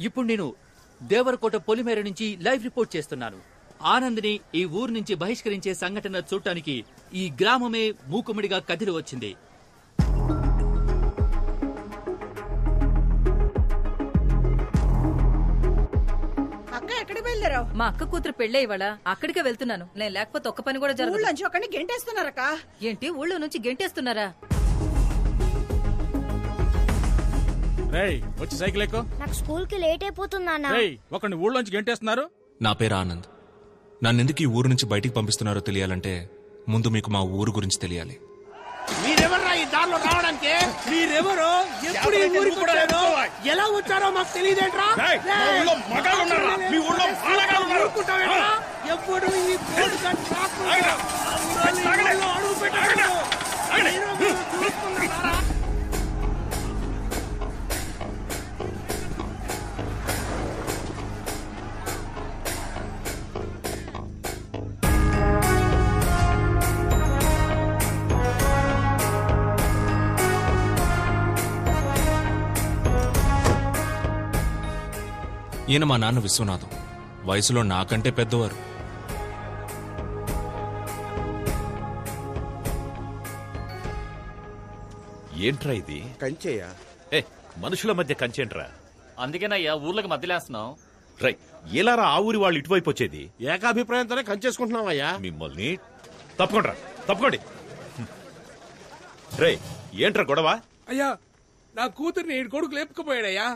ఇప్పుడు నేను దేవరకోట పొలిమేర నుంచి లైవ్ రిపోర్ట్ చేస్తున్నాను. ఆనంద్ని ఈ ఊరు నుంచి బహిష్కరించే సంఘటన చూడటానికి ఈ గ్రామమే మూకుమ్మడిగా కదిలి వచ్చింది. మా అక్క కూతురు పెళ్ళే ఇవాళ అక్కడికే వెళ్తున్నాను. నేను లేకపోతే ఒక్క పని కూడా జరగదు. గెంటేస్తున్నారక్క. ఏంటి ఊళ్ళో నుంచి గెంటేస్తున్నారా? వచ్చి సైకిల్ ఎక్కు. నాకు స్కూల్ కి లేట్ అయిపోతుందా? ఒకరిని ఊళ్ళోంచి గెంటేస్తున్నారు. నా పేరు ఆనంద్. నన్నెందుకు ఈ ఊరు నుంచి బయటికి పంపిస్తున్నారో తెలియాలంటే ముందు మీకు మా ఊరు గురించి తెలియాలి. మీరెవర్రా ఈ దారిలో రావడానికి? మీరెవరో, ఎప్పుడు ఈ ఊరికి వచ్చారో, ఎలా వచ్చారో మాకు తెలియదేంట్రా? ఎప్పుడు ఈ అడుగు పెట్టారు. ఈయన మా నాన్న విశ్వనాథం. వయసులో నాకంటే పెద్దవారు. ఏంట్రా ఇది? కంచేయా? మనుషుల మధ్య కంచేంట్రా? అందుకేనయ్యా ఊర్లకు మధ్యలేస్తున్నాం. రై, ఎలారా ఆ ఊరి వాళ్ళు ఇటువైపు వచ్చేది? ఏకాభిప్రాయంతోనే కంచేసుకుంటున్నావయ్యా. మిమ్మల్ని తప్పకోండి. రై, ఏంట్రా గొడవ? అయ్యా, నా కూతుర్ని ఈ కొడుకు లేపుకుపోయాడయ్యా.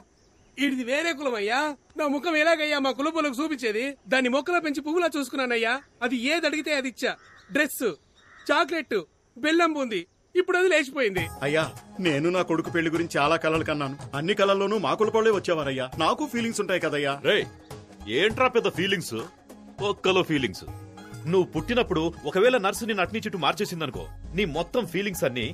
ఇది వేరే కులం అయ్యా. నా ముఖం ఎలాగయ్యా మా కులపోలకు చూపించేది? దాన్ని మొక్కలో పెంచి పువ్వులా చూసుకున్నానయ్యా. అది ఏది అడిగితే అది ఇచ్చా. డ్రెస్, చాక్లెట్, బెల్లం బూంది. ఇప్పుడు అది లేచిపోయింది. అయ్యా, నేను నా కొడుకు పెళ్లి గురించి చాలా కలలు కన్నాను. అన్ని కలల్లోనూ మా కులపోళ్లే వచ్చేవారయ్యా. నాకు ఫీలింగ్స్ ఉంటాయి కదయ్యా. రే, ఏంట్రా పెద్ద ఫీలింగ్స్? ఒక్కలో ఫీలింగ్స్. నువ్వు పుట్టినప్పుడు ఒకవేళ నర్సు నిన్ను అట్నీ చుట్టూ మార్చేసిందనుకో, నీ మొత్తం ఫీలింగ్స్ అన్ని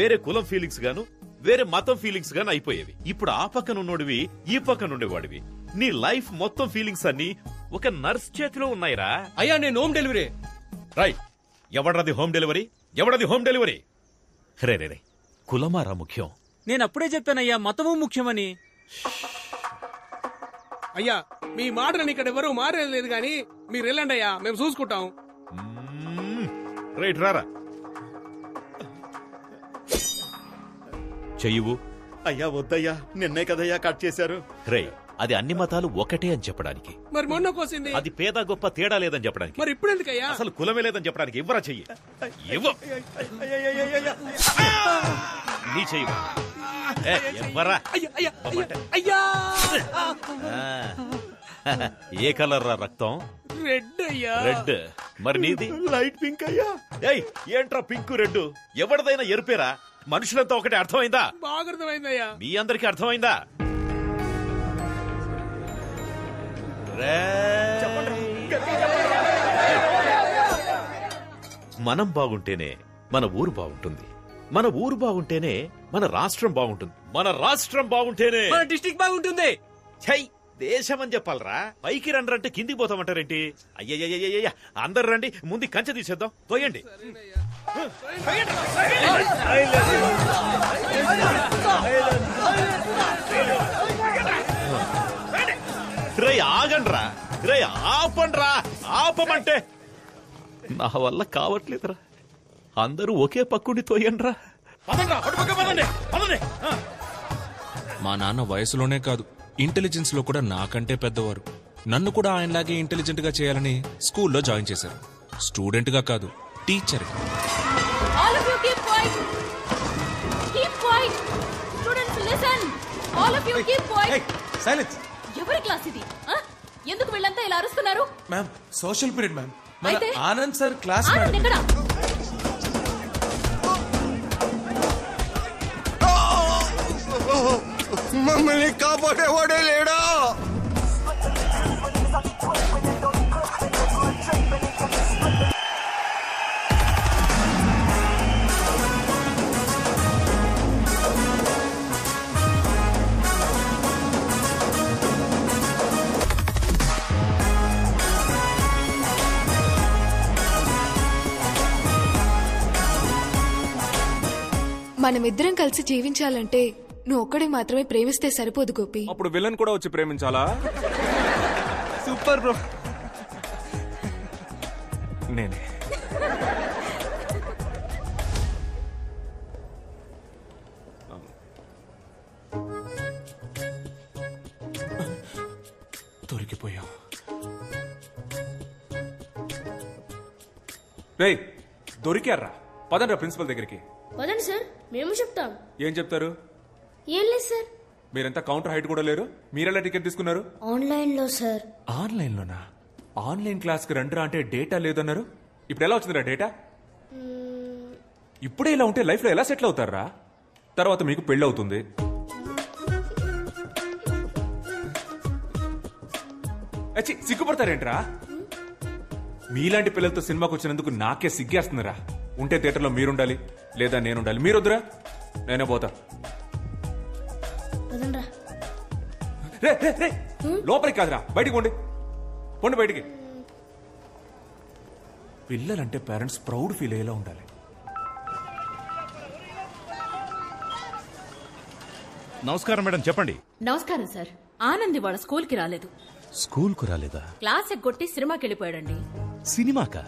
వేరే కులం ఫీలింగ్స్ గాను, వేరే మతం ఫీలింగ్స్ గాను అయిపోయేవి. ఇప్పుడు ఆ పక్కన ఉన్నోడివి, ఈ పక్కన ఉండేవాడివి. నీ లైఫ్ మొత్తం ఫీలింగ్స్ అన్ని ఒక నర్స్ చేతిలో ఉన్నాయిరా. అయ్యా, నేను హోమ్ డెలివరీ. రైట్. ఎవడది హోమ్ డెలివరీ? రే, కులమారా ముఖ్యం? నేను అప్పుడే చెప్పానయ్యా, మతము ముఖ్యమని. అయ్యా, మీ మాటలని ఇక్కడ ఎవరు మారేది గాని మీరు వెళ్ళండి అయ్యా, మేము చూసుకుంటాం. రైట్, రారా. చెయ్యవు. అయ్యా వద్దయ్యా, నిన్నే కదయ్యా కట్ చేశారు. రే, అది అన్ని మతాలు ఒకటే అని చెప్పడానికి. మరి మొన్న కోసింది అది పేద గొప్ప తేడా లేదని చెప్పడానికి. మరి ఇప్పుడు ఎందుకయ్యా? అసలు కులమే లేదని చెప్పడానికి. ఇవ్వరా చెయ్యి. నీ చెయ్యి ఎవ్వరా. ఏ కలర్ రా రక్తం? రెడ్ అయ్యా. రెడ్. మరి నీది? లైట్ పింక్ అయ్యా. ఏంట్రా పింక్ రెడ్? ఎవరిదైనా ఎరుపేరా? మనుషులంతా ఒకటే. అర్థమైందా? బాగా అర్థమైందయ్యా. మీ అందరికీ అర్థమైందా? మనం బాగుంటేనే మన ఊరు బాగుంటుంది. మన ఊరు బాగుంటేనే మన రాష్ట్రం బాగుంటుంది. మన రాష్ట్రం బాగుంటేనే మన డిస్ట్రిక్ట్ బాగుంటుంది. ఛై, దేశం అని చెప్పాలరా. పైకి రండి కిందికి పోతామంటారేంటి? అయ్యయ్యయ్యయ్య, అందరు రండి, ముందు కంచె తీసేద్దాం. తోయండి. రే, ఆగండ్రా. రే, ఆపండ్రా. ఆపమంటే నా వల్ల కావట్లేదురా. అందరూ ఒకే పక్కుండి తోయండ్రా. మా నాన్న వయసులోనే కాదు, ఇంటెలిజెన్స్ లో కూడా నాకంటే పెద్దవారు. నన్ను కూడా ఆయనలాగే ఇంటెలిజెంట్ గా చేయాలని స్కూల్లో జాయిన్ చేశారు. స్టూడెంట్ గా కాదు, టీచర్ గా. ఎవరి క్లాస్ ఇది? ఎందుకు వీళ్ళంతా ఇలా అరుస్తున్నారు? Ma'am, social period ma'am. Anand sir class. మమ్మల్ని కాపాడేవాడే లేడా? మనమిద్దరం కలిసి జీవించాలంటే నువ్వు ఒక్కడే మాత్రమే ప్రేమిస్తే సరిపోదు గోపి. అప్పుడు విలన్ కూడా వచ్చి ప్రేమించాలా? Super bro. నేనే. దొరికిపోయాం. రే దొరికారా? పదండ్రా ప్రిన్సిపల్ దగ్గరికి. వదండి సార్, మేము చెప్తాం. ఏం చెప్తారు? ఏం లేదు సార్. మీరంతా కౌంటర్ హైట్ కూడా లేరు. మీరెలా టికెట్ తీసుకున్నారు? ఆన్లైన్ లో సార్. ఆన్లైన్ లోనా? ఆన్లైన్ క్లాస్ కి రండ్రా అంటే డేటా లేదన్నారు. ఇప్పుడు ఎలా వచ్చిందిరా డేటా? ఇప్పుడే ఇలా ఉంటే లైఫ్ లో ఎలా సెటిల్ అవుతారా? తర్వాత మీకు పెళ్లి అవుతుంది. సిగ్గుపడతారేంట్రా? మీలాంటి పిల్లలతో సినిమాకి వచ్చినందుకు నాకే సిగ్గేస్తుందిరా. ఉంటే థియేటర్లో మీరుండాలి, లేదా నేనుండాలి. మీరొద్దురా, నేనే పోతా. రే రే రే, లోపలికి కాదురా, బయటికి పోండి. పోండి బయటికి. పిల్లలంటే పేరెంట్స్ ప్రౌడ్ ఫీల్ అయ్యేలా ఉండాలి. నమస్కారం మేడం, చెప్పండి. నమస్కారం సార్. ఆనంద్ వాళ్ళ స్కూల్ కి రాలేదు. స్కూల్ కు రాలేదా? క్లాస్ ఎగ్గొట్టి సినిమాకి వెళ్ళిపోయాడండి. సినిమాకా?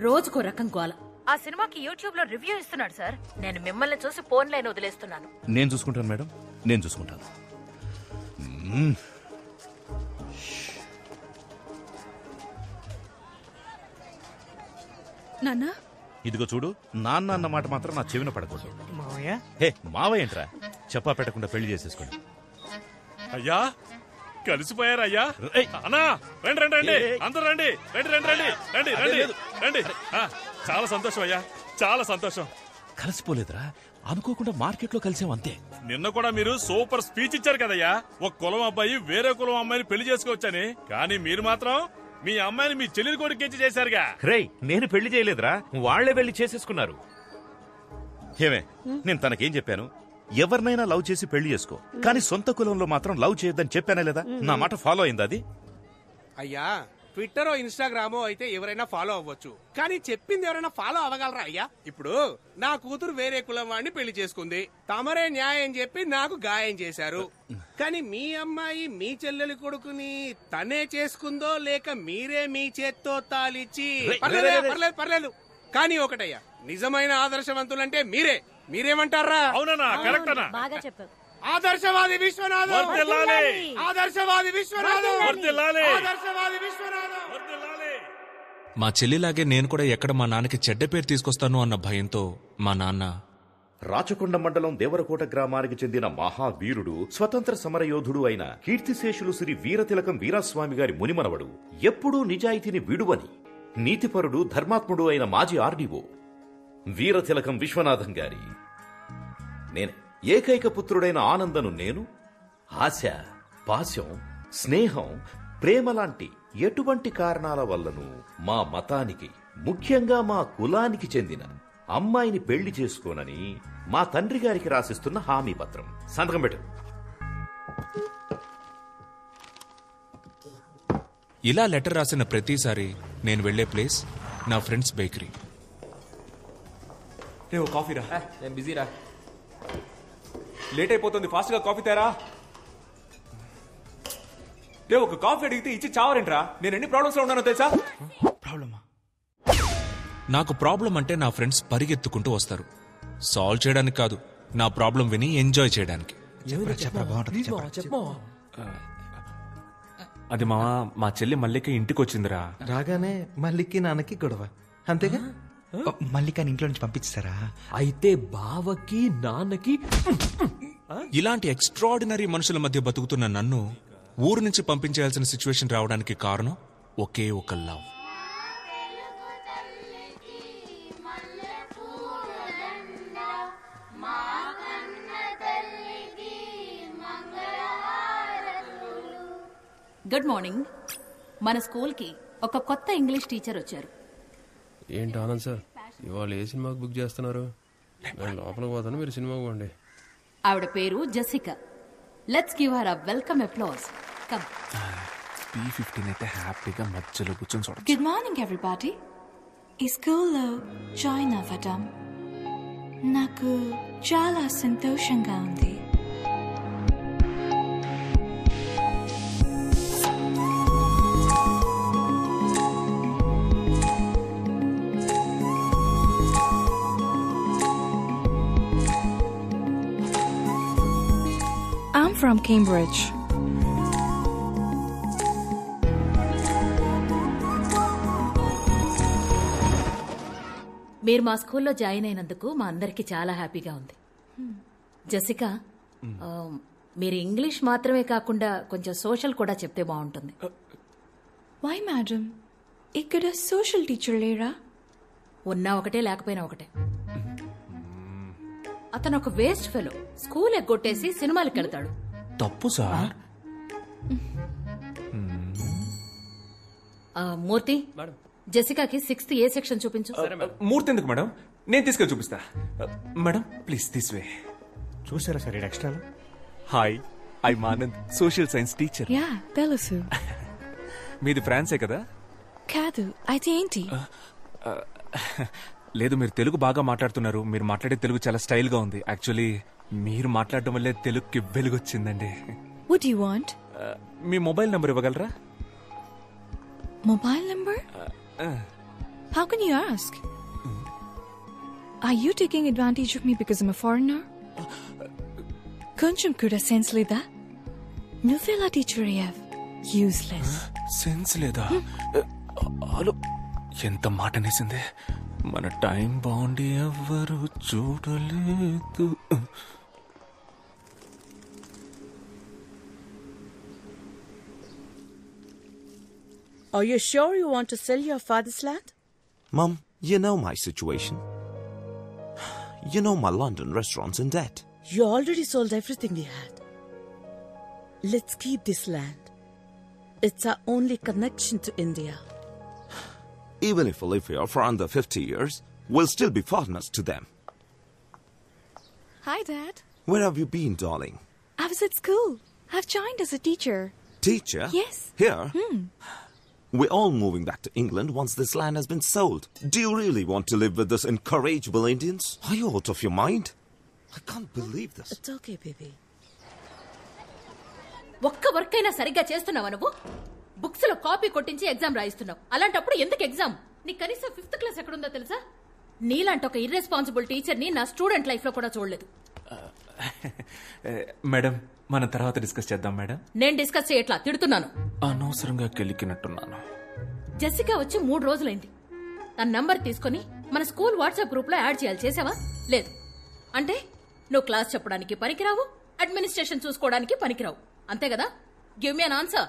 రోజుకో రకం గోల. ఆ సినిమాకి యూట్యూబ్ లో రివ్యూ ఇస్తున్నాడు సార్. నేను మిమ్మల్ని చూసి ఫోన్ లైన్ వదిలేస్తున్నాను. నేను చూసుకుంటాను మేడం, నేను చూసుకుంటాను. నాన్న, ఇదిగో చూడు, నాన్న అన్న మాట మాత్రం నా చెవిన పడకూడదు. హే మావయ్య ఏంట్రా, చెప్పా పెట్టకుండా పెళ్లి చేసేసుకోండి. అయ్యా కలిసిపోయారు అయ్యా. అన్నా రండి రండి రండి, అందరూ రండి, రండి రండి రండి రండి రండి రండి. చాలా సంతోషం అయ్యా, చాలా సంతోషం. కలిసిపోలేదురా, అనుకోకుండా మార్కెట్ లో కలిసాం అంతే. నిన్న కూడా మీరు సూపర్ స్పీచ్ ఇచ్చారు కదయ్యా. ఒక కులం అబ్బాయి వేరే కులం అమ్మాయిని పెళ్లి చేసుకోవచ్చని. కానీ మీరు మాత్రం మీ అమ్మాయిని మీ చెల్లెలి కొడుకు ఇచ్చి చేశారుగా. రేయ్, నేను పెళ్లి చేయలేదురా, వాళ్లే పెళ్లి చేసేసుకున్నారు. ఏమే, నేను తనకేం చెప్పాను? ఎవరినైనా లవ్ చేసి పెళ్లి చేసుకో, కానీ సొంత కులంలో మాత్రం లవ్ చేయొద్దని చెప్పానే లేదా? నా మాట ఫాలో అయిందా అది? అయ్యా, ట్విట్టర్ ఇన్స్టాగ్రామో అయితే ఎవరైనా ఫాలో అవ్వచ్చు, కానీ చెప్పింది ఎవరైనా ఫాలో అవ్వగలరా అయ్యా? ఇప్పుడు నా కూతురు వేరే కులం వాడిని పెళ్లి చేసుకుంది, తమరే న్యాయం చెప్పి నాకు గాయం చేశారు. కానీ మీ అమ్మాయి మీ చెల్లెలి కొడుకుని తనే చేసుకుందో లేక మీరే మీ చేత్తో తాలిచ్చి? పర్లేదు పర్లేదు, కానీ ఒకటయ్యా, నిజమైన ఆదర్శవంతులంటే మీరే. మీరేమంటారా? అవునా? కరెక్ట్ అన్నా, బాగా చెప్పావు. ఆదర్శవాది విశ్వనాథం, ఆదర్శవాది విశ్వనాథం, ఆదర్శవాది విశ్వనాథం. మా చెల్లిలాగే నేను కూడా ఎక్కడ మా నాన్నకి చెడ్డ పేరు తీసుకొస్తాను అన్న భయంతో మా నాన్న రాచకొండ మండలం దేవరకోట గ్రామానికి చెందిన మహావీరుడు, స్వతంత్ర సమరయోధుడు అయిన కీర్తిశేషులు శ్రీ వీరతిలకం వీరాస్వామి గారి మునిమనవడు, ఎప్పుడూ నిజాయితీని విడువని నీతిపరుడు, ధర్మాత్ముడు అయిన మాజీ ఆర్డీఓ వీరతిలకం విశ్వనాథం గారి నేనే. ఏకైక పుత్రుడైన ఆనందను నేను ఆశ, పాశం, స్నేహం, ప్రేమ లాంటి ఎటువంటి కారణాల వల్లను మా మతానికి, ముఖ్యంగా మా కులానికి చెందిన అమ్మాయిని పెళ్లి చేసుకోనని మా తండ్రి గారికి రాసిస్తున్న హామీ పత్రం. సంతకం పెట్టు. ఇలా లెటర్ రాసిన ప్రతిసారి నేను వెళ్లే ప్లేస్ నా ఫ్రెండ్స్ బేకరీ. రే ఓ కాఫీ రా. నేను బిజీరా. లేట్ అయిపోతుంది, ఫాస్ట్ గా కాఫీ తేరా. రే ఒక కాఫీ అడిగితే ఇచ్చి చావరేంట్రా? నేను ఎన్ని ప్రాబ్లమ్స్ లో ఉన్నానో తెలుసా? ప్రాబ్లమా? నాకు ప్రాబ్లం అంటే నా ఫ్రెండ్స్ పరిగెత్తుకుంటూ వస్తారు, సాల్వ్ చేయడానికి కాదు, నా ప్రాబ్లం విని ఎంజాయ్ చేయడానికి. అది మా చెల్లి మల్లిక ఇంటికి వచ్చిందిరా. రాగానే మల్లికి నాన్నకి గొడవ, అంతేగా? మల్లికని ఇంట్లో నుంచి పంపించారా? అయితే బావకి నాన్నకి. ఇలాంటి ఎక్స్ట్రాడినరీ మనుషుల మధ్య బతుకుతున్న నన్ను ఊరు నుంచి పంపించాల్సిన సిచ్యువేషన్ రావడానికి కారణం ఒకే ఒక లవ్. Good morning. మన స్కూల్ కి ఒక కొత్త ఇంగ్లీష్ టీచర్ వచ్చారు. ఏంటి ఆనంద్ సార్, ఇవాళ ఏ సినిమాకి బుక్ చేస్తున్నారు? నేను లోపలికి పోతాను, మీరు సినిమాకి పోండి. ఆవిడ పేరు Jessica. Let's give her a welcome applause. Come. B15 అయితే హ్యాపీగా మధ్యలో కూర్చొని చూడొచ్చు. Good morning everybody. ఈ స్కూల్లో జాయిన్ అవ్వడం నాకు చాలా సంతోషంగా ఉంది. from Cambridge. మీరు మా స్కూల్లో జాయిన్ అయినందుకు మా అందరికి చాలా హ్యాపీగా ఉంది. జెసికా, మీరు ఇంగ్లీష్ మాత్రమే కాకుండా కొంచెం సోషల్ కూడా చెప్తే బాగుంటుంది. వై మేడం, ఇక్కడ సోషల్ టీచర్ లేరా? ఉన్నా ఒకటే లేకపోయినా ఒకటే. అతను ఒక వేస్ట్ ఫెలో. స్కూల్ ఎగ్గొట్టేసి సినిమాలకు వెళ్తాడు. తప్పు సార్. మూర్తి, జెసికాకి 6th A సెక్షన్ చూపించు. మూర్తి ఎందుకు మేడం, నేను తీసుకెళ్ళి చూపిస్తా. Madam please this way. చూసారా sir extra? Hi, I Anand, social science teacher. Yeah తెలుసు. మీది ఫ్రాన్సే కదా? కాదు, అయితే ఏంటి? లేదు, మీరు తెలుగు బాగా మాట్లాడుతున్నారు. మీరు మాట్లాడే తెలుగు చాలా స్టైల్ గా ఉంది. యాక్చువల్లీ మీరు మాట్లాడడం వల్లే తెలుగుకి వెలుగొచ్చిందండి. What do you want? Me mobile number ఇవ్వగలరా? Mobile number? How can you ask? Are you taking advantage of me because I'm a foreigner? కొంచెం కూడా సెన్స్ లేదా? నువ్వెలా టీచర్ అయ్యావ్? యూస్లెస్. సెన్స్ లేదా? హలో, ఎంత మాట నేసింది. మన టైం బాగుండి ఎవ్వరు చూడలేదు. Are you sure you want to sell your father's land? Mum, you know my situation. You know my London restaurant's in debt. You already sold everything we had. Let's keep this land. It's our only connection to India. Even if we live here for under 50 years, we'll still be foreigners to them. Hi, Dad. Where have you been, darling? I was at school. I've joined as a teacher. Teacher? Yes. Here? We're all moving back to England once this land has been sold. Do you really want to live with these incorrigible Indians? Are you out of your mind? I can't believe this. It's okay, baby. ఒక్క work అయినా సరిగ్గా చేస్తున్నావా నువ్వు? Books లో copy కొట్టించి exam రాయిస్తున్నావు. అలాంటప్పుడు ఎందుకు exam? నీ కనీసం 5th క్లాస్ ఎక్కడుందో తెలుసా? నీలాంటి ఒక ఇర్రెస్పాన్సిబుల్ టీచర్ ని నా స్టూడెంట్ లైఫ్ లో కూడా చూడలేదు. మేడం, మనం తర్వాత డిస్కస్ చేద్దాం మేడం. నేను డిస్కస్ చేయట్లా, తిడుతున్నాను. అనవసరంగా కెలికినట్టున్నాను. జెసికా వచ్చి 3 రోజులైంది. తన నంబర్ తీసుకుని మన స్కూల్ వాట్సాప్ గ్రూప్ లో యాడ్ చేయాలి. చేసావా? లేదు. అంటే నువ్వు క్లాస్ చెప్పడానికి పనికిరావు, అడ్మినిస్ట్రేషన్ చూసుకోవడానికి పనికిరావు. అంతే కదా? Give me an answer.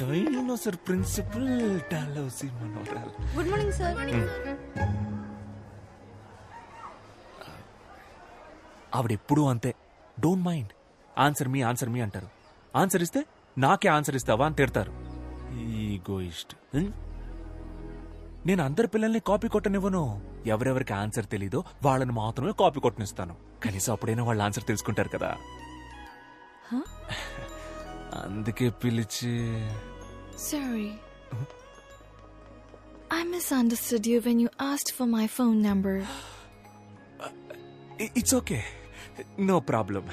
Dinosaur principal డాలౌసి మనోరల్. Good morning sir. ఆవిడెప్పుడూ అంతే. Don't mind. ఆన్సర్ మీ అంటారు. ఆన్సర్ ఇస్తే నాకే ఆన్సర్ ఇస్తావా అని తిడతారు. ఈగోయిస్ట్. నేను అందరి పిల్లల్ని కాపీ కొట్టనివ్వను. ఎవరెవరికి ఆన్సర్ తెలీదో వాళ్ళని మాత్రమే కాపీ కొట్టనిస్తాను. కనీసం అప్పుడైనా వాళ్ళ ఆన్సర్ తెలుసుకుంటారు కదా. అందుకే పిలిచి. Sorry. I misunderstood you when you asked for my phone number. It's okay, no problem.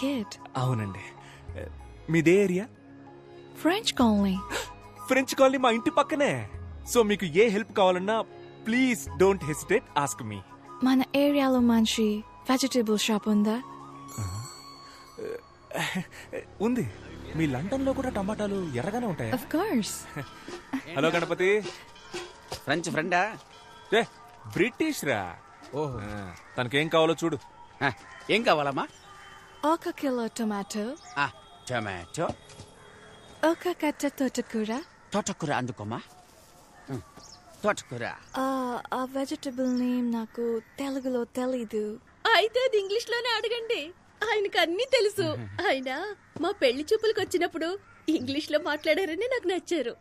Kid. అవునండి. మీదే area? French colony. French colony మా ఇంటి పక్కనే. సో మీకు ఏ హెల్ప్ కావాలన్నా please don't hesitate, ask me. మన ఏరియాలో మంచి వెజిటబుల్ షాప్ ఉందా? ఉంది. మీ లండన్ లో కూడా టమాటాలు ఎర్రగానే ఉంటాయి. Of course. Hello Ganapathi. French ఫ్రెండా? బ్రిటిష్ రా. తనకేం కావాలో చూడు. ఏం కావాలమ్మా? 1 కిలో టొమాటో. టొమాటో. 1 కట్ట తోటకూర. తోటకూర అందుకోమా. తోటకూర. ఆ వెజిటబుల్ నేమ్ నాకు తెలుగులో తెలీదు. అయితే అది ఇంగ్లీష్ లోనే అడగండి, ఆయనకు అన్ని తెలుసు. ఆయన మా పెళ్లి చూపులకు వచ్చినప్పుడు ఇంగ్లీష్ లో మాట్లాడారని నాకు నచ్చారు,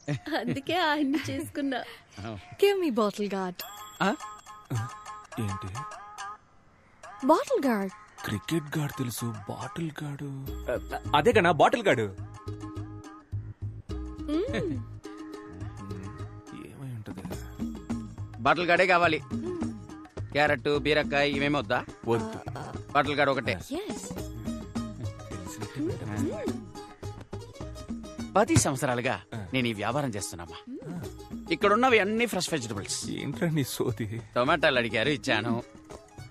అందుకే ఆయన్ని చేసుకున్నా. Give me bottle guard. ఏంటి? Bottle guard. క్రికెట్ గార్డ్ తెలుసు, బాటిల్ గార్డు అదే కన్నా బాటిల్ గార్డు. ఏమై ఉంటది? బాటిల్ గార్డే కావాలి. క్యారెట్, బీరకాయ ఇవేమి వద్దా? వద్దు. బాటిల్ గార్డ్ ఒకటే. 10 సంవత్సరాలుగా నేను ఈ వ్యాపారం చేస్తున్నామా. ఇక్కడున్నవి అన్ని ఫ్రెష్ వెజిటబుల్స్. ఏంట్రా నీ సోది? టొమాటోలు అడిగారు, ఇచ్చాను.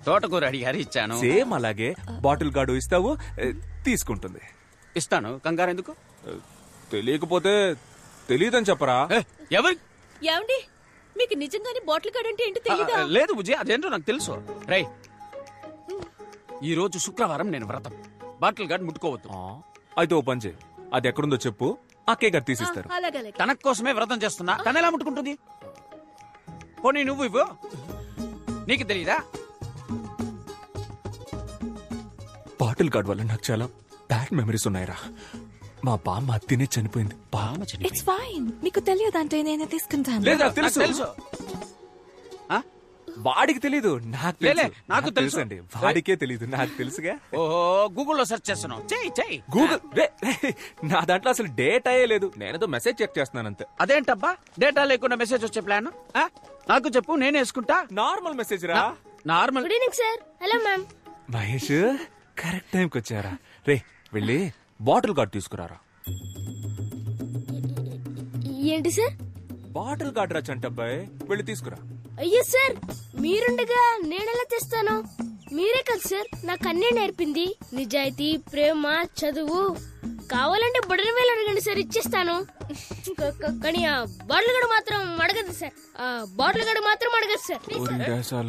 తోటకూర అడిగారు ఇచ్చాను. సేమ్ అలాగే బాటిల్ గార్డు ఇస్తావు, తీసుకుంటుంది. ఇస్తాను, కంగారు ఎందుకు? తెలియకపోతే తెలియదని చెప్పరా? ఎవరి ఏమండి మీకు నిజంగానే బాటిల్ గార్డ్ అంటే ఏంటో తెలీదా? లేదు బుజ్జి, అదేంటో నాకు తెలుసు. రై, ఈ రోజు శుక్రవారం నేను వ్రతం. బాటిల్ గార్డ్ ముట్టుకోవద్దు. అయితే ఓ పని చేయి, అది ఎక్కడుందో చెప్పు, అక్కే గారు తీసిస్తారు. తన కోసమే వ్రతం చేస్తున్నా, తన ఎలా ముట్టుకుంటుంది? పోనీ నువ్వు ఇవ్వు, నీకు తెలీదా? బాటిల్ గార్డ్ వల్ల నాకు చాలా బ్యాడ్ మెమరీస్ ఉన్నాయిరా. మా బామ్మ తినే చనిపోయింది. బామ్మ ఇట్స్ ఫైన్. మీకు తెలియదంటే నేనే తీసుకుంటాను. లేదా తెలుసు. వాడికి తెలీదు, నాకు తెలుసు అండి. వాడికే తెలీదు, నాకు తెలుసుగా. ఓహో, గూగుల్లో సెర్చ్ చేస్తున్నావు. చెయ్యి గూగుల్. నా దాంట్లో అసలు డేటా లేదు, నేనేదో మెసేజ్ చెక్ చేస్తున్నాను అంతే. అదేంటబ్బా డేటా లేకుండా మెసేజ్ వచ్చే ప్లాన్? నాకు చెప్పు, నేను వేసుకుంటా. నార్మల్ మెసేజ్ రా. Normal. Good evening sir. Hello ma'am. Mahesh correct టైంకి వచ్చారా? రే వెళ్ళి బాటిల్ గార్డ్ తీసుకురారా. ఏంటి సార్? బాటిల్ గార్డ్ రా చంటబ్బాయి, వెళ్ళి తీసుకురా. అయ్యో సార్, మీరుండగా నేనెలా తెస్తాను? మీరే కదా సార్ నాకు అన్నీ నేర్పింది. నిజాయితీ, ప్రేమ, చదువు. కావాలంటే బుడని వేలు అడగండి సార్, ఇచ్చేస్తాను. కానీ ఆ బాటిల్ గడు మాత్రం అడగదు సార్. బాటిల్ గడు మాత్రం అడగదు సార్.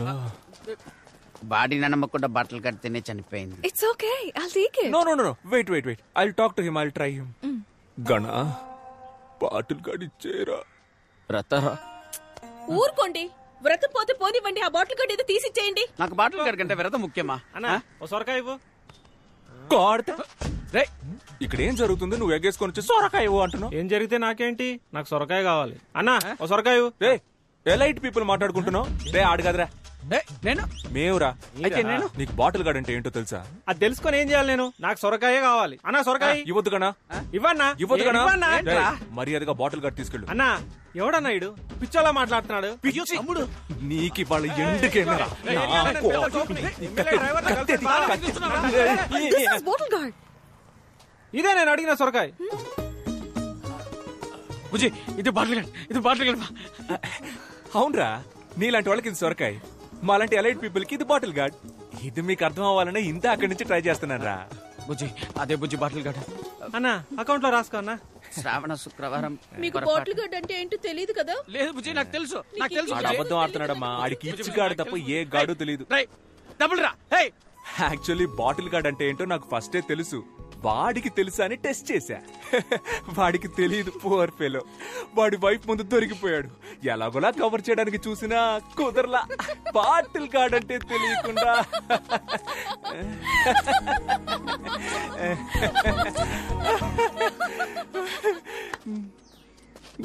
బాడీ నమ్మకుండా బట్టలు కడితేనే చనిపోయింది. It's okay, I'll take it. No wait I'll talk to him, I'll try him. గణా, బాటిల్ గార్డ్ ఇచ్చేరా. రతరా ఊరుకోండి, వ్రతం పోతే పోనివ్వండి. ఆ బాటిల్ గడ్ ఏదో తీసిచ్చేయండి. నాకు బాటిల్ గార్డ్ కంటే వ్రతం ముఖ్యమా? సొరకాయ ఇవ్వు. ఇక్కడ ఏం జరుగుతుంది? నువ్వు ఎగ్గేసుకొని వచ్చి సొరకాయ ఇవ్వు అంటున్నావు. ఏం జరిగితే నాకేంటి, నాకు సొరకాయ కావాలి. అన్నా ఓ సొరకాయ ఇవ్వు. రే ఎలైట్ పీపుల్ మాట్లాడుకుంటున్నావు. రే ఆడు కదరా, నేను మేవురా. అయితే నేను నీకు బాటిల్ గార్డ్ అంటే ఏంటో తెలుసా? అది తెలుసుకొని ఏం చేయాలి నేను? నాకు సొరకాయే కావాలి. అన్నా సొరకాయ ఇవ్వద్దు కన్నా. ఇవ్వన్నా, ఇవ్వద్దు కన్నా. మర్యాదగా బాటిల్ గార్డ్ తీసుకెళ్ళు. అన్నా ఎవడన్నా ఇడు పిచ్చోలా మాట్లాడుతున్నాడు? నీకు వాళ్ళ ఎండుకేనా? ఇదే నేను అడిగిన సొరకాయ. బుజ్జి, ఇది బాటిల్ గార్డ్, ఇది బాటిల్ గార్డ్. అవునరా, నీలాంటి వాళ్ళకి ఇది సొరకాయ, మాలాంటి ఎలైట్ పీపుల్ కి ఇది బాటిల్ గార్డ్. ఇది మీకు అర్థం అవ్వాలనే ఇంత అక్కడి నుంచి ట్రై చేస్తున్నాను రా. బుజ్జి, అదే బుజ్జి బాటిల్ గార్డ్. అన్నా అకౌంట్ లో రాసుకో అన్నా. శ్రావణ శుక్రవారం. మీకు బాటిల్ గడ్ అంటే ఏంటో తెలియదు కదా? లేదు బుజ్జి, నాకు తెలుసు. ఆడు అబద్ధం ఆడుతున్నాడమ్మా. ఆడికి ఇచ్చి గాడు తప్ప ఏ గాడు తెలియదు. డబుల్ రా. యాక్చువల్లీ బాటిల్ గార్డ్ అంటే ఏంటో నాకు ఫస్టే తెలుసు. వాడికి తెలుసా అని టెస్ట్ చేశా. వాడికి తెలియదు, పువర్ ఫెలో. వాడి వైఫ్ ముందు దొరికిపోయాడు. ఎలాగోలా కవర్ చేయడానికి చూసినా కుదరలా. బాటిల్ గార్డ్ అంటే తెలియకుండా.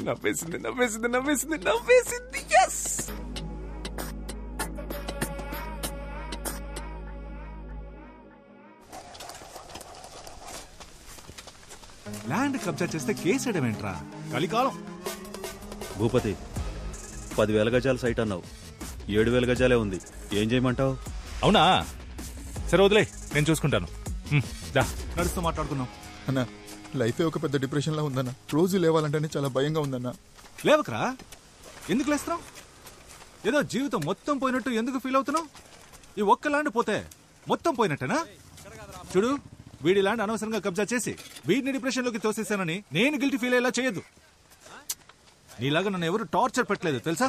నవ్వేసింది. ఎస్, ల్యాండ్ కబ్జా చేస్తే కేసేయడం ఏంట్రా? కలికాలం. భూపతి, 10,000 గజాల సైట్ అన్నావు, 7,000 గజాలే ఉంది. ఏం చేయమంటావు? అవునా, సరే వదిలే, నేను చూసుకుంటాను. నడుస్తూ మాట్లాడుకున్నాం. అన్నా, లైఫే ఒక పెద్ద డిప్రెషన్ లా ఉందన్న. రోజు లేవాలంటేనే చాలా భయంగా ఉందన్న. లేవకరా, ఎందుకు లేస్తున్నావు? ఏదో జీవితం మొత్తం పోయినట్టు ఎందుకు ఫీల్ అవుతున్నావు? ఈ ఒక్క ల్యాండ్ పోతే మొత్తం పోయినట్టేనా? చూడు, వీడి ల్యాండ్ అనవసరంగా కబ్జా చేసి వీడిని డిప్రెషన్ లోకి తోసేసానని నేను గిల్టీ ఫీల్ అయ్యేలా చేయొద్దు. నీలాగా నన్ను ఎవరు టార్చర్ పెట్టలేదు తెలుసా?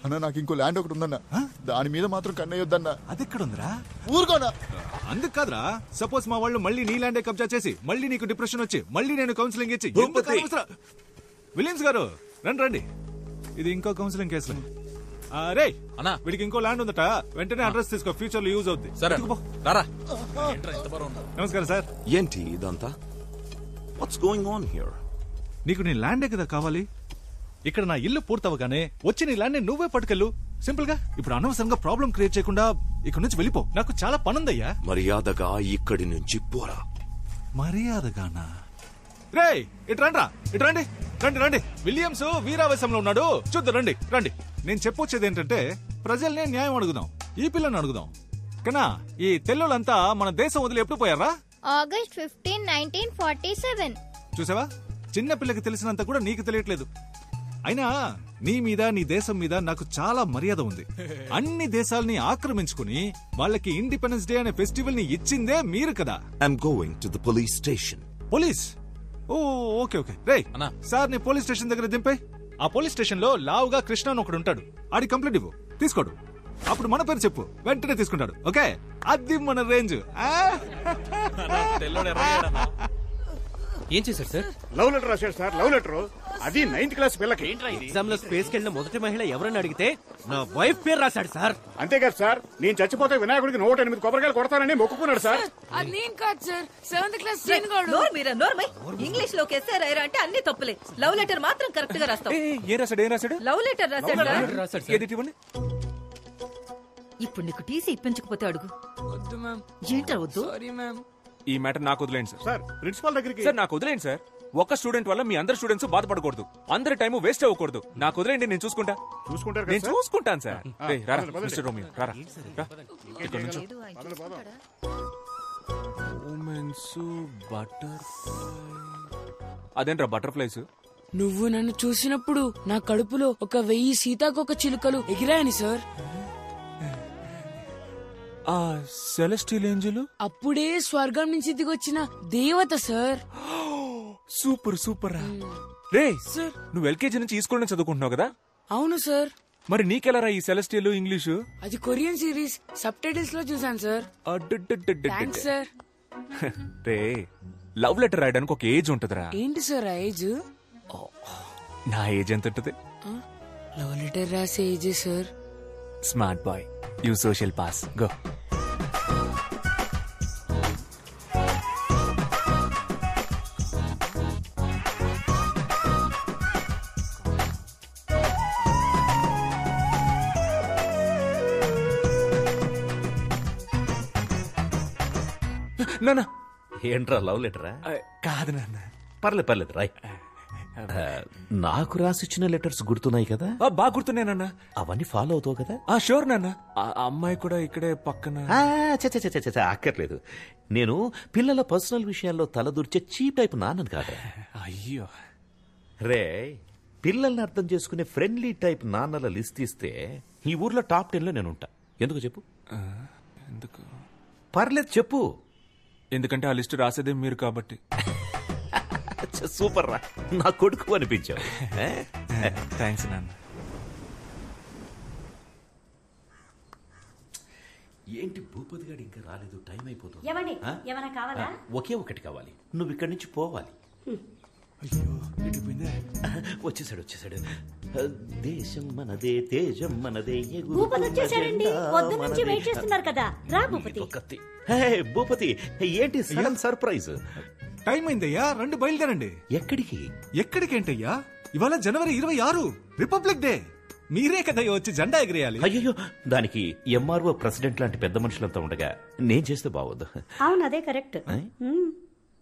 అన్న, నాకు ఇంకో ల్యాండ్ ఒకటి ఉందన్న, దాని మీద మాత్రం కన్నయ్యొద్దన్న. అది ఎక్కడుందిరా? ఊరుకోనా. అందుకు కాదురా, సపోజ్ మా వాళ్ళు మళ్ళీ నీ ల్యాండే కబ్జా చేసి మళ్ళీ నీకు డిప్రెషన్ వచ్చి మళ్ళీ నేను కౌన్సిలింగ్ ఇచ్చి. విలియమ్స్ గారు రండి, ఇది ఇంకో కౌన్సిలింగ్ కేసులు. రే అన్నా, వీడికి ఇంకో ల్యాండ్ ఉందట, వెంటనే అడ్రస్ తీసుకో, ఫ్యూచర్ లో యూజ్ అవుతుంది. నమస్కారం సార్. ఏంటి ఇదంతా? What's going on here? నీకు నీ ల్యాండే కదా కావాలి. ఇక్కడ నా ఇల్లు పూర్తవగానే వచ్చి నీ ల్యాండ్ నువ్వే పట్టుకెళ్ళు. సింపుల్ గా. ఇప్పుడు అనవసరంగా ప్రాబ్లం క్రియేట్ చేయకుండా ఇక్కడ నుంచి వెళ్ళిపో. నాకు చాలా పనుందయ్యా. మర్యాదగా ఇక్కడి నుంచి పోరా. మర్యాదగానా? రే ఇట్రండి. రండి. విలియమ్స్ వీరావేశంలో ఉన్నాడు, చూద్దాం. రండి. నేను చెప్పొచ్చేది ఏంటంటే, ప్రజల్ని న్యాయం అడుగుదాం, ఈ పిల్లని అడుగుదాం. కన్నా, ఈ తెల్లులంతా మన దేశం వదిలి ఎప్పుడు పోయారా? August 15, 1947. చూసావా, చిన్న పిల్లకి తెలిసినంత కూడా నీకు తెలియట్లేదు. అయినా నీ మీద నీ దేశం మీద నాకు చాలా మర్యాద ఉంది. అన్ని దేశాలని ఆక్రమించుకుని వాళ్ళకి ఇండిపెండెన్స్ డే అనే ఫెస్టివల్ ని ఇచ్చిందే మీరు కదా. I'm going to the police station. Police? Oh okay okay. రే సార్ నీ పోలీస్ స్టేషన్ దగ్గర దింపే. ఆ పోలీస్ స్టేషన్ లో లావుగా కృష్ణ అని ఒకడు ఉంటాడు. ఆడి కంప్లైంట్ ఇవ్వు, తీసుకోడు. అప్పుడు మన పేరు చెప్పు, వెంటనే తీసుకుంటాడు. ఓకే, అది మన రేంజ్. ఏం చేశారు సార్? లవ్ లెటర్ రాశాడు సార్. లవ్ లెటర్ అది 9th క్లాస్ పిల్లకి. ఎగ్జామ్ లో స్పేస్ కెళ్ళిన మొదటి మహిళ ఎవరని అడిగితే నా వైఫ్ పేరు రాశాడు సార్. అంతేకాదు సార్, నేను చచ్చిపోతే వినాయకుడికి 108 కొబ్బరికాయలు కొడతానని మొక్కుకున్నాడు సార్. అది నేను కాదు సార్, 7th క్లాస్ ఇంగ్లీష్ లోకి ఎస్ఆర్ అంటే అన్ని తప్పులే. లవ్ లెటర్ మాత్రం కరెక్ట్ గా రాస్తావు. ఏం రాశాడు? లవ్ లెటర్ రాశాడు. ఏది ఇప్పుడు నీకు టీసీ ఇప్పించకపోతే అడుగు. వద్దు మ్యామ్. ఏంట్రా వద్దు? Sorry ma'am. ఈ మ్యాటర్ నాకు వదిలేండి సార్. సార్ ప్రిన్సిపాల్ దగ్గరికి. సార్ నాకు వదిలేండి సార్. ఒక్క స్టూడెంట్ వల్ల మీ అందరు స్టూడెంట్స్ బాధపడకూడదు. అందరి టైం వేస్ట్ అవ్వకూడదు. నాకు వదిలేండి, నేను చూసుకుంటాను సార్. మిస్టర్ రోమియో రారా. అదేంట్రా బటర్ఫ్లైస్? నువ్వు నన్ను చూసినప్పుడు నా కడుపులో 1000 సీతాకోక చిలుకలు ఎగిరాయని సార్. ఆ సెలెస్టియల్ ఏంజెల్ అప్పుడే స్వర్గం నుంచి దిగొచ్చిన దేవత సార్. Super super. రే సార్, నువ్వు ఎల్కేజీ నుంచి ఈ స్కూల్ నుంచి చదువుకుంటున్నావు కదా? అవును సార్. మరి నీకెలారా ఈ సెలెస్టియల్ ఇంగ్లీషు? అది కొరియన్ సిరీస్ సబ్ టైటిల్స్ లో చూసాను సార్. Thanks sir. రే, లవ్ లెటర్ రాయడానికి ఒక ఏజ్ ఉంటదిరా. ఏంటి సార్ ఆ ఏజ్? నా ఏజ్ ఎంత ఉంటది? లవ్ లెటర్ రాసే age sir. Smart boy, you social pass, go. నాన్న, ఏంట్రా లవ్ లెటరా? కాదు నాన్న. పర్లేదు రాయ్. నాకు రాసిచ్చిన లెటర్స్ గుర్తున్నాయి కదా? బాగా గుర్తున్నానన్నా. అవన్నీ ఫాలో అవుతావు కదా? షూర్ నాన్న. అమ్మాయి కూడా ఇక్కడే పక్కన. అక్కర్లేదు. నేను పిల్లల పర్సనల్ విషయాల్లో తలదూర్చే చీప్ టైప్ నాన్నని కాదు. అయ్యో రే, పిల్లల్ని అర్థం చేసుకునే ఫ్రెండ్లీ టైప్ నాన్నల లిస్ట్ ఇస్తే ఈ ఊర్లో టాప్ 10 లో నేను ఉంటా. ఎందుకు చెప్పు? ఎందుకు? పర్లేదు చెప్పు. ఎందుకంటే ఆ లిస్ట్ రాసేదే మీరు కాబట్టి. సూపర్ రా, నా కొడుకు అనిపించావు. థ్యాంక్స్ నాన్న. ఏంటి భూపతి గారు ఇంకా రాలేదు? టైం అయిపోతుంది. ఏమైనా కావాలా? ఒకే ఒకటి కావాలి. నువ్వు ఇక్కడి నుంచి పోవాలి. వచ్చేసాడు. దేశం మనదే, తేజం మనదే. భూపతి వచ్చేసారండి. పొద్దు నుంచి వెయిట్ చేస్తున్నారు కదా. రా భూపతి. భూపతి, ఏంటి సడన్ సర్ప్రైజ్? టైం అయిందయ్యా, రండి బయలుదేరండి. ఎక్కడికి? ఎక్కడికేంటయ్యా? ఇవాళ జనవరి 26 రిపబ్లిక్ డే. మీరే కదా వచ్చి జెండా ఎగిరేయాలి. అయ్యో, దానికి ఎంఆర్ఓ ప్రెసిడెంట్ లాంటి పెద్ద మనుషులంతా ఉండగా నేను చేస్తే బాగోదు. అవును, అదే కరెక్ట్.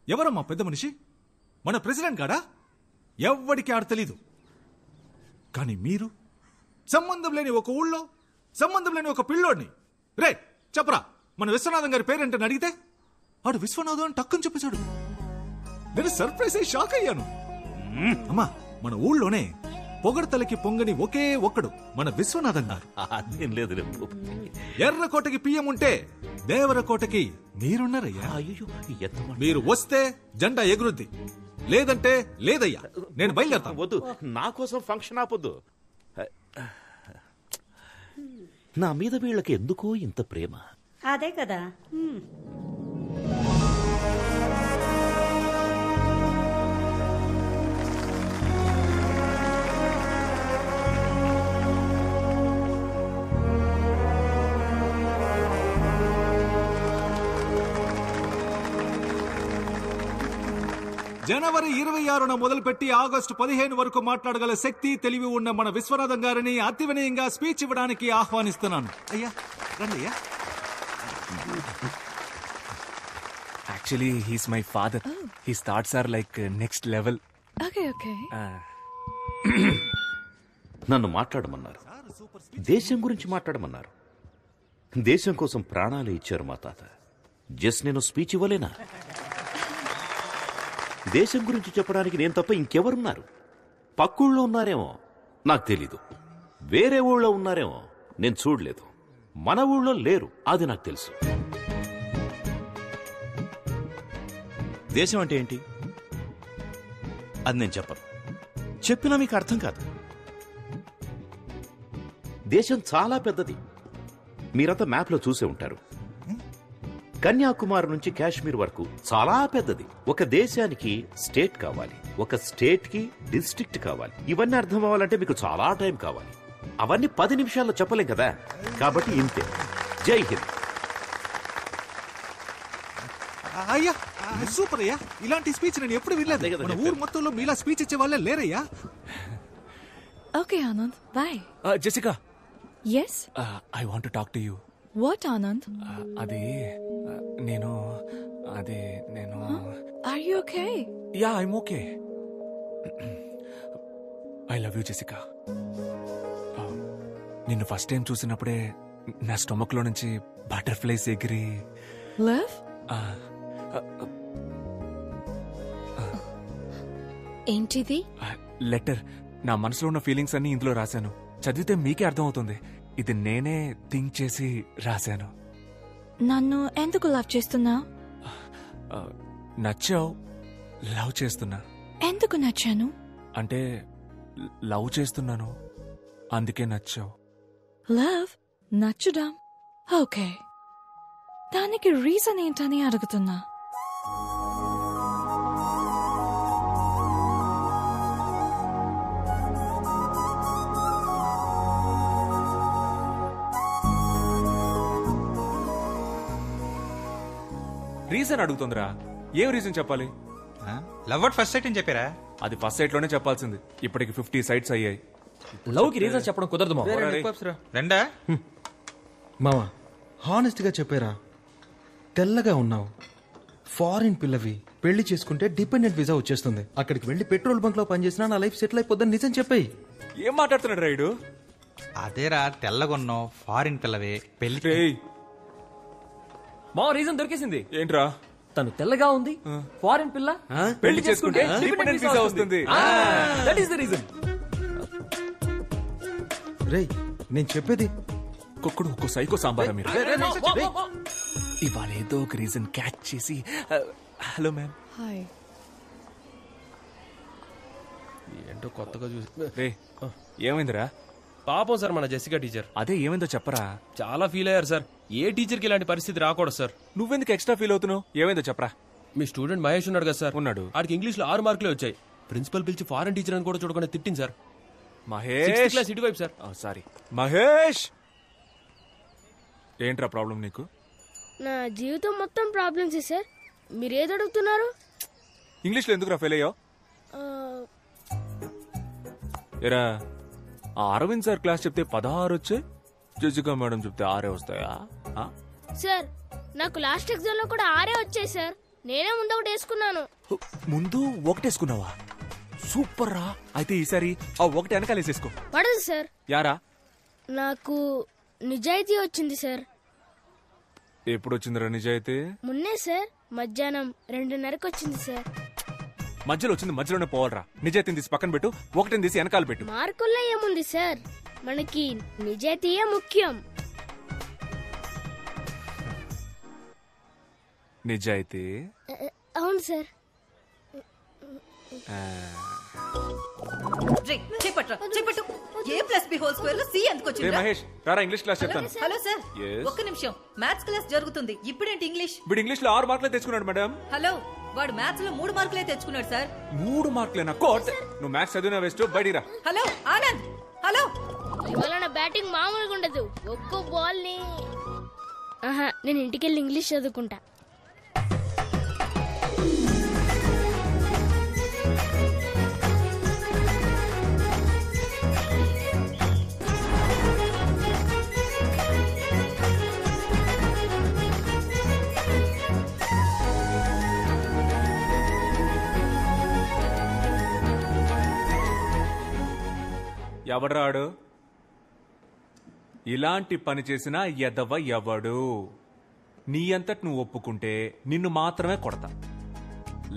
ఎవరమ్మా పెద్ద మనిషి? మన ప్రెసిడెంట్ కాడా? ఎవ్వడికి ఆడ తెలీదు. కానీ మీరు సంబంధం లేని ఒక ఊళ్ళో సంబంధం లేని ఒక పిల్లోడిని, రే చెప్పరా మన విశ్వనాథం గారి పేరేంటని అడిగితే ఆడు విశ్వనాథం అని టక్కుని చెప్పేశాడు. నేను సర్ప్రైజ్ అయ్యి షాక్ అయ్యాను. అమ్మా, మన ఊళ్ళోనే పొగడతలకి పొంగని ఒకే ఒక్కడు మన విశ్వనాథం గారు. అదేం లేదు. ఎర్రకోటకి పియ్యం ఉంటే దేవరకోటకి మీరున్నారయ్యా. మీరు వస్తే జెండా ఎగురుద్ది, లేదంటే లేదయ్యా. నేను బయలుదేరతాను. వద్దు, నా కోసం ఫంక్షన్ ఆపొద్దు. నా మీద వీళ్ళకి ఎందుకో ఇంత ప్రేమ. అదే కదా. జనవరి 26న మొదలుపెట్టి ఆగస్టు 15 వరకు మాట్లాడగల శక్తి, తెలివి ఉన్న మన విశ్వనాథం గారిని అతి వినయంగా స్పీచ్ ఇవ్వడానికి ఆహ్వానిస్తున్నాను. అయ్యా రండి. అయ్యా, actually he's my father. His thoughts are like next level. నన్ను మాట్లాడమన్నారు, దేశం గురించి మాట్లాడమన్నారు. దేశం కోసం ప్రాణాలు ఇచ్చారు మా తాత. జస్ట్ నేను స్పీచ్ ఇవ్వలేనా? దేశం గురించి చెప్పడానికి నేను తప్ప ఇంకెవరున్నారు? పక్కుళ్ళో ఉన్నారేమో. నాకు తెలీదు. వేరే ఊళ్ళో ఉన్నారేమో, నేను చూడలేదు. మన ఊళ్ళో లేరు, అది నాకు తెలుసు. దేశం అంటే ఏంటి అది నేను చెప్పను. చెప్పినా మీకు అర్థం కాదు. దేశం చాలా పెద్దది. మీరంతా మ్యాప్లో చూసే ఉంటారు. కన్యాకుమారి నుంచి కాశ్మీర్ వరకు చాలా పెద్దది. ఒక దేశానికి స్టేట్ కావాలి, ఒక స్టేట్ కి డిస్ట్రిక్ట్ కావాలి. ఇవన్నీ అర్థం అవ్వాలంటే మీకు చాలా టైం కావాలి. అవన్నీ 10 నిమిషాల్లో చెప్పలేం కదా. కాబట్టి ఇంతే. జై హింద్. అయ్యా సూపర్ అయ్యా, ఇలాంటి స్పీచ్ నేను ఎప్పుడు వినలేదు. మన ఊరు మొత్తంలో మీలా స్పీచ్ ఇచ్చే వాళ్ళే లేరయ్యా. Okay, Anand. Bye. Jessica. Yes? I want to talk to you. What, Anand? అది నేను Are you okay? Yeah, I'm okay. I love you, Jessica. నిన్ను ఫస్ట్ టైం చూసినప్పుడే నా స్టొమక్ లో నుంచి బటర్ఫ్లైస్ ఎగిరి. Love? ఏంటిది? లెటర్. నా మనసులో ఉన్న ఫీలింగ్స్ అన్ని ఇందులో రాశాను. చదివితే మీకే అర్థం అవుతుంది. ఇది నేనే థింక్ చేసి రాశాను. నన్ను ఎందుకు లవ్ చేస్తున్నా? నచ్చావు, లవ్ చేస్తున్నా. ఎందుకు నచ్చాను? అంటే లవ్ చేస్తున్నాను, అందుకే నచ్చావు. లవ్ నచ్చడం ఓకే, దానికి రీజన్ ఏంటని అడుగుతున్నా. రీజన్ అడుగుతుందిరా. ఏం రీజన్ చెప్పాలి? లవ్ అట్ ఫస్ట్ సైట్ అని చెప్పారా? అది ఫస్ట్ సైట్ లోనే చెప్పాల్సింది. ఇప్పటికి 50 సైట్స్ అయ్యాయి. లవ్ కి రీజన్ చెప్పడం కుదరదు మామ. రెండా మామా హానెస్ట్ గా చెప్పారా? తెల్లగా ఉన్నావు, ఫారిన్ పిల్లవి, పెళ్లి చేసుకుంటే డిపెండెంట్ వీసా వచ్చేస్తుంది. అక్కడికి వెళ్లి పెట్రోల్ బంక్ లో పనిచేసినా నా లైఫ్ సెటిల్ అయిపోద్దని నిజం చెప్పాయి. ఏం మాట్లాడుతున్నాడు రైడు? అదేరా, తెల్లగొన్నావు, ఫారిన్ పిల్లవే, పెళ్లి. మా రీజన్ దొరికేసింది. ఏంట్రా? తను తెల్లగా ఉంది, ఫారిన్ పిల్ల, పెళ్లి చేసుకుంటే డిపెండెంట్ వీసా వస్తుంది. That is the reason. రేయ్ నేను చెప్పేది ఒక్కొక్కడు ఒక్కో సైకో సాంబారా మీరు. ఇవాళ ఏదో ఒక రీజన్ క్యాచ్ చేసి. Hello ma'am. హాయ్. ఏంటో కొత్తగా చూసి. రే ఏమైందిరా? పాపం సార్ మన జెసికా టీచర్. అదే ఏమైందో చెప్పరా. చాలా ఫీల్ అయ్యారు సార్. ఏ టీచర్ కి ఇలాంటి పరిస్థితి రాకూడదు సార్. నువ్వెందుకు ఎక్స్ట్రా ఫీల్ అవుతున్నావు? ఏమైందో చెప్పరా. మీ స్టూడెంట్ మహేష్ ఉన్నాడు కదా సార్. ఉన్నాడు. ఆడికి ఇంగ్లీష్ లో 6 మార్కులే వచ్చాయి. ప్రిన్సిపల్ పిలిచి ఫారెన్ టీచర్ అని కూడా చూడకుండా తిట్టింది సార్. మహేష్ క్లాస్ ఇటువైపు సార్. సారీ మహేష్. ఏంట్రా ప్రాబ్లం నీకు? నా జీవితం మొత్తం ప్రాబ్లమ్స్ సార్. మీరేది అడుగుతున్నారు? ఇంగ్లీష్ లో ఎందుకురా ఫెయిల్ అయ్యావు? ఎరా, ఆ అరవింద్ సార్ క్లాస్ చెప్తే 16 వచ్చాయి, జెసికా మేడం చెప్తే 6 వస్తాయా? సార్ నాకు లాస్ట్ ఎగ్జామ్ లో కూడా 6 వచ్చాయి సార్. నేనే ముందు ఒకటి వేసుకున్నాను. ముందు ఒకటేసుకున్నావా? సూపర్ రా. అయితే ఈసారి ఆ ఒకటి వెనకాల వేసేసుకో. పడదు సార్. యారా? నాకు నిజాయితీ వచ్చింది సార్. ఎప్పుడు వచ్చిందిరా నిజాయితీ? మొన్నే సార్, మధ్యాహ్నం 2:30కి వచ్చింది సార్. మధ్యలో వచ్చింది మధ్యలోనే పోవాలరా. నిజాయితీని తీసి పక్కన పెట్టు, ఒకటిని తీసి వెనకాల పెట్టు. మార్కుల్లో ఏముంది సార్, మనకి నిజాయితీయే ముఖ్యం. నిజాయితీ? అవును సార్. మహేష్ రారా, ఇంగ్లీష్ క్లాస్ చెప్తాను. Hello sir, Yes. ఒక్క నిమిషం. మ్యాథ్స్ క్లాస్ జరుగుతుంది. ఇప్పుడేంటి ఇంగ్లీష్? వీడు ఇంగ్లీష్ లో 6 మార్కులే తెచ్చుకున్నాడు మేడం. హలో, వాడు మ్యాథ్స్ లో 3 మార్కులే తెచ్చుకున్నాడు సార్. 3 మార్కులేనా? కోట్, నువ్వు మ్యాథ్స్ చదివినా వేస్ట్, బయటికి రా. హలో ఆనంద్. హలో. ఇవాళ నా బ్యాటింగ్ మామూలుగా ఉండదు. ఒక్కో బాల్ ని నేను ఇంటికెళ్ళి ఇంగ్లీష్ చదువుకుంటా. ఎవడ్రాడు? ఇలాంటి పని చేసిన ఎదవ ఎవడు? నీ అంతటి నువ్వు ఒప్పుకుంటే నిన్ను మాత్రమే కొడతా,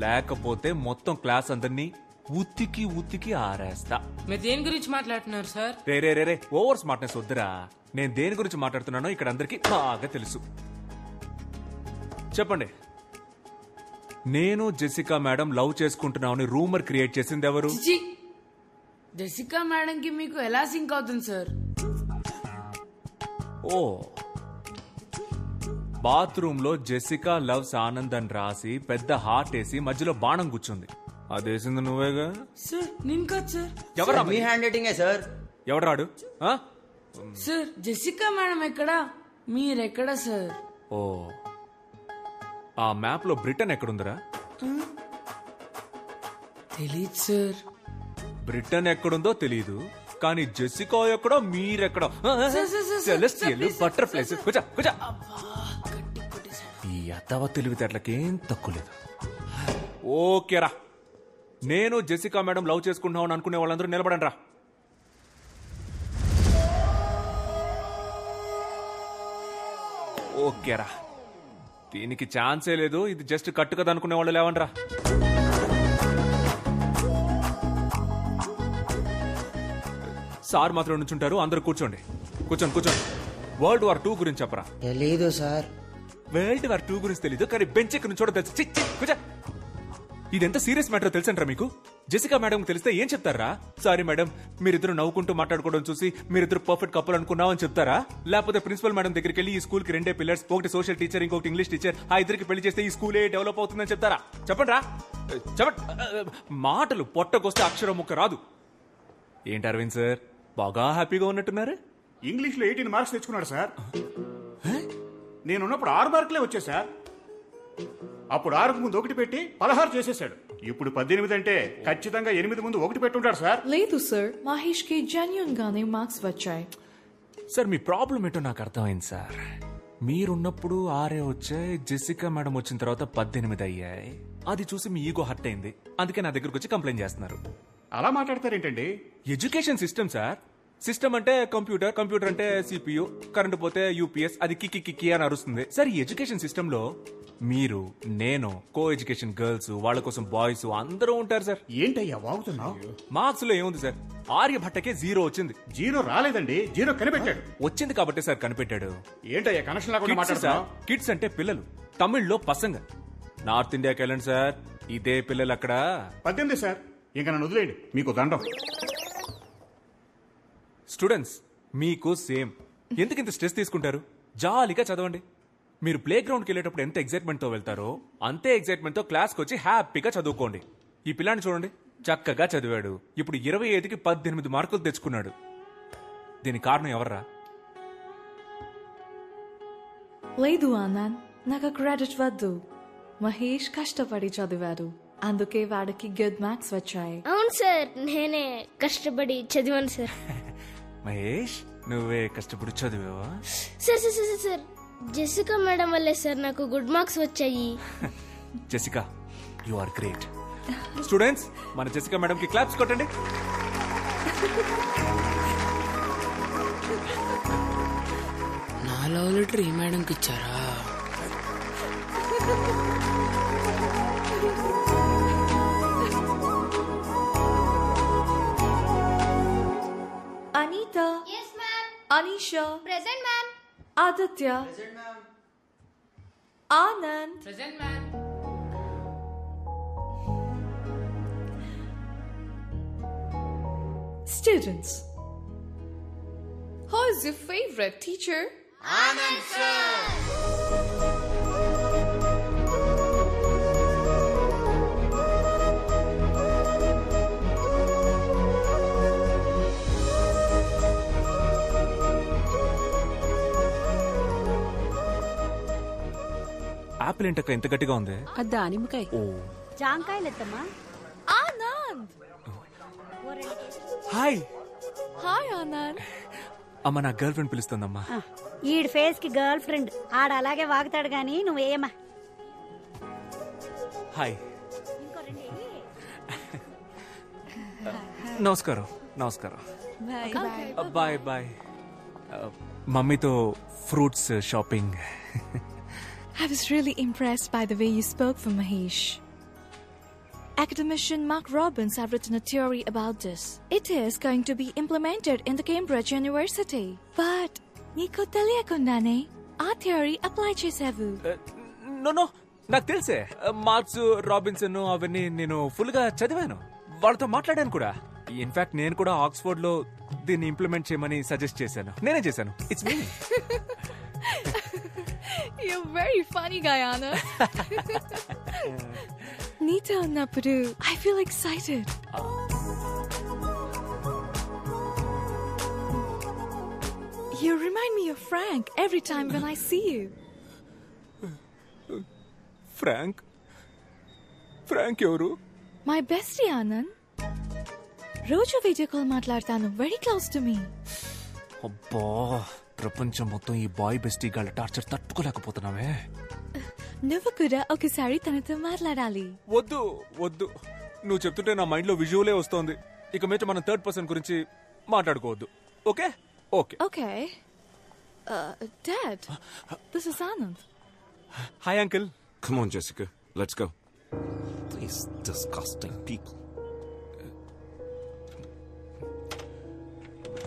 లేకపోతే మొత్తం క్లాస్ అందరినీ ఉత్తికి ఉత్తికి ఆరేస్తా. మీరు దేని గురించి మాట్లాడుతున్నారు సార్? రే ఓవర్ స్మార్ట్నెస్ వద్దురా. నేను దేని గురించి మాట్లాడుతున్నానో ఇక్కడ అందరికీ బాగా తెలుసు. చెప్పండి. నేను జెసికా మేడం లవ్ చేసుకుంటున్నామని రూమర్ క్రియేట్ చేసింది ఎవరు? జెసికా మేడం కి మీకు ఎలా సింక్ అవుతుంది సార్? ఓ, బాత్రూమ్ లో జెసికా లవ్స్ ఆనంద్ అని రాసి పెద్ద హార్ట్ వేసి మధ్యలో బాణం కూర్చుంది. అదేసింది నువ్వేగా? సార్ నేను కాదు సార్. ఎవరా? మీ హ్యాండ్ రైటింగే సార్. ఎవరాడు? సార్ జెసికా మేడం ఎక్కడా, మీరెక్కడా సార్? ఓ, ఆ మ్యాప్ లో బ్రిటన్ ఎక్కడుందిరా? తెలీదు సార్. బ్రిటన్ ఎక్కడుందో తెలీదు, కానీ జెసికా ఎక్కడో మీరెక్కడో. Celestial butterflies. కూర్చో కూర్చో. ఈ అత్తవ తెలివితేటలకేం తక్కువ లేదు. ఓకేరా, నేను జెసికా మేడం లవ్ చేసుకుంటున్నామని అనుకునే వాళ్ళందరూ నిలబడండి రా. ఓకేరా, దీనికి ఛాన్సే లేదు. ఇది జస్ట్ కట్టు కదా అనుకునే వాళ్ళు లేవండ్రా. సార్ మాత్రం నుంచుంటారు, అందరూ కూర్చోండి. కూర్చోండి. వరల్డ్ వార్ 2 గురించి చెప్పరా? తెలీదు సార్. వరల్డ్ వార్ 2 గురించి తెలీదు, కానీ బెంచ్ ఎక్కడి నుంచి తెలుసు. కూర్చో. ఇదెంత సీరియస్ మ్యాటర్ తెలుసంటారా మీకు? జెసికా మేడం తెలిస్తే ఏం చెప్తారా? సారీ మేడం, మీరిద్దరు నవ్వుకుంటూ మాట్లాడుకోవడం చూసి మీరిద్దరు పర్ఫెక్ట్ కపుల్ అనుకున్నామని చెప్తారా? లేకపోతే ప్రిన్సిపల్ మేడం దగ్గరికి వెళ్ళి ఈ స్కూల్ కి 2 పిల్లర్స్, ఒకటి సోషల్ టీచర్, ఇంకొకటి ఇంగ్లీష్ టీచర్, ఆ ఇద్దరికి పెళ్లి చేస్తే ఈ స్కూలే డెవలప్ అవుతుందని చెప్తారా? చెప్పండి రా, చెప్పండి. మాటలు పొట్టకొస్తే అక్షరం ముక్క రాదు. ఏంటి అరవింద్ సార్, బాగా హ్యాపీగా ఉన్నట్టున్నారు? ఇంగ్లీష్ లో 18 మార్క్స్ తెచ్చుకున్నాడు సార్. నేనున్నప్పుడు 6 మార్కులే వచ్చాయి సార్. అప్పుడు 6కు ముందు 1 పెట్టి 16 చేసేసాడు. ఇప్పుడు 18 అంటే ఖచ్చితంగా 8 ముందు 1 పెట్టుంటాడు సార్. లేదు సార్, మహేష్ కి జెన్యూన్ గానే మార్క్స్ వచ్చాయి. సార్ మీ ప్రాబ్లం ఏంటో నాకు అర్థమైంది సార్. మీరున్నప్పుడు 6 వచ్చాయి, జెసికా మేడం వచ్చిన తర్వాత 18 అయ్యాయి. అది చూసి మీ ఈగో హర్ట్ అయింది, అందుకే నా దగ్గరకు వచ్చి కంప్లైంట్ చేస్తున్నారు. అలా మాట్లాడతారేంటండి? Education system sir. సిస్టమ్ అంటే కంప్యూటర్, కంప్యూటర్ అంటే సిపియు, కరెంట్ పోతే యూపీఎస్, అది కిక్కి కిక్కి అని అరుస్తుంది. సార్ ఈ ఎడ్యుకేషన్ సిస్టమ్ లో మీరు, నేను, కో ఎడ్యుకేషన్ గర్ల్స్, వాళ్ళ కోసం బాయ్స్ అందరూ ఉంటారు సార్. ఏంటయ్యా వాగుతున్నావు? మార్క్స్ లో ఏముంది సార్, ఆర్యభట్టకే 0 వచ్చింది. 0 రాలేదండి, 0 కనిపెట్టాడు. వచ్చింది కాబట్టి సార్ కనిపెట్టాడు. ఏంటయ్యా కనెక్షన్ లేకుండా మాట్లాడుతున్నావు? కిడ్స్ అంటే పిల్లలు, తమిళ్లో పసంగ. నార్త్ ఇండియాకి వెళ్ళండి సార్, ఇదే పిల్లలు అక్కడ. 18 సార్, ఇంకా నన్ను వదిలేయండి, మీకు దండం. స్టూడెంట్స్ మీకు సేమ్. ఎందుకు ఇంత స్ట్రెస్ తీసుకుంటారు? జాలీగా చదవండి. మీరు ప్లే గ్రౌండ్కి వెళ్ళేటప్పుడు ఎంత ఎక్సైట్మెంట్ తో వెళ్తారో అంతే ఎక్సైట్మెంట్ తో క్లాస్కి వచ్చి హ్యాపీగా చదువుకోండి. ఈ పిల్లాన్ని చూడండి, చక్కగా చదివాడు, ఇప్పుడు 25కి 18 మార్కులు తెచ్చుకున్నాడు. దీని కారణం ఎవర్రా? లేదు ఆనంద్, నాకు క్రెడిట్ వద్దు. మహేష్ కష్టపడి చదివాడు, అందుకే వాడికి గుడ్ మార్క్స్ వచ్చాయి. అవును సార్, నేనే కష్టపడి చదివాను సార్. మహేష్, నువ్వే కష్టపడి చదివావా? Sir sir sir sir, Jessica madam వల్లే సార్ నాకు గుడ్ మార్క్స్ వచ్చాయి. Jessica, you are great. Students, మన జెసికా మేడం కి క్లాప్స్ కొట్టండి. నా లవ్ లెటర్ ఈ మేడంకి ఇచ్చారా? Anita. Yes, ma'am. Anisha. Present, ma'am. Aditya. Present, ma'am. Anand. Present, ma'am. Students, who is your favorite teacher? Anand sir. Apple ఏంటక్క ఇంత గట్టిగా ఉంది? దానిమ్మకాయ. ఓ, జాంకాయలెత్తమ్మా. Anand. హాయ్. Hi Anand. అమ్మ, నా గర్ల్ ఫ్రెండ్ పిలుస్తుందమ్మా. ఈడి ఫేస్ కి గర్ల్ ఫ్రెండ్ ఆడ అలాగే వాగుతాడు గాని నువ్వేయమ్మా. హాయ్. నమస్కారం. నమస్కారం. Bye bye. మమ్మీతో fruits shopping. I was really impressed by the way you spoke for Mahesh. Academician Mark Robbins have written a theory about this. It is going to be implemented in the Cambridge University. But నీకు తెలియకుండానే ఆ theory apply చేసావు. No నాకు తెలుసే. Marks, Robinson అవన్నీ నేను full గా చదివాను. వాళ్ళతో మాట్లాడాను కూడా. ఇన్ఫాక్ట్ నేను కూడా ఆక్స్ఫోర్డ్ లో దీన్ని ఇంప్లిమెంట్ చేయమని సజెస్ట్ చేశాను. నేనే చేశాను. It's me. You're very funny guy, Anna. నీతో ఉన్నప్పుడు I feel excited. You remind me of Frank every time when I see you. Frank ఎవరు? My bestie, Anand. రోజు వీడియో కాల్ మాట్లాడతాను. Very close to me. అబ్బా, ప్రపంచం మొత్తం ఈ boy bestie గాళ్ళ torture తట్టుకోలేకపోతున్నావే. నువ్వు కూడా ఒకసారి తనతో మాట్లాడాలి. వద్దు వద్దు, నువ్వు చెప్తుంటే నా మైండ్ లో విజువలే వస్తోంది. ఇక మీద మనం థర్డ్ పర్సన్ గురించి మాట్లాడుకోవద్దు. Okay okay okay. Dad, this is Anand. Hi uncle. Come on, Jessica. Let's go. These disgusting people.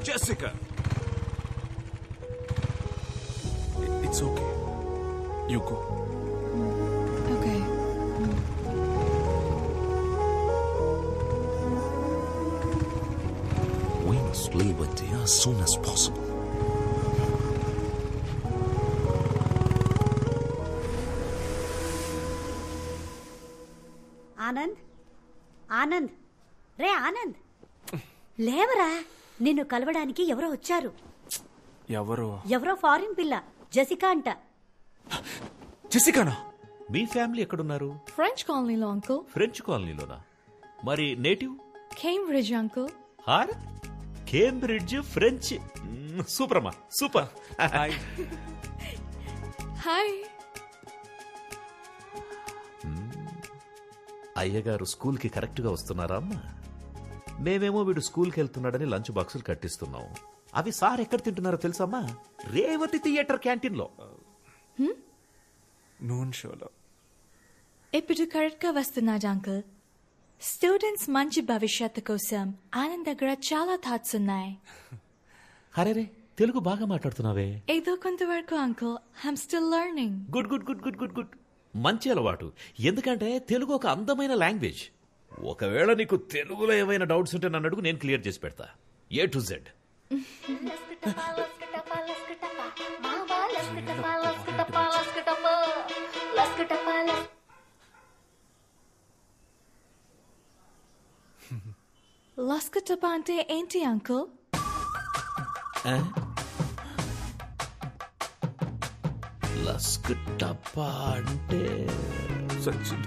Jessica! It's okay. You go. Okay. We must leave India as soon as possible. Anand, Anand, రే ఆనంద్, లేవరా. నిన్ను కలవడానికి ఎవరో వచ్చారు. ఎవరో foreign పిల్ల, Jessica అంట. జెసికానా? మీ ఫ్యామిలీ ఎక్కడున్నారు? ఫ్రెంచ్ కాలనీలో అంకుల్. ఫ్రెంచ్ కాలనీలోనా? మరి నేటివ్? Cambridge uncle. Her Cambridge French. Super అమ్మా, సూపర్. హాయ్. అయ్యగారు స్కూల్కి కరెక్ట్గా వస్తున్నారా అమ్మా? మేమేమో వీడు స్కూల్కి వెళ్తున్నాడని లంచ్ బాక్సులు కట్టిస్తున్నాం. అవి సార్ ఎక్కడ తింటున్నారో తెలుసమ్మా? రేవతి థియేటర్ క్యాంటీన్లో. నూన్ షోలో. ఇప్పుడు కరెక్ట్ గా వస్తున్నాడు అంకుల్. స్టూడెంట్స్ మంచి భవిష్యత్తు కోసం ఆనంద్ దగ్గర చాలా థాట్స్ ఉన్నాయి. అరే తెలుగు బాగా మాట్లాడుతున్నావే. ఏదో కొంతవరకు uncle. I'm still learning. Good good good good good good. మంచి అలవాటు. ఎందుకంటే తెలుగు ఒక అందమైన లాంగ్వేజ్. ఒకవేళ నీకు తెలుగులో ఏమైనా డౌట్స్ ఉంటే నన్ను అడుగు, నేను క్లియర్ చేసి పెడతా. A to Z. లస్కటప అంటే ఏంటి అంకుల్? లస్కటప అంటే సచిన్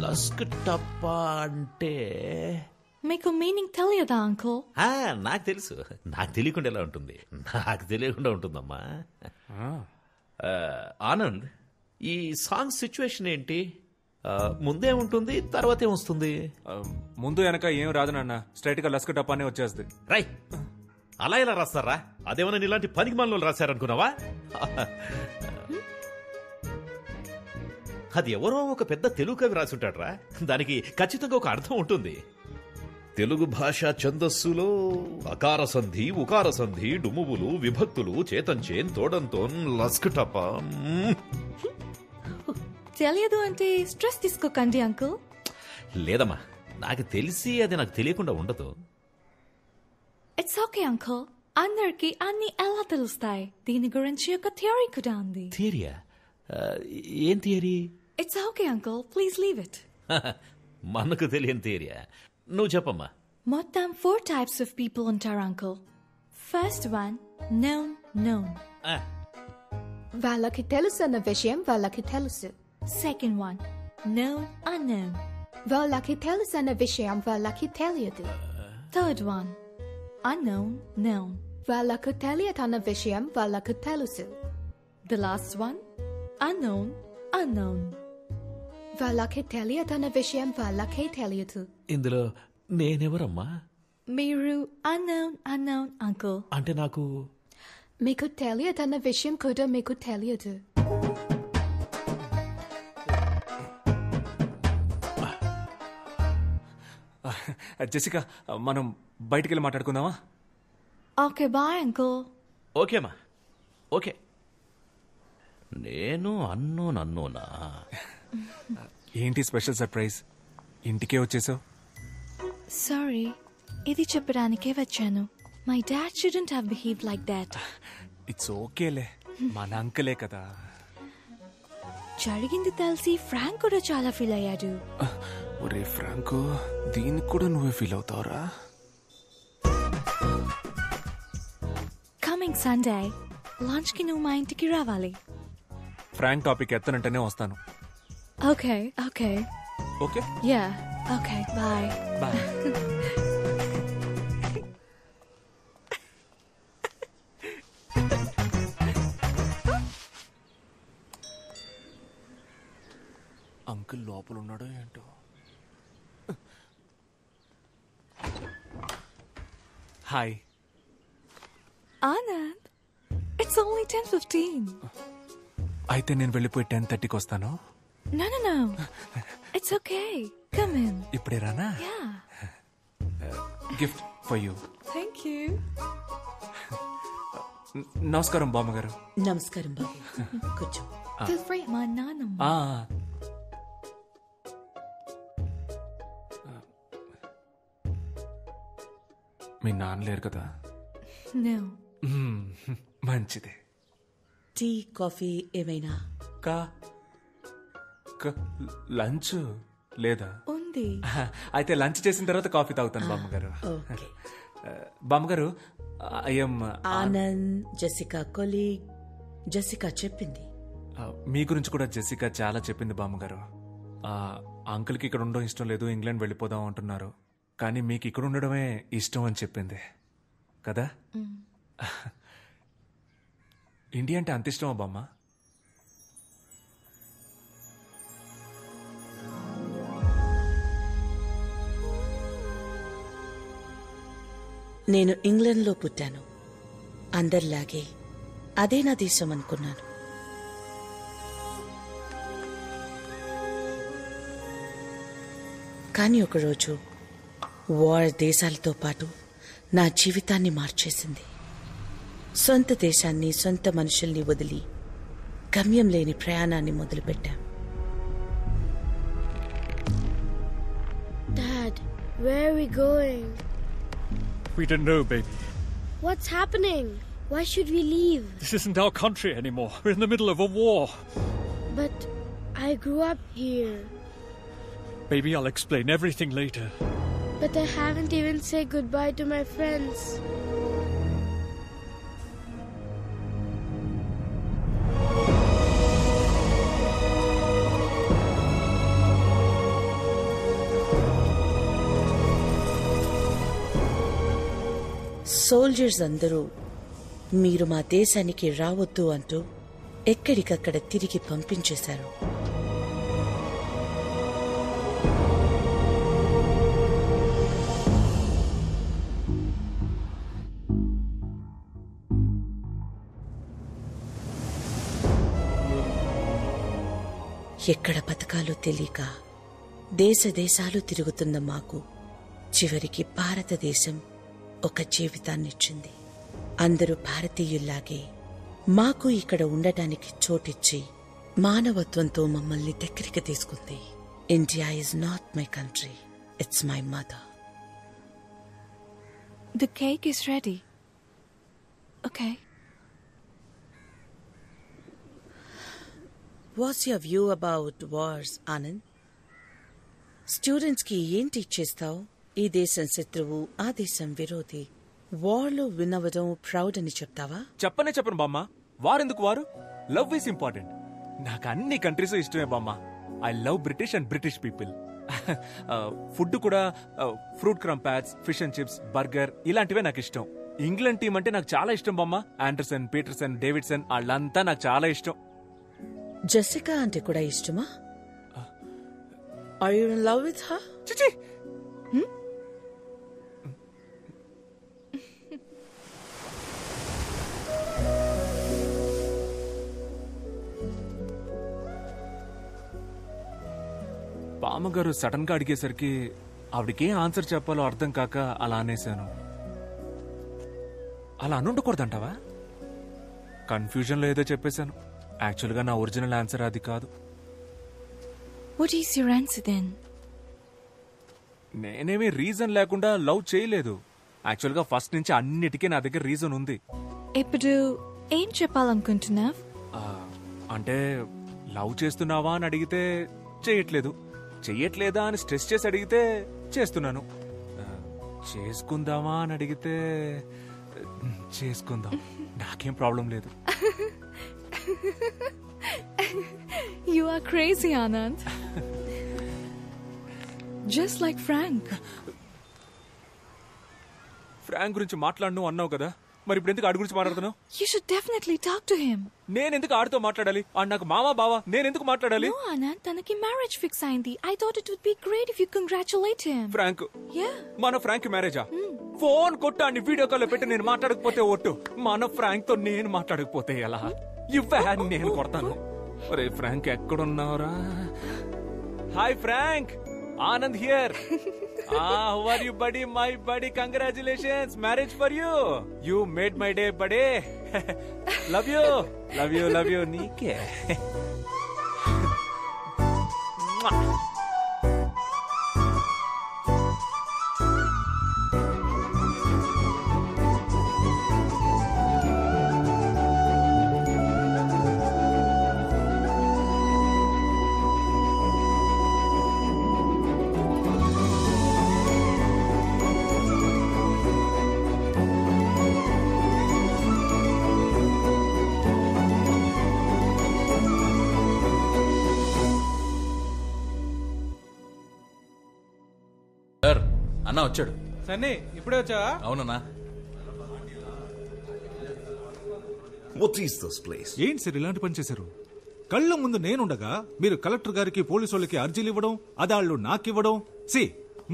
లస్కటప అంటే మీకు మీనింగ్ తెలియదా అంకుల్? నాకు తెలుసు. నాకు తెలియకుండా ఎలా ఉంటుంది? నాకు తెలియకుండా ఉంటుందమ్మా. ఆనంద్, ఈ సాంగ్ సిచ్యువేషన్ ఏంటి? ముందే ఉంటుంది, తర్వాత ఏమొస్తుంది? ముందు వెనక ఏం రాదు నాన్న, స్ట్రైట్ గా లస్క టపానే వచ్చేస్తుంది. రై, అలా ఎలా రాస్తారా? అదేమన్నా ఇలాంటి పనికి మనలో రాశారనుకున్నావా? అది ఎవరో ఒక పెద్ద తెలుగు కవి రాసుంటాడ్రా. దానికి ఖచ్చితంగా ఒక అర్థం ఉంటుంది. తెలుగు భాష ఛందస్సులో అకార సంధి, ఉకార సంధి, డుమువులు, విభక్తులు, చేతంచేన్, తోడంతోన్, లస్కటప. తెలియదు అంటే స్ట్రెస్ తీసుకోకండి అంకుల్. లేదమ్మా, నాకు తెలిసి అది నాకు తెలియకుండా ఉండదు. It's okay uncle. అందరికి అన్ని ఎలా తెలుస్తాయి? దీని గురించి ఒక థియరీ కూడా ఉంది. థియరీయా? ఏం theory? It's okay uncle, please leave it. మనకు తెలియని థియరీయా? నువ్వు చెప్పమ్మా. మొత్తం 4 types of people ఉంటారు అంకుల్. First one known. వాళ్ళకి తెలుసు అన్న విషయం వాళ్ళకి తెలుసు. Second one unknown. వాళ్ళకి తెలుసు అన్న విషయం వాళ్ళకి తెలియదు. Third one known. వాళ్ళకు తెలియదన్న విషయం వాళ్ళకు తెలుసు. The last one unknown. వాళ్ళకి తెలియదన్న విషయం వాళ్ళకే తెలియదు. ఇందులో నేనెవరమ్మా? మీరు unknown uncle. అంటే నాకు మీకు తెలియదన్న విషయం కూడా మీకు తెలియదు. జెసికా, మనం బయటికి వెళ్ళి మాట్లాడుకుందామా? Okay, bye uncle. ఓకేమా, ఓకే. నేను అన్నోనా? ఏంటి స్పెషల్ సర్ప్రైజ్? ఇంటికే వచ్చేసావు? Sorry, ఇది చెప్పడానికే వచ్చాను. My dad shouldn't have behaved like that. It's ఓకేలే, మన అంకలే కదా. జరిగింది తెలిసి ఫ్రాంక్ కూడా చాలా ఫీల్ అయ్యాడు. ఒరే ఫ్రాంకు, దీనికి కూడా నువ్వే ఫీల్ అవుతావురా? కమింగ్ సండే లంచ్ కి నువ్వు మా ఇంటికి రావాలి. ఫ్రాంక్ టాపిక్ ఎత్తనంటేనే వస్తాను. Okay okay okay ya okay bye bye. Uncle లోపల ఉన్నాడో ఏంటో. Hi Anand, it's only 10:15. అయితే నేను వెళ్ళిపోయి 10:30కి వస్తాను. No. It's okay. Come in. ఇప్పుడే రానా? Yeah. Gift for you. Thank you. నమస్కారం బామ్మగారు. నమస్కారం బాబు. కూర్చో. Feel free. మా నాన్నమ్మ. మీ నాన్న లేరు కదా? No. మంచిదే. టీ కాఫీ ఏమైనా? లంచ్ లేదా? ఉంది. అయితే లంచ్ చేసిన తర్వాత కాఫీ తాగుతాను బామ్మగారు. బామ్మగారు, I'm Anand, Jessica colleague. Jessica చెప్పింది. మీ గురించి కూడా జెసికా చాలా చెప్పింది బామ్మగారు. అంకుల్కి ఇక్కడ ఉండడం ఇష్టం లేదు, ఇంగ్లాండ్ వెళ్ళిపోదాం అంటున్నారు. కానీ మీకు ఇక్కడ ఉండడమే ఇష్టం అని చెప్పింది కదా? ఇండియా అంటే అంత ఇష్టమా బామ్మ? నేను ఇంగ్లాండ్లో పుట్టాను. అందరిలాగే అదే నా దేశం అనుకున్నాను. కానీ ఒకరోజు వార్ దేశాలతో పాటు నా జీవితాన్ని మార్చేసింది. సొంత దేశాన్ని, సొంత మనుషుల్ని వదిలి గమ్యం లేని ప్రయాణాన్ని మొదలుపెట్టాం. Dad, where are we going? We don't know, baby. What's happening? Why should we leave? This isn't our country anymore. We're in the middle of a war. But I grew up here. Baby, I'll explain everything later. But I haven't even said goodbye to my friends. Soldiers అందరూ మీరు మా దేశానికి రావద్దు అంటూ ఎక్కడికక్కడ తిరిగి పంపించేశారు. ఎక్కడ బతకాలో తెలియక దేశాలు తిరుగుతున్న మాకు చివరికి భారతదేశం ఒక జీవితాన్నిచ్చింది. అందరూ భారతీయుల్లాగే మాకు ఇక్కడ ఉండటానికి చోటిచ్చి మానవత్వంతో మమ్మల్ని దగ్గరికి తీసుకుంది. India is not my country, it's my mother. The cake is ready. Okay. What's your view about wars, Anand? Students కి ఏం టీచ్ చేస్తావు? ఈ దేశం శత్రువు, ఆ దేశం విరోధి. వార్లో వినవడం ప్రౌడ్ అని చెప్తావా? చెప్పను బామ్మ. వారెందుకు వారు? Love is important. నాకు అన్ని కంట్రీస్ ఇష్టమే బామ్మ. I love British and British people. Food కూడా fruit crumpets, fish and chips, burger ఇలాంటివే నాకు ఇష్టం. ఇంగ్లాండ్ టీం అంటే నాకు చాలా ఇష్టం బామ్మ. ఆండర్సన్, పీటర్సన్, డేవిడ్సన్ వాళ్ళంతా నాకు చాలా ఇష్టం. జెసికా అంటే కూడా ఇష్టమా? Are you in love with her? చిచి, మామగారు సడన్ గా అడిగేసరికి ఆవిడకేం ఆన్సర్ చెప్పాలో అర్థం కాక అలా అనేశాను. అలా అనుండకూడదంటావా? కన్ఫ్యూజన్ లో ఏదో చెప్పేశాను. యాక్చువల్ గా నా ఒరిజినల్ ఆన్సర్ అది కాదు. What is your answer then? నేనేమీ రీజన్ లేకుండా లవ్ చేయలేదు. యాక్చువల్ గా ఫస్ట్ నుంచి అన్నిటికీ నా దగ్గర రీజన్ ఉంది. ఇప్పుడు ఏం చెప్పాలనుకుంటున్నావ్? అంటే లవ్ చేస్తున్నావా అని అడిగితే చేయట్లేదు, చెయ్యట్లేదా అని స్ట్రెస్ చేసి అడిగితే చేస్తున్నాను, చేసుకుందామా అని అడిగితే చేసుకుందాం, నాకేం ప్రాబ్లం లేదు. You are crazy, Anand. Just like Frank. Frank గురించి మాట్లాడను అన్నావు కదా, మరి ఇప్పుడు ఎందుకు ఆడి గురించి మాట్లాడుతున్నావు? You should definitely talk to him. నేను ఎందుకు ఆడితో మాట్లాడాలి? ఆడు నాకు మావా బావా, నేను ఎందుకు మాట్లాడాలి? No, Anand, తనకి మ్యారేజ్ ఫిక్స్ అయింది. I thought it would be great if you congratulate him. Frank? Yeah. మన ఫ్రాంక్ మ్యారేజా? ఫోన్ కొట్టాన్ని వీడియో కాల్ పెట్టి నేను మాట్లాడకపోతే ఒట్టు, మన ఫ్రాంక్ తో నేను మాట్లాడకపోతే ఎలా? ఇవ్వే నేను కొడతాను. ఒరే ఫ్రాంక్ ఎక్కడున్నావురా? Hi Frank, Anand here. How are you, buddy? My buddy, congratulations, marriage for you. You made my day, buddy. Love you, love you, love you. నీకే. అన్నా వచ్చాడు. సన్నీ ఇప్పుడే వచ్చావా? అవునన్నా. What is this place? ఏంటి సార్ ఇలాంటి పని చేశారు? కళ్ళ ముందు నేనుండగా మీరు కలెక్టర్ గారికి పోలీసు వాళ్ళకి అర్జీలు ఇవ్వడం, అదాళ్ళు నాకివ్వడం. సి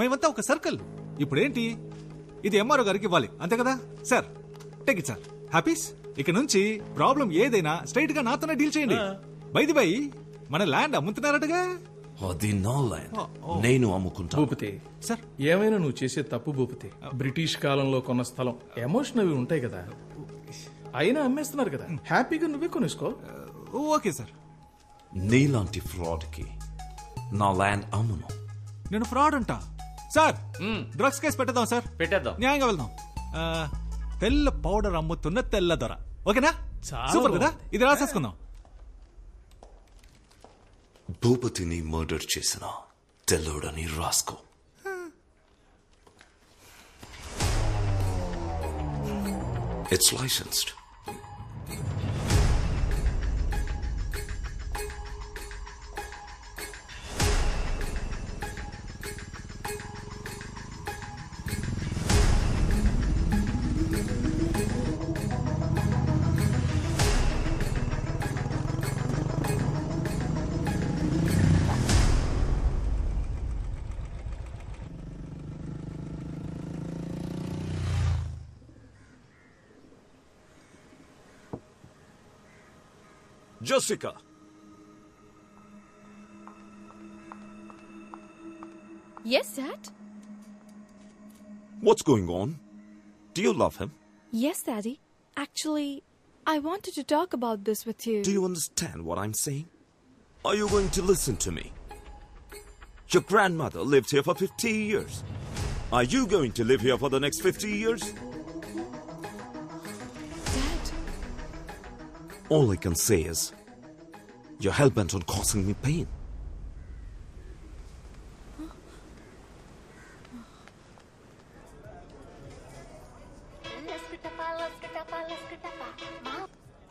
మేమంతా ఒక సర్కిల్. ఇప్పుడేంటి ఇది ఎంఆర్ఓ గారికి ఇవ్వాలి అంతే కదా సార్? Take it sir. హ్యాపీస్. ఇక నుంచి ప్రాబ్లం ఏదైనా స్ట్రైట్ గా నాతోనే డీల్ చేయండి. బై ది బై మన ల్యాండ్ అమ్ముతున్నారటగా? అది నా ల్యాండ్, నేను అమ్ముకుంటా. భూపతి సార్, ఏమైనా నువ్వు చేసే తప్పు భూపతి. బ్రిటిష్ కాలంలో కొన్న స్థలం, ఎమోషన్ అవి ఉంటాయి కదా, అయినా అమ్మేస్తున్నారు కదా, హ్యాపీగా నువ్వే కొనేసుకో. Okay sir. నీలాంటి ఫ్రాడ్ కి నా ల్యాండ్ అమ్మును. నేను ఫ్రాడ్ అంటా సార్? డ్రగ్స్ కేసు పెట్టేద్దాం సార్. పెట్టేద్దాం, న్యాయంగా వెళ్దాం. తెల్ల పౌడర్ అమ్ముతున్న తెల్ల దొర. ఓకేనా? సూపర్ కదా. ఇది రాసేసుకుందాం. భూపతిని మర్డర్ చేసిన తెల్లోడని రాసుకో. It's licensed. Jessica. Yes, Dad? What's going on? Do you love him? Yes, Daddy. Actually, I wanted to talk about this with you. Do you understand what I'm saying? Are you going to listen to me? Your grandmother lived here for 50 years. Are you going to live here for the next 50 years? Dad. All I can say is, you're hell-bent on causing me pain.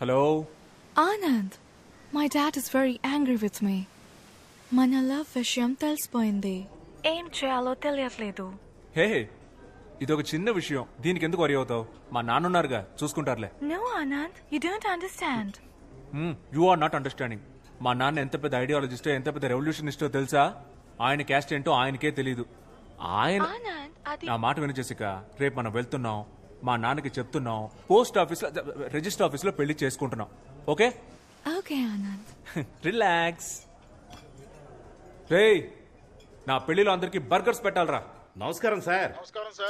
Hello? Anand, my dad is very angry with me. మన love విషయం తెలిసిపోయింది. ఏం చేయాలో తెలియట్లేదు. హే, ఇదొక చిన్న విషయం, దీనికి ఎందుకు వరి అవుతావు? మా నాన్నున్నారుగా, చూసుకుంటారులే. No, Anand, you don't understand. You are not understanding. మా నాన్న ఎంత పెద్ద ఐడియాలజిస్టో, ఎంత పెద్ద రెవల్యూషనిస్టో తెలుసా? ఆయన క్యాస్ట్ ఏంటో ఆయనకే తెలీదు. ఆయన నా మాట విను జెసిక, రేపు మనం వెళ్తున్నాం, మా నాన్నకి చెప్తున్నాం, పోస్ట్ ఆఫీస్ లో, రిజిస్టర్ ఆఫీస్ లో పెళ్లి చేసుకుంటున్నాం. ఓకే? ఓకే ఆనంద్. రిలాక్స్. రేయ్, నా పెళ్లిలో అందరికి బర్గర్స్ పెట్టాలరా. నమస్కారం సార్.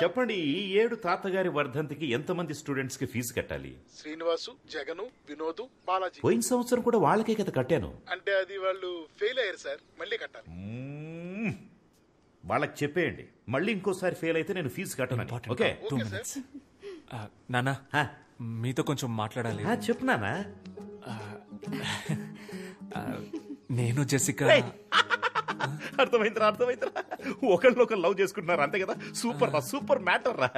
చెప్పండి, ఈ ఏడు తాతగారి వర్ధంతికి ఎంతమంది స్టూడెంట్స్ కి ఫీజు కట్టాలి? శ్రీనివాసు, జగను, వినోద్, బాలాజీ. పోయిన సంవత్సరం కూడా వాళ్ళకే కదా కట్టాను. అంటే అది వాళ్ళు ఫెయిల్ అయ్యారు సార్, మళ్ళీ కట్టాలి. వాళ్ళకి చెప్పేయండి, మళ్ళీ ఇంకోసారి ఫెయిల్ అయితే నేను ఫీజు కట్టను. ఓకే? నానా, మీతో కొంచెం మాట్లాడాలి. చెప్పు నానా. నేను జెసికా. అర్థమైందిరా. ఒకళ్ళు లవ్ చేసుకుంటున్నారు అంతే కదా. సూపర్ మ్యాటర్ రా.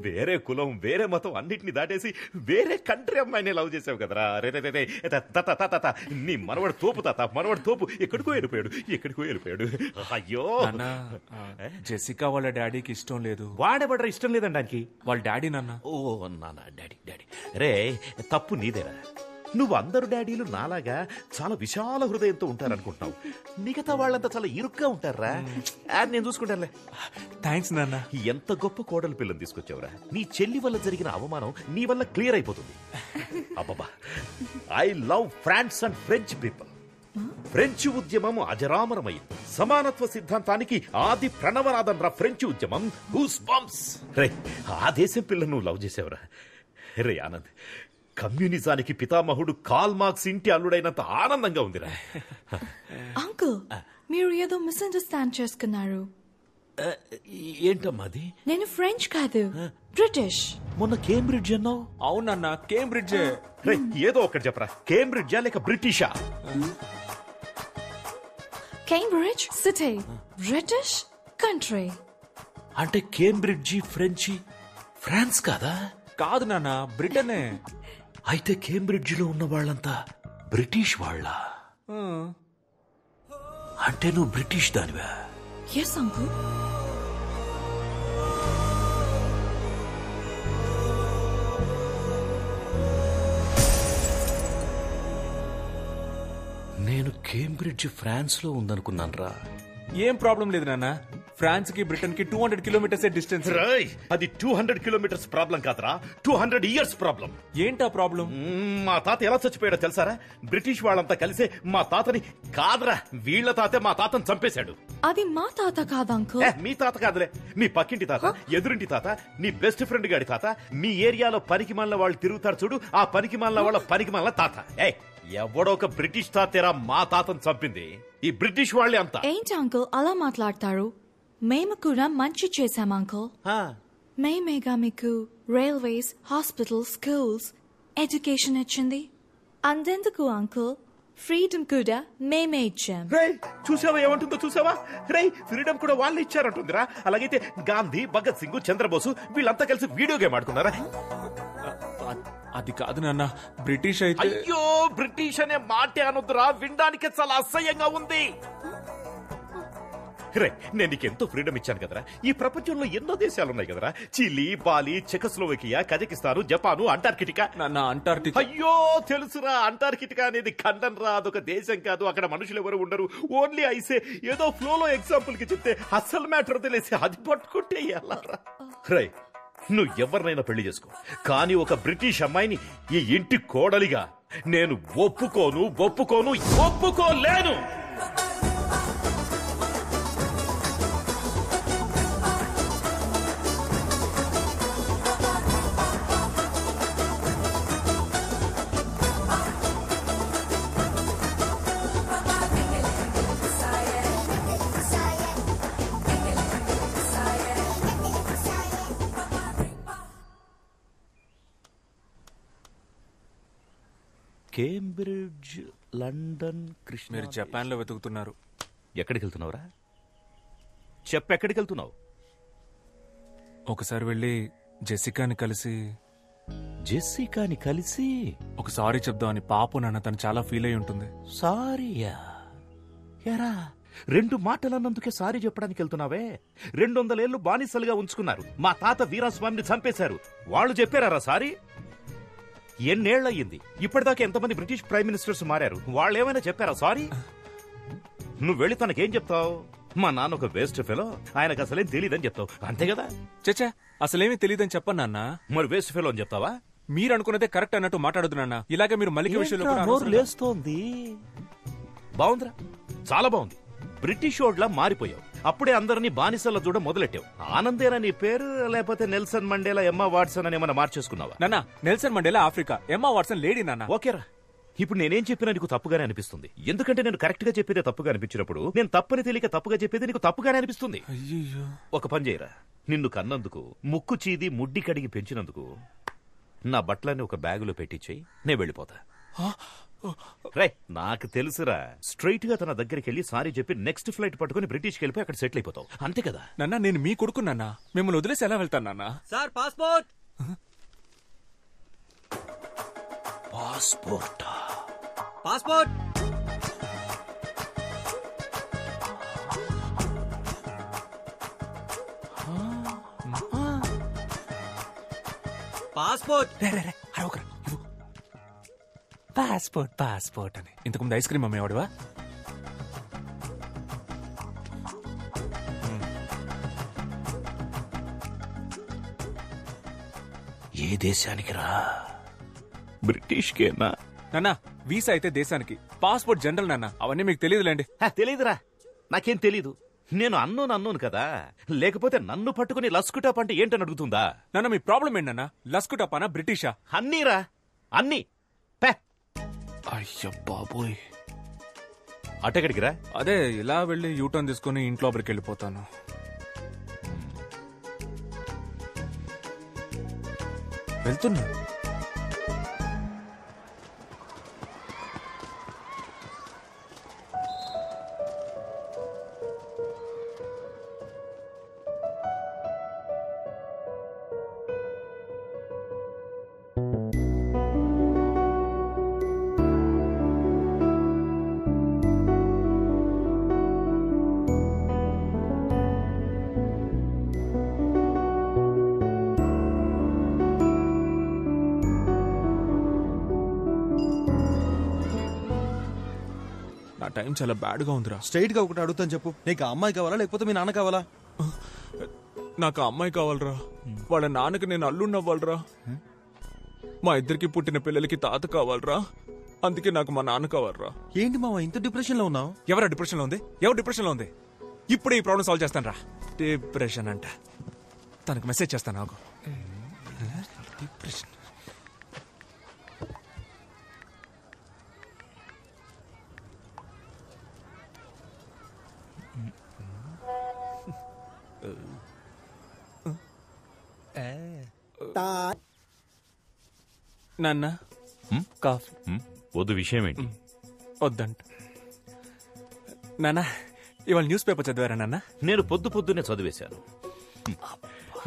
వేరే కులం, వేరే మతం అన్నిటిని దాటేసి వేరే కంట్రీ అమ్మాయిని లవ్ చేసావు కదరా. రే నీ మనవడు తోపు తాత, మనవడు తోపు. ఎక్కడికో వెళ్ళిపోయాడు. అయ్యో, జెసికా వాళ్ళ డాడీకి ఇష్టం లేదు. వాడేబడ్రా ఇష్టం లేదండి దానికి. వాళ్ళ డాడీ నాన్న. ఓ నాన్న, డాడీ. రే, తప్పు నీదేరా. నువ్వు అందరు డాడీలు నాలాగా చాలా విశాల హృదయంతో ఉంటారనుకుంటున్నావు. మిగతా వాళ్ళంతా చాలా ఇరుగ్గా ఉంటారా. నేను చూసుకుంటానులే. థ్యాంక్స్ నాన్న. ఎంత గొప్ప కోడలు పిల్లని తీసుకొచ్చావురా. నీ చెల్లి వల్ల జరిగిన అవమానం నీ వల్ల క్లియర్ అయిపోతుంది. అబ్బబ్బా, I love France and French people. French ఉద్యమం అజరామరమైంది. సమానత్వ సిద్ధాంతానికి ఆది ప్రణవనాదం రా ఫ్రెంచ్ ఉద్యమం. Goose bumps. రే, ఆ దేశం పిల్లను నువ్వు లవ్ చేసావురా. రే ఆనంద్, కమ్యూనిజానికి పితామహుడు కాల్ మార్క్స్ ఇంటి అల్లుడైనంత ఆనందంగా ఉందిరా. అంకుల్, మీరు ఏదో మిస్అండర్స్టాండ్ చేసుకున్నారు. ఏంటమ్మా అది? నేను ఫ్రెంచ్ కాదు, బ్రిటిష్. మొన్న కేంబ్రిడ్జ్ అన్నావు. అవునన్నా, కేంబ్రిడ్జ్. ఏదో ఒకటి చెప్పరా, కేంబ్రిడ్జా లేక బ్రిటిషా? Cambridge city, British country. అంటే కేంబ్రిడ్జి ఫ్రెంచి ఫ్రాన్స్ కాదా? కాదు నాన్న, బ్రిటనే. అయితే కేంబ్రిడ్జిలో ఉన్న వాళ్ళంతా బ్రిటిష్ వాళ్ళ? అంటే నువ్వు బ్రిటిష్ దానివా? Yes uncle. నేను కేంబ్రిడ్జ్ ఫ్రాన్స్ లో ఉందనుకున్నాను రా. ఏం ప్రాబ్లం లేదు నాన్న. ఫ్రాన్స్ కి బ్రిటన్ కి 200 కిలోమీటర్స్ డిస్టెన్స్. అది 200 కిలోమీటర్స్ ప్రాబ్లం కాదురా, 200 ఇయర్స్ ప్రాబ్లం. ఏంటా ప్రాబ్లం? మా తాత ఎలా చచ్చిపోయాడో తెలుసారా? బ్రిటిష్ వాళ్ళంతా కలిసే మా తాతని కాదురా, వీళ్ల తాతే మా తాతను చంపేశాడు. అది మా తాత కాదు అంకుల్. మీ తాత కాదులే, మీ పక్కింటి తాత, ఎదురింటి తాత, నీ బెస్ట్ ఫ్రెండ్ గాడి తాత. మీ ఏరియాలో పనికి మాలిన వాళ్ళు తిరుగుతారు చూడు, ఆ పనికి మాలిన వాళ్ళ పనికి మాలిన తాత. ఎవడో ఒక బ్రిటిష్ తాతేరా మా తాతను చంపింది. ఈ బ్రిటిష్ వాళ్ళే అంతా. ఏంటి అంకుల్ అలా మాట్లాడతారు? మేము కూడా మంచి చేశాం అంకుల్. మేమేగా మీకు రైల్వేస్, హాస్పిటల్స్, స్కూల్స్, ఎడ్యుకేషన్ ఇచ్చింది. అంతెందుకు అంకుల్, ఫ్రీడమ్ కూడా మేమే ఇచ్చాం. చూసావా ఏమంటుందో? చూసావా? ఫ్రీడమ్ కూడా వాళ్ళు ఇచ్చారంటుందిరా. అలాగైతే గాంధీ, భగత్ సింగ్, చంద్రబోసు వీళ్ళంతా కలిసి వీడియో గేమ్ ఆడుకున్నారా? అది కాదు నాన్న, బ్రిటిష్ అయితే. అయ్యో, బ్రిటిష్ అనే మాటే అనొద్దురా, వినడానికి చాలా అసహ్యంగా ఉంది. నేను నీకెంతో ఫ్రీడమ్ ఇచ్చాను కదరా. ఈ ప్రపంచంలో ఎన్నో దేశాలున్నాయి కదరా. Chile, Bali, Czechoslovakia, Kazakhstan, Japan, Antarctica. Antarctica. అయ్యో తెలుసురా, అంటార్కిటికా అనేది ఖండం రా, అదొక దేశం కాదు. అక్కడ మనుషులు ఎవరు ఉండరు, ఓన్లీ ఐసే. ఏదో ఫ్లోలో ఎగ్జాంపుల్ కి చెప్తే అస్సలు మ్యాటర్ తెలిసి అది పట్టుకుంటే ఎలా రా. నువ్వు ఎవరినైనా పెళ్లి చేసుకో, కానీ ఒక బ్రిటిష్ అమ్మాయిని ఈ ఇంటి కోడలిగా నేను ఒప్పుకోలేను. Cambridge, London, Krishna. మీరు జపాన్ లో వెతుకుతున్నారు. ఎక్కడికి వెళ్తున్నావురా? చెప్పెక్కడికి వెళ్తున్నావు? ఒకసారి వెళ్ళి జెసికాని కలిసి ఒక సారీ చెప్దామని. పాపం నాన్న, తను చాలా ఫీల్ అయి ఉంటుంది. సారీయా? ఎరా, 2 మాటలన్నందుకే సారీ చెప్పడానికి వెళ్తున్నావే? 200 ఏళ్లు బానిసలుగా ఉంచుకున్నారు. మా తాత వీరాస్వామిని చంపేశారు. వాళ్ళు చెప్పారా సారీ? ఎన్నేళ్లయ్యింది, ఇప్పటిదాకా ఎంతమంది బ్రిటిష్ ప్రైమ్ మినిస్టర్స్ మారారు. వాళ్ళు ఏమైనా చెప్పారా సారీ? నువ్వు వెళ్ళి తనకేం చెప్తావు? మా నాన్న ఒక వేస్ట్ ఫెలో, ఆయనకు అసలేం తెలియదని చెప్తావు, అంతే కదా? చచ్చా, అసలేమీ తెలియదని చెప్పను నాన్న. మరి వేస్ట్ ఫెలో అని చెప్తావా? మీరు అనుకున్నదే కరెక్ట్ అన్నట్టు మాట్లాడదు నాన్న. ఇలాగే మీరు మల్లిక విషయంలో లేస్తోంది. బాగుందిరా, చాలా బాగుంది. బ్రిటిష్ ఓడ్లా మారిపోయావు. అప్పుడే అందరినీ బానిసల్లో చూడ మొదలెట్టావు. ఆనందేనా నీ పేరు, లేకపోతే నెల్సన్ మండేలా ఎమ్మా వాట్సన్ అని ఏమన్నా మార్చేసుకున్నావా? నాన్న, Nelson Mandela Africa, Emma Watson lady నాన్న. ఓకేరా, ఇప్పుడు నేనేం చెప్పినా నీకు తప్పుగానే అనిపిస్తుంది. ఎందుకంటే నేను కరెక్ట్ గా చెప్పేదే తప్పుగా అనిపించినప్పుడు నేను తప్పని తెలియక తప్పుగా చెప్పేది నీకు తప్పుగానే అనిపిస్తుంది. ఒక పని చేయరా, నిన్ను కన్నందుకు, ముక్కు చీది ముడ్డి కడిగి పెంచినందుకు నా బట్టలన్నీ ఒక బ్యాగులో పెట్టించేయి, నేను వెళ్ళిపోతా. రే, నాకు తెలుసురా, స్ట్రైట్ గా తన దగ్గరికి వెళ్ళి సారీ చెప్పి నెక్స్ట్ ఫ్లైట్ పట్టుకుని బ్రిటిష్కి వెళ్ళిపోయి అక్కడ సెటిల్ అయిపోతావు, అంతే కదా? నాన్న, నేను మీ కొడుకు నాన్న, మిమ్మల్ని వదిలేసి ఎలా వెళ్తాను నాన్న? Sir passport. Passport passport passport. Passport passport అని ఇంతకుముందు ఐస్ క్రీమ్ అమ్మేవాడువా? ఏ దేశానికి రా? బ్రిటిష్కేనా? నాన్న, వీసా అయితే దేశానికి, పాస్పోర్ట్ జనరల్ నాన్న, అవన్నీ మీకు తెలియదులేండి. తెలీదురా, నాకేం తెలీదు. నేను అన్నోను కదా, లేకపోతే నన్ను పట్టుకుని లస్కుటాప్ అంటే ఏంటని అడుగుతుందా? నాన్న, మీ ప్రాబ్లం ఏంటన్నా? లస్కుటాపానా బ్రిటిషా? అన్నీరా, అన్నీ. అయ్యో బాబోయ్, అటెక్కడికి రా? అదే ఇలా వెళ్ళి యూటర్న్ తీసుకుని ఇంట్లో లోపలికి వెళ్ళిపోతాను. వెళ్తున్నా. టైం చాలా బ్యాడ్ గా ఉందిరా. స్ట్రైట్ గా ఒకటి అడుగుతాను చెప్పు, నీకు ఆ అమ్మాయి కావాలా లేకపోతే మీ నాన్న కావాలా? నాకు ఆ అమ్మాయి కావాలరా. వాళ్ళ నాన్నకి నేను అల్లున్నవ్వాలరా. మా ఇద్దరికి పుట్టిన పిల్లలకి తాత కావాలరా. అందుకే నాకు మా నాన్న కావాలరా. ఏంటి మావా ఇంత డిప్రెషన్ లో ఉన్నావు? ఎవరా డిప్రెషన్ లో ఉంది? ఎవరు డిప్రెషన్ లో ఉంది? ఇప్పుడే ఈ ప్రాబ్లం సాల్వ్ చేస్తాను రా. డిప్రెషన్ అంట. తనకు మెసేజ్ చేస్తాను నాకు. డిప్రెషన్. నాన్న, కాఫీ. వద్దు, విషయం ఏంటి? వద్దంట. నాన్న, ఇవాళ న్యూస్ పేపర్ చదివారా నాన్న? నేను పొద్దున్నే చదివేశాను.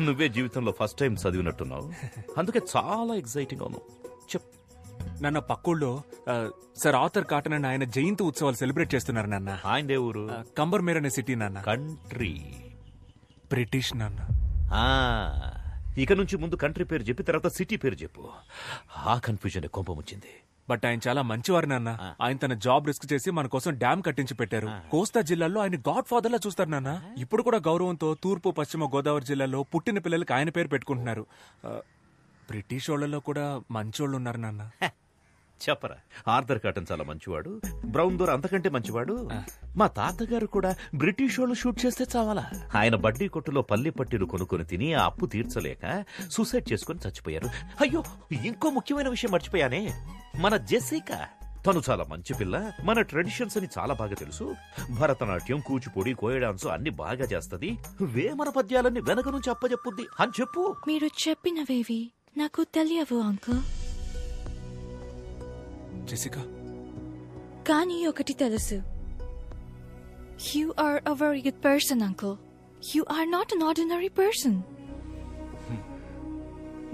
నువ్వే జీవితంలో ఫస్ట్ టైం చదివినట్టున్నావు, అందుకే చాలా ఎక్సైటింగ్ అవును. చెప్ నాన్న, పక్కూళ్ళో సార్ ఆర్థర్ కాటన్ అని ఆయన జయంతి ఉత్సవాలు సెలబ్రేట్ చేస్తున్నారు నాన్న. ఆయన ఊరు? కంబర్మేర్ అనే సిటీ నాన్న. కంట్రీ? బ్రిటిష్ నాన్న. ఇక నుంచి ముందు కంట్రీ పేరు చెప్పి తర్వాత సిటీ పేరు చెప్పు. ఆ కన్ఫ్యూజన్ కొంపముచ్చింది. బట్ ఆయన చాలా మంచివారు నాన్న. ఆయన తన జాబ్ రిస్క్ చేసి మన కోసం డ్యామ్ కట్టించి పెట్టారు. కోస్తా జిల్లాలో ఆయన గాడ్ ఫాదర్ లా చూస్తారు నాన్న. ఇప్పుడు కూడా గౌరవంతో తూర్పు పశ్చిమ గోదావరి జిల్లాలో పుట్టిన పిల్లలకి ఆయన పేరు పెట్టుకుంటున్నారు. బ్రిటిష్ వాళ్ళలో కూడా మంచోళ్ళు ఉన్నారు నాన్న. చెప్పరా, ఆర్థర్ కాటన్ చాలా మంచివాడు, బ్రౌన్ దోర్ అంతకంటే మంచివాడు. మా తాతగారు కూడా బ్రిటిష్ వాళ్ళు షూట్ చేస్తే చావాలా. ఆయన బడ్డీ కొట్టులో పల్లి పట్టీలు కొనుక్కొని తిని ఆ అప్పు తీర్చలేక సూసైడ్ చేసుకుని చచ్చిపోయారు. అయ్యో, ఇంకో ముఖ్యమైన విషయం మర్చిపోయానే, మన జెసికా. తను చాలా మంచి పిల్ల, మన ట్రెడిషన్స్ అని చాలా బాగా తెలుసు. భరతనాట్యం, కూచిపూడి, కోయ డాన్స్ అన్ని బాగా చేస్తది. వేమన పద్యాలన్నీ వెనక నుంచి అప్పచెప్పుద్ది అని చెప్పు. మీరు చెప్పినవేవి నాకు తెలియవు అంకుల్. జెసికా, కానీ ఒకటి తెలుసు. You are a very good person, uncle. You are not an ordinary person.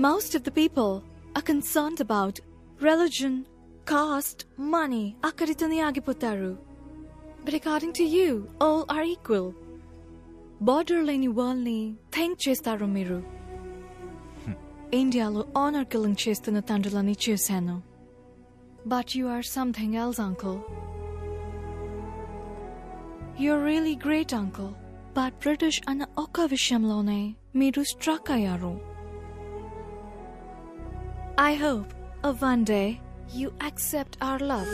Most of the people are concerned about religion, caste, money. Akkaritone agipotaru. But according to you, all are equal. Border leni world ni think chestaru miru. Indialo honor killing chestunna tandrulani chusanu. But you are something else, uncle. You're really great, uncle. But British ana oka vishamlone meeru struck ayaru. I hope one day you accept our love.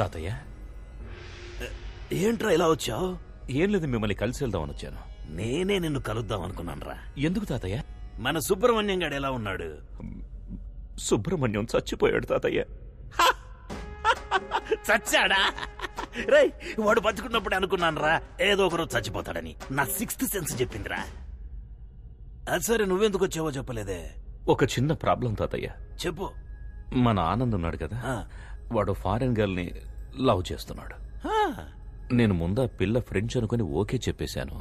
తాతయ్య ఏంట్రా ఇలా వచ్చావు? ఏం లేదు, మిమ్మల్ని కలిసి వెళ్దామని వచ్చాను. నేనే నిన్ను కలుద్దాం అనుకున్నానురా. ఎందుకు తాతయ్య? మన సుబ్రహ్మణ్యం గాడు ఎలా ఉన్నాడు? సుబ్రహ్మణ్యం చచ్చిపోయాడు తాతయ్య. చచ్చాడా? రేయ్, వాడు బతుకున్నప్పుడు అనుకున్నానురా ఏదో ఒకరోజు చచ్చిపోతాడని. నా 6th సెన్స్ చెప్పిందిరా. అది సరే, నువ్వెందుకు వచ్చావో చెప్పలేదే. ఒక చిన్న ప్రాబ్లం తాతయ్య. చెప్పు. మన ఆనంద్ ఉన్నాడు కదా, వాడు ఫారెన్ గర్ల్ ని లవ్ చేస్తున్నాడు. నేను ముందా పిల్ల ఫ్రెంచ్ అనుకుని ఓకే చెప్పేశాను.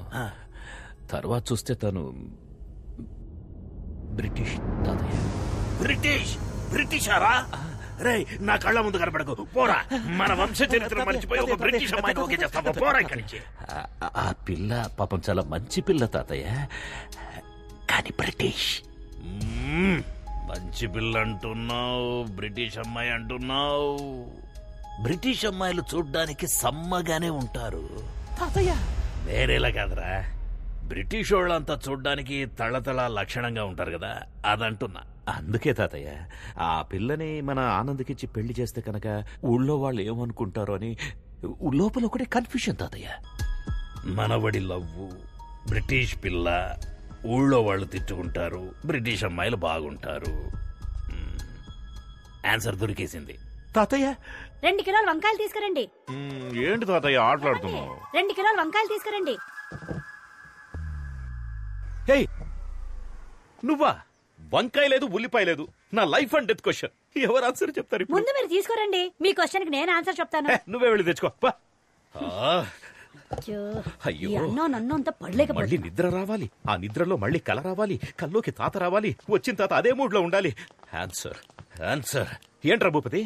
తర్వాత చూస్తే తను బ్రిటిష్ తాతయ్య. బ్రిటిషారా? రే, నా కళ్ళ ముందు కనపడకు, పోరా. మన వంశ చరిత్ర మర్చిపోయి ఒక బ్రిటిష్ అమ్మాయిని ఓకే చేస్తావా? పోరా ఇక్కడి నుంచి. ఆ పిల్ల పాపం చాలా మంచి పిల్ల తాతయ్య, కానీ బ్రిటిష్. మంచి పిల్ల అంటున్నావు, బ్రిటిష్ అమ్మాయి అంటున్నావు. బ్రిటిష్ అమ్మాయిలు చూడ్డానికి సమ్మగానే ఉంటారు తాతయ్య, వేరేలా కాదురా. బ్రిటిష్ వాళ్ళంతా చూడ్డానికి తళతళ లక్షణంగా ఉంటారు కదా, అదంటున్నా. అందుకే తాతయ్య, ఆ పిల్లని మన ఆనంద్కిచ్చి పెళ్లి చేస్తే కనుక ఊళ్ళో వాళ్ళు ఏమనుకుంటారో అని లోపల ఒకటే కన్ఫ్యూషన్ తాతయ్య. మనవడి లవ్వు, బ్రిటిష్ పిల్ల, ఊళ్ళో వాళ్ళు తిట్టుకుంటారు, బ్రిటిష్ అమ్మాయిలు బాగుంటారు. ఆన్సర్ దొరికేసింది తాతయ్య. 2 కిలోల వంకాయలు తీసుకురండి. ఏంటి తాతయ్య ఆటలాడుతున్నావు? 2 కిలోల వంకాయలు తీసుకురండి. నువ్వా? వంకాయ లేదు, ఉల్లిపాయ లేదు. నా లైఫ్ అండ్ డెత్ క్వశ్చన్. ఎవరు ఆన్సర్ చెప్తారు? ముందు మీరు తీసుకురండి, మీ క్వశ్చన్ కి నేను ఆన్సర్ చెప్తాను. నువ్వే వెళ్ళి తెచ్చుకో. అయ్యో, నన్ను అంత పడలేక మళ్ళీ నిద్ర రావాలి, ఆ నిద్రలో మళ్ళీ కల రావాలి, కల్లోకి తాత రావాలి, వచ్చిన తాత అదే మూడ్ లో ఉండాలి. ఆన్సర్ ఆన్సర్ ఏంట్రా భూపతి?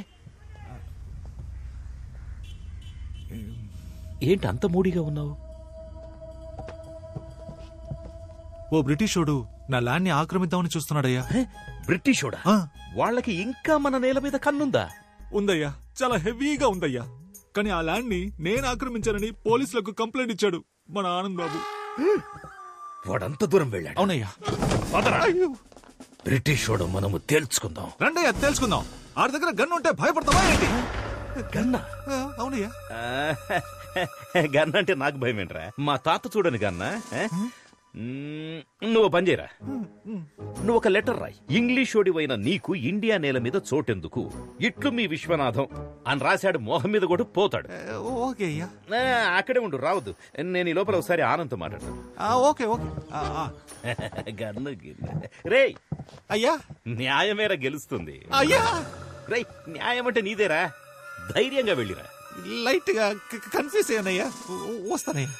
ఏంటి అంత మూడీగా ఉన్నావు? ఓ బ్రిటిషోడు నా ల్యాండ్ ని ఆక్రమిద్దామని చూస్తున్నాడయ్యా. బ్రిటిషోడా? వాళ్ళకి ఇంకా మన నేల మీద కన్నుందా? ఉందయ్యా, చాలా హెవీగా ఉందయ్యా. కానీ ఆ ల్యాండ్ ని నేను ఆక్రమించానని పోలీసులకు కంప్లైంట్ ఇచ్చాడు మన ఆనంద్ బాబు. వాడంత దూరం వెళ్ళాడు? అవునయ్యా. బ్రిటిషోడు మనము తేల్చుకుందాం. రండయ్యా తేల్చుకుందాం. ఆడి దగ్గర గన్ ఉంటే భయపడతావా ఏంటి? గన్నా? అవునయ్యా. గన్ అంటే నాకు భయం ఏంట్రా? మా తాత చూడని గన్నా. నువ్వు పని చేయరా, నువ్వు ఒక లెటర్ రాయి. ఇంగ్లీషోడివైన నీకు ఇండియా నేల మీద చోటెందుకు, ఇట్లు మీ విశ్వనాథం అని రాశాడు. మోహం మీద కూడా పోతాడు. ఓకే అయ్యా. అక్కడే ఉండు, రావద్దు. నేను ఈ లోపల ఒకసారి ఆనంద్ మాట్లాడతాను. Okay okay. గన్ను రే అయ్యా, న్యాయమేరా గెలుస్తుంది. అయ్యా రే, న్యాయం అంటే నీదేరా, ధైర్యంగా వెళ్ళిరా. లైట్ గా కన్ఫ్యూజ్ అయ్యానయ్యా, వస్తానయ్యా.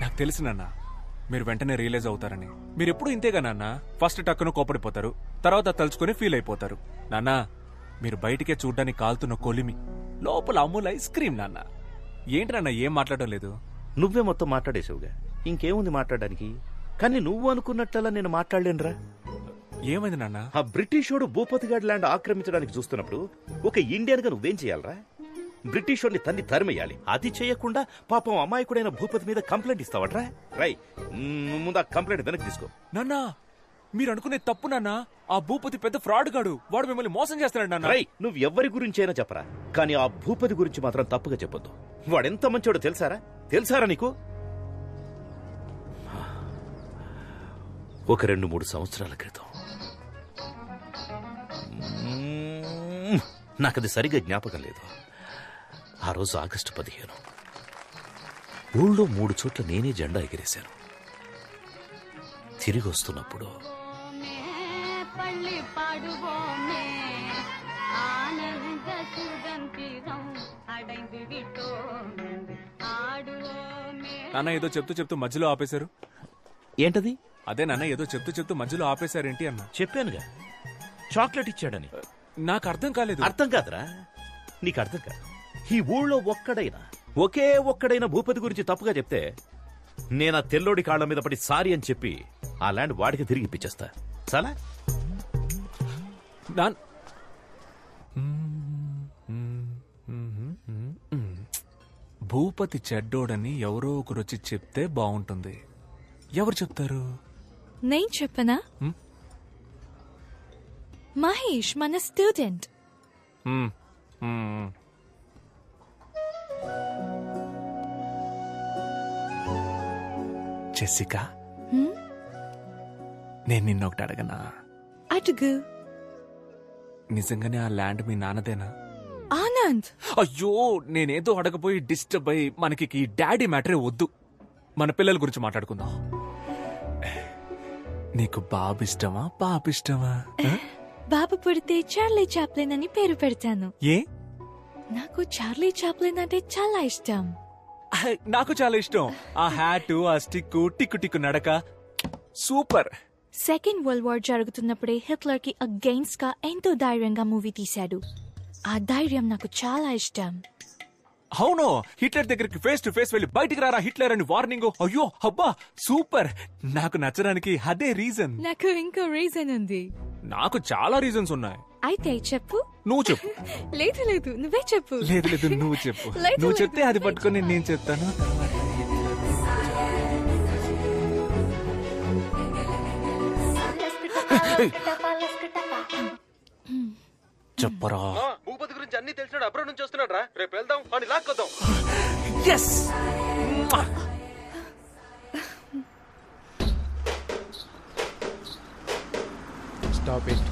నాకు తెలుసు నాన్న, మీరు వెంటనే రియలైజ్ అవుతారని. మీరు ఎప్పుడు ఇంతేగా నాన్న, ఫస్ట్ టక్కున కోపడిపోతారు, తర్వాత తలుచుకుని ఫీల్ అయిపోతారు. నాన్న, మీరు బయటికే చూడ్డానికి కాలుతున్న కొలిమి, లోపల అమూల్ ఐస్ క్రీమ్. నాన్న ఏంటి నాన్న ఏం మాట్లాడడం లేదు? నువ్వే మొత్తం మాట్లాడేసావుగా, ఇంకేముంది మాట్లాడడానికి? కానీ నువ్వు అనుకున్నట్లలా నేను మాట్లాడలేనురా. ఏమైంది నాన్న? ఆ బ్రిటిషోడు భూపతిగాడ్ ల్యాండ్ ఆక్రమించడానికి చూస్తున్నప్పుడు ఒక ఇండియన్ గా నువ్వేం చేయాలరా? బ్రిటిష్ వాడిని తన్ని తరిమేయాలి. అది చేయకుండా పాపం అమాయకుడైన భూపతి మీద కంప్లైంట్ ఇస్తావట్రా? రై, ముందు ఆ కంప్లైంట్ వెనక్కి తీసుకో. నాన్నా, మీరు అనుకునే తప్పు నాన్న. ఆ భూపతి పెద్ద ఫ్రాడ్ గాడు, వాడు మిమ్మల్ని మోసం చేస్తున్నాడు నాన్న. రై, నువ్వు ఎవరి గురించి అయినా చెప్పరా, కానీ ఆ భూపతి గురించి మాత్రం తప్పుగా చెప్పొద్దు. వాడెంత మంచోడో తెలుసారా నీకు? ఒక 2-3 సంవత్సరాల క్రితం, నాకది సరిగ్గా జ్ఞాపకం లేదు. ఆ రోజు ఆగస్టు 15. ఊళ్ళో 3 చోట్ల నేనే జెండా ఎగిరేశాను. తిరిగి వస్తున్నప్పుడు నాన్న ఏదో చెప్తూ మధ్యలో ఆపేశారు. ఏంటది? అదే నాన్న, ఏదో చెప్తూ మధ్యలో ఆపేశారేంటి అన్న. చెప్పానుగా, చాక్లెట్ ఇచ్చాడని. నాకు అర్థం కాలేదు. అర్థం కాదురా, నీకు అర్థం కాదు. ఈ ఊళ్ళో ఒకే ఒక్కడైనా భూపతి గురించి తప్పుగా చెప్తే నేను ఆ తెల్లోడి కాళ్ల మీద పడి సారీ అని చెప్పి ఆ ల్యాండ్ వాడికి తిరిగి ఇప్పించేస్తా. చాలా భూపతి చెడ్డోడని ఎవరో ఒకరు వచ్చి చెప్తే బాగుంటుంది. ఎవరు చెప్తారు? నేను చెప్పనా? మహేష్ మన స్టూడెంట్. జెసికా, నేను నిన్నొకటి అడగనా? అడుగు. నిజంగానే ఆ ల్యాండ్ మీ నాన్నదేనా? ఆనంద్, అయ్యో, నేనేదో అడగపోయి డిస్టర్బ్ అయ్యి మనకి ఈ డాడీ మ్యాటరే వద్దు. మన పిల్లల గురించి మాట్లాడుకుందాం. నీకు బాబు ఇష్టమా పాప ఇష్టమా? బాబు పుడితే చార్లీ చాప్లిన్ అని పేరు పెడతాను. ఏ? నాకు చార్లీ చాప్లిన్ అంటే చాలా ఇష్టం. నాకు చాలా ఇష్టం. ఆ హ్యాట్, ఆ స్టిక్, టిక్కు టిక్కు నడక సూపర్. సెకండ్ వరల్డ్ వార్ జరుగుతున్నప్పుడే హిట్లర్ కి అగెయిన్స్ట్ గా ఎంతో ధైర్యంగా మూవీ తీశాడు. ఆ ధైర్యం నాకు చాలా ఇష్టం. అవును, హిట్లర్ దగ్గరికి ఫేస్ టు ఫేస్ వెళ్ళి బయటికి రారా హిట్లర్ అని వార్నింగ్. అయ్యో అబ్బా సూపర్. నాకు నచ్చడానికి అదే రీజన్. నాకు ఇంకో రీజన్ ఉంది. నాకు చాలా రీజన్స్ ఉన్నాయి. అయితే చెప్పు. నువ్వు చెప్పు. లేదు లేదు, నువ్వే చెప్పు. లేదు లేదు, నువ్వు చెప్పు. లేదు, నువ్వు లేదు, చెప్తే అది పట్టుకొని నేను చెప్తాను. చెప్పరా. భూపతి గురించి అన్ని తెలిసినాడు, అబ్రాడ్ నుంచి వస్తున్నాడు రా. రేపు వెళ్దాం, వాడిని లాక్కొద్దాం. ఎస్. Stop it.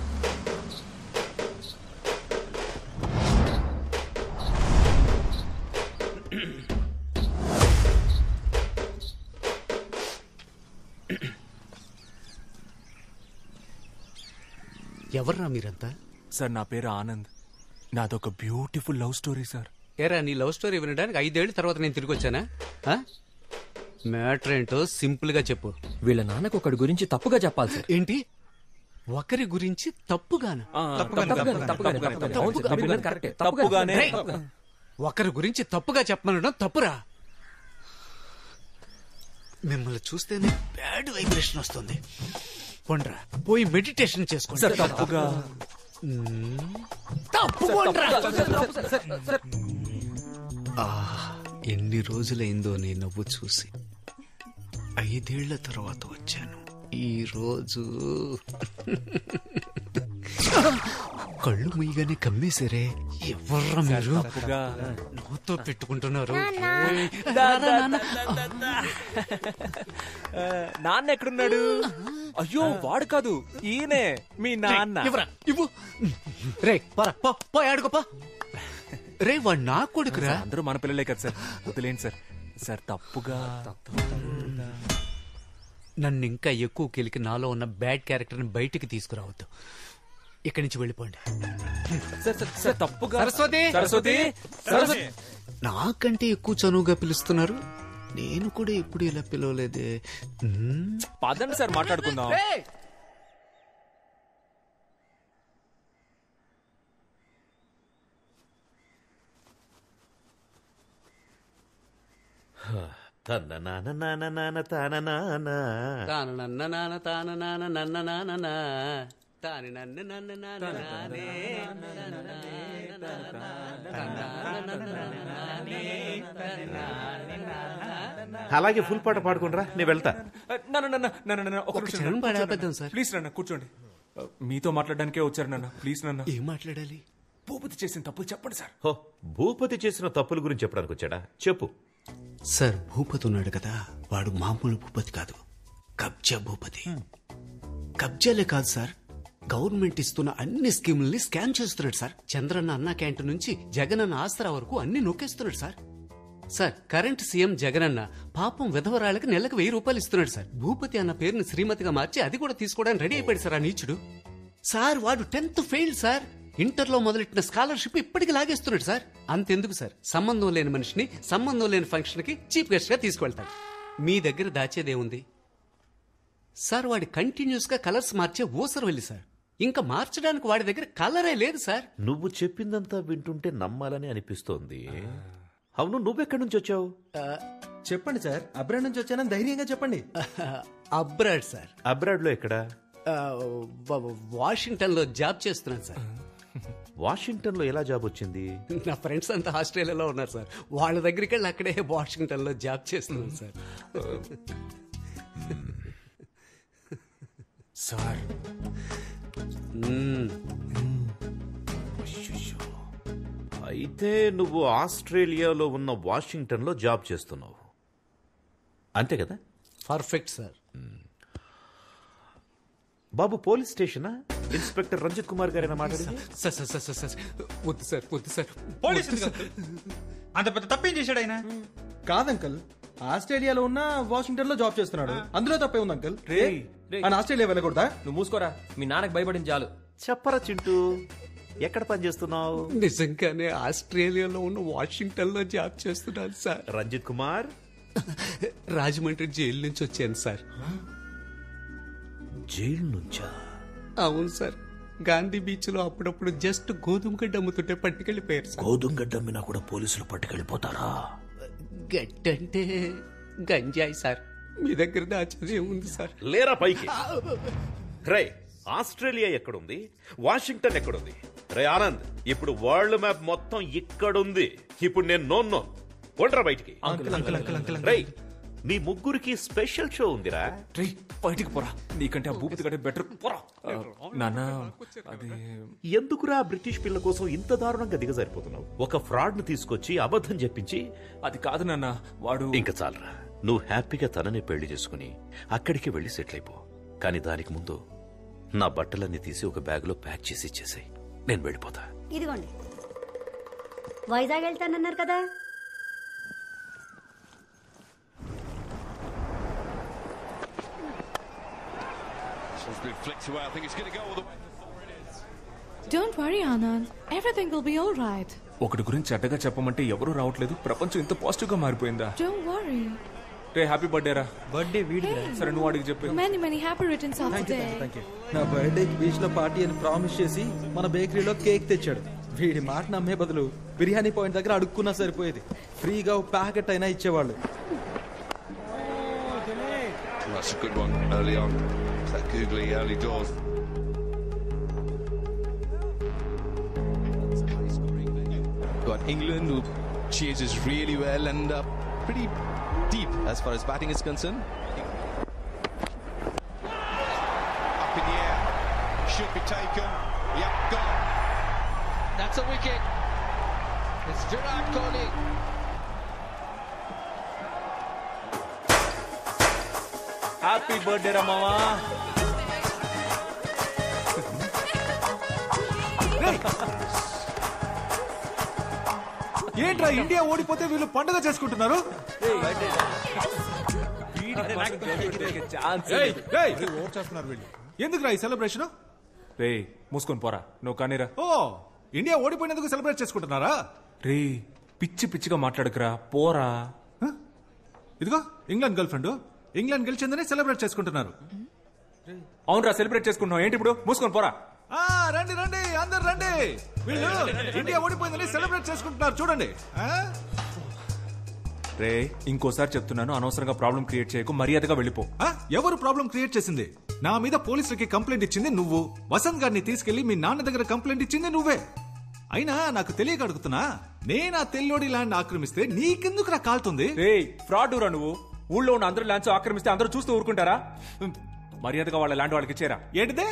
ఎవర్రా మీరంతా? సార్, నా పేరు ఆనంద్. నాదొక బ్యూటిఫుల్ లవ్ స్టోరీ సార్. ఏరా, నీ లవ్ స్టోరీ వినడానికి 5 ఏళ్ల తర్వాత నేను తిరిగి వచ్చానా? మ్యాటర్ ఏంటో సింపుల్ గా చెప్పు. వీళ్ళ నాన్నకు ఒకటి గురించి తప్పుగా చెప్పాలి సార్. ఏంటి? ఒకరి గురించి తప్పుగానా? ఒకరి గురించి తప్పుగా చెప్పమనడం తప్పురా. మిమ్మల్ని చూస్తేనే బ్యాడ్ వైబ్రేషన్ వస్తుంది. కొండ్రా, పోయి మెడిటేషన్ చేసుకోండి. తప్పుగా ఎన్ని రోజులైందో నీ నవ్వు చూసి. 5 ఏళ్ల తర్వాత వచ్చాను. ఈ రోజు కళ్ళు ముయ్యగానే కమ్మేశారే. ఎవర్రా మీరు? నవ్వుతో పెట్టుకుంటున్నారు. నాన్న ఎక్కడున్నాడు? అయ్యో, వాడు కాదు, ఈయనే మీ నాన్న. ఇవ్వు. రే పో ఆడుకోపా. రే, వాడు నా కొడుకురా. అందరూ మన పిల్లలే కదా సార్, వదిలేండి సార్. సార్ తప్పుగా. నన్ను ఇంకా ఎక్కువ కెలికి నాలో ఉన్న బ్యాడ్ క్యారెక్టర్ని బయటికి తీసుకురావద్దు. ఇక్కడి నుంచి వెళ్ళిపోండి. తప్పుగా. సరస్వతి, నాకంటే ఎక్కువ చనువుగా పిలుస్తున్నారు. నేను కూడా ఎప్పుడు ఇలా పిలవలేదే. పదండి సార్, మాట్లాడుకుందాం. అలాగే ఫుల్ పాట పాడుకుంటారా, నేను వెళ్తా. ప్లీజ్ నాన్న, కూర్చోండి. మీతో మాట్లాడడానికే వచ్చారు నాన్న. ప్లీజ్ నాన్న. ఏం మాట్లాడాలి? భూపతి చేసిన తప్పులు చెప్పండి సార్. భూపతి చేసిన తప్పుల గురించి చెప్పడానికి వచ్చాడా? చెప్పు సార్. భూపతి ఉన్నాడు కదా, వాడు మామూలు భూపతి కాదు, కబ్జా భూపతి. కబ్జాలే కాదు సార్, గవర్నమెంట్ ఇస్తున్న అన్ని స్కీముల్ని స్కామ్ చేస్తున్నాడు సార్. చంద్రన్న అన్న క్యాంటీన్ నుంచి జగనన్న ఆసరా వరకు అన్ని నొక్కేస్తున్నాడు sir. Sir, current CM Jagananna పాపం విధవరాళ్ళకి నెలకు 1000 రూపాయలు ఇస్తున్నాడు సార్. భూపతి అన్న పేరుని శ్రీమతిగా మార్చి అది కూడా తీసుకోవడానికి రెడీ అయిపోయాడు సార్ ఆ నీచుడు. సార్, వాడు 10th ఫెయిల్ సార్. ఇంటర్లో మొదలెట్టిన స్కాలర్షిప్ ఇప్పటికి లాగేస్తున్నాడు సార్. అంతెందుకు సార్, సంబంధం లేని మనిషిని సంబంధం లేని ఫంక్షన్ కి చీఫ్ గెస్ట్ గా తీసుకువెళ్తాడు. మీ దగ్గర దాచేదేముంది సార్? వాడి కంటిన్యూస్ గా కలర్స్ మార్చే ఊసరు వెళ్ళి సార్. ఇంకా మార్చడానికి వాడి దగ్గర కలరే లేదు సార్. నువ్వు చెప్పిందంతా వింటుంటే నమ్మాలని అనిపిస్తోంది. అవును, నువ్వెక్కడి నుంచి వచ్చావు? చెప్పండి సార్. అబ్రాడ్ నుంచి వచ్చానని ధైర్యంగా చెప్పండి. Abroad sir. అబ్రాడ్ లో ఎక్కడ? వాషింగ్టన్ లో జాబ్ చేస్తున్నాను సార్. వాషింగ్టన్ లో ఎలా జాబ్ వచ్చింది? నా ఫ్రెండ్స్ అంతా ఆస్ట్రేలియాలో ఉన్నారు సార్. వాళ్ళ దగ్గరికి వెళ్ళి అక్కడే వాషింగ్టన్ లో జాబ్ చేస్తున్నాను సార్. సార్, అయితే నువ్వు ఆస్ట్రేలియాలో ఉన్న వాషింగ్టన్ లో జాబ్ చేస్తున్నావు అంతే కదా? Perfect sir. బాబు పోలీస్ స్టేషనా? ఇన్స్పెక్టర్ రంజిత్ కుమార్ గారేనా మాట్లాడింది? Sir sir sir sir sir వద్దు సార్, వద్దు సార్. పోలీసు అంత పెద్ద తప్పేం చేశాడు ఆయన? కాదంకల్, ఆస్ట్రేలియాలో ఉన్న వాషింగ్టన్ లో జాబ్ చేస్తున్నాడు, అందులో తప్పే ఉంది అంకల్. ఆయన ఆస్ట్రేలియా వెళ్ళకూడదా? నువ్వు మూసుకోరా, మీ నాన్నకి భయపడింది చాలు. చెప్పరా చింటూ, ఎక్కడ పని చేస్తున్నావు? నిజంగానే ఆస్ట్రేలియాలో ఉన్న వాషింగ్టన్ లో జాబ్ చేస్తున్నాను సార్. రంజిత్ కుమార్, రాజమండ్రి జైలు నుంచి వచ్చాను సార్. జైలు నుంచా? అవును సార్. గాంధీ బీచ్ లో అప్పుడప్పుడు జస్ట్ గోధుమ గడ్డ అమ్ముతుంటే పట్టుకెళ్ళిపోయారు సార్. గోధుమ గడ్డ అమ్మినా కూడా పోలీసులు పట్టుకెళ్ళిపోతారా? గడ్డంటే గంజాయి సార్. మీ దగ్గర దాచేది ఉంది సార్. లేరా పైకి. రే, ఆస్ట్రేలియా ఎక్కడుంది? వాషింగ్టన్ ఎక్కడుంది? రే ఆనంద్, ఇప్పుడు వరల్డ్ మ్యాప్ మొత్తం ఇక్కడుంది. ఇప్పుడు నేను నోన్నో కొండ్రా బయటికి. రే, మీ ముగ్గురికి స్పెషల్ షో ఉందిరా. రే, బయటికి పోరా, నీకంటే ఆ భూపతి కంటే బెటర్. పోరా నాన్న. అది ఎందుకురా బ్రిటిష్ పిల్ల కోసం ఇంత దారుణంగా దిగజారిపోతున్నావు? ఒక ఫ్రాడ్ ను తీసుకొచ్చి అబద్ధం చెప్పించి. అది కాదు నాన్న, వాడు. ఇంకా చాలరా, నువ్వు హ్యాపీగా తనని పెళ్లి చేసుకుని అక్కడికి వెళ్లి సెటిల్ అయిపో. కానీ దానికి ముందు నా బట్టలన్నీ తీసి ఒక బ్యాగ్ లో ప్యాక్ చేసి ఇచ్చేసాయి. నేను వెళ్ళిపోతా. ఇదిగోండి, వైజాగ్ వెళ్తానన్నారు కదా. Don't worry, Anand. Everything will be all right. ఒకటి గురించి చెడ్డగా చెప్పమంటే ఎవరూ రావట్లేదు. ప్రపంచం ఇంత పాజిటివ్ గా మారిపోయిందా? Don't worry. Ray, happy birthday రా. బర్త్డే వీడి. సరే, నువ్వు అడిగి చెప్పు. Many many happy returns of the day. Thank you. నా బర్త్డేకి బీచ్ లో పార్టీ అని ప్రామిస్ చేసి మన బేకరీలో కేక్ తెచ్చాడు. వీడి మాట నమ్మే బదులు బిర్యానీ పాయింట్ దగ్గర అడుక్కున్నా సరిపోయేది. ఫ్రీగా ప్యాకెట్ అయినా ఇచ్చేవాళ్ళు. That's a good one early on. That googly early doors. Got England, who chases really well and pretty deep as far as batting is concerned. Up in the air, should be taken. Yep, gone. That's a wicket. It's Virat Kohli. Happy birthday రా మామా. ఏంట్రా, India ఓడిపోతే వీళ్ళు పండుగ చేసుకుంటున్నారు? ఎందుకురా ఈ celebration? రే, మూసుకొని పోరా, నువ్వు కానీరా. ఓ, ఇండియా ఓడిపోయినందుకు సెలబ్రేట్ చేసుకుంటున్నారా? రే, పిచ్చి పిచ్చిగా మాట్లాడకురా, పోరా. ఇదిగో ఇంగ్లాండ్ గర్ల్ ఫ్రెండ్, ఇంగ్లాండ్ గెలిచిందని సెలబ్రేట్ చేసుకుంటున్నారు. అవునరా, సెలబ్రేట్ చేసుకుంటున్నావు ఏంటి ఇప్పుడు? మూసుకొని పోరా. రండి రండి, అందరు రండి. వీళ్ళు ఇండియా ఓడిపోయిందని సెలబ్రేట్ చేసుకుంటున్నారు, చూడండి. రే, ఇంకోసారి చెప్తున్నాను, అనవసరంగా ప్రాబ్లం క్రియేట్ చేయకు, మర్యాదగా వెళ్ళిపో. ఎవరు ప్రాబ్లం క్రియేట్ చేసింది? నా మీద పోలీసులకి కంప్లైంట్ ఇచ్చింది నువ్వు. వసంత్ గారిని తీసుకెళ్లి మీ నాన్న దగ్గర కంప్లైంట్ ఇచ్చింది నువ్వే. అయినా నాకు తెలియక అడుగుతున్నా, నేను ఆ తెల్లోడి ల్యాండ్ ఆక్రమిస్తే నీకెందుకు నా కాలుతుంది? రే, ఫ్రాడ్ రా నువ్వు. ఊళ్ళో ఉన్న అందరూ ల్యాండ్స్ ఆక్రమిస్తే అందరూ చూస్తూ ఊరుకుంటారా? మర్యాదగా వాళ్ళ ల్యాండ్ వాళ్ళకి ఇచ్చేరా. ఏంటిదే?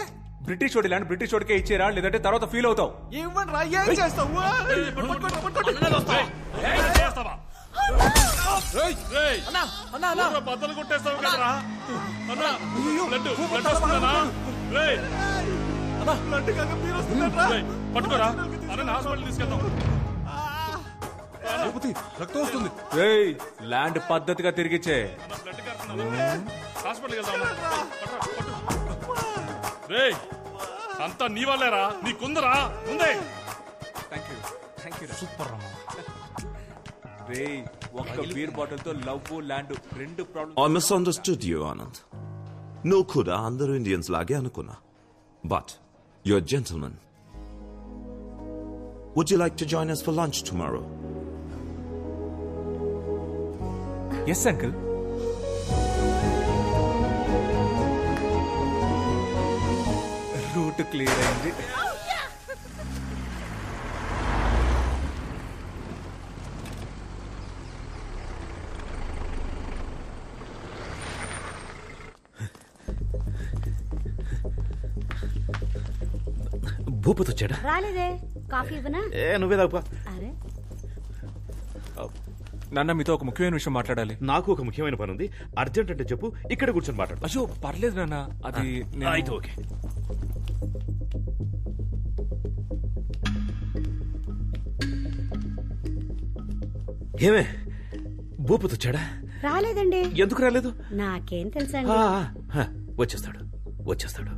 బ్రిటిష్ వాడి ల్యాండ్ బ్రిటిష్ వాడికే ఇచ్చేరా, లేదంటే తర్వాత ఫీల్ అవుతావు. ఇవ్వండి, ఏం చేస్తావు? బద్దలు కొట్టేస్తావు కదరా. పట్టుకోరా, హాస్పిటల్ తీసుకెళ్తాం. రక్తం వస్తుంది. ల్యాండ్ పద్ధతిగా తిరిగిచ్చే. హాస్పిటల్కి వెళ్దాం. రే, అంతా నీ వాళ్ళేరా, నీకుందరా ముందే. సూపర్ రా. రే, ఒక్క బీర్ బాటిల్ తో లవ్ ల్యాండ్ రెండు problem. I misunderstood you, Anand. No kuda andaru Indians lage anukunna. But you're a gentleman. Would you like to join us for lunch tomorrow? Yes, uncle. Route clear అయింది. భూపతి వచ్చాడా? రాలేదే. Coffee ఇవ్వనా? నువ్వే తాగుపా. అరే నాన్న మీతో ఒక ముఖ్యమైన విషయం మాట్లాడాలి. నాకు ఒక ముఖ్యమైన పని ఉంది, అర్జెంట్ అంటే చెప్పు, ఇక్కడ కూర్చొని మాట్లాడు. అయ్యో పర్లేదు నాన్న, అది అయితే ఓకే. ఏమే భూపతి వచ్చాడా? రాలేదండి. ఎందుకు రాలేదు? నాకేం తెలుసండి. వచ్చేస్తాడు వచ్చేస్తాడు.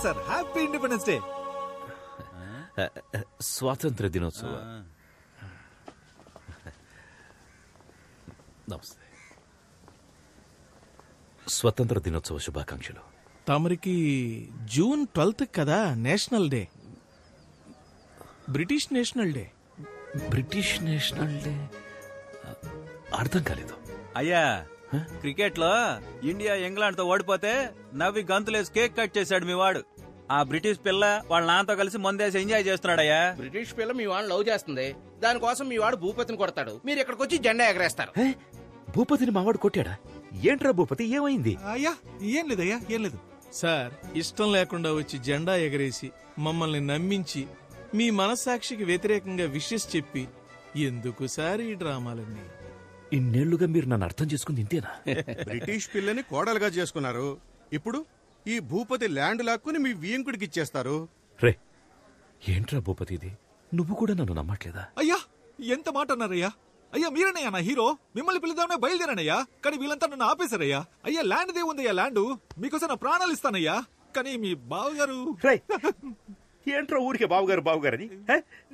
Sir happy independence day. స్వాతంత్ర దినోత్సవ నమస్తే. స్వతంత్ర దినోత్సవ శుభాకాంక్షలు. తమరికి జూన్ 12 కదా national day, British national day. British national day అర్థం కాలేదు. అయ్యా క్రికెట్ లో ఇండియా ఇంగ్లాండ్ తో ఓడిపోతే నవ్వి గంతులేసి కేక్ కట్ చేశాడు మీ వాడు. ఆ బ్రిటిష్ పిల్ల వాళ్ళ నాన్నతో కలిసి మందేసి ఎంజాయ్ చేస్తున్నాడయ్యా. బ్రిటిష్ పిల్ల మీ వాడు లవ్ చేస్తుంది, దానికోసం మీ వాడు భూపతిని కొడతాడు, మీరు ఇక్కడికి వచ్చి జెండా ఎగరేస్తారు. భూపతిని మావాడు కొట్టాడా? ఏంట్రా భూపతి ఏమైంది? అయ్యా ఏం లేదయ్యా ఏం లేదు సార్. ఇష్టం లేకుండా వచ్చి జెండా ఎగరేసి మమ్మల్ని నమ్మించి మీ మనస్సాక్షికి వ్యతిరేకంగా విషెస్ చెప్పి ఎందుకు సార్ ఈ డ్రామాలన్నీ? ఇన్నేళ్లుగా మీరు నన్ను అర్థం చేసుకుంది ఇంతేనా? బ్రిటిష్ పిల్లని కోడలుగా చేసుకున్నారు, ఇప్పుడు ఈ భూపతి ల్యాండ్ లాక్కుని మీ వియంకుడికి ఇచ్చేస్తారు. రే ఏంట్రా భూపతి ఇది? నువ్వు కూడా నన్ను నమ్మట్లేదా? అయ్యా ఎంత మాట అన్నారయ్యా? అయ్యా మీరనయ్యా నా హీరో, మిమ్మల్ని పిలుద్దామనే బయలుదేరానయ్యా, కానీ వీళ్ళంతా నన్ను ఆపేశారయ్యా. అయ్యా ల్యాండ్ దే ఉందయ్యా, ల్యాండ్ మీకోసం నా ప్రాణాలు ఇస్తానయ్యా, కానీ మీ బావగారు. ఏంట్రా ఊరికే బావగారు బావగారని?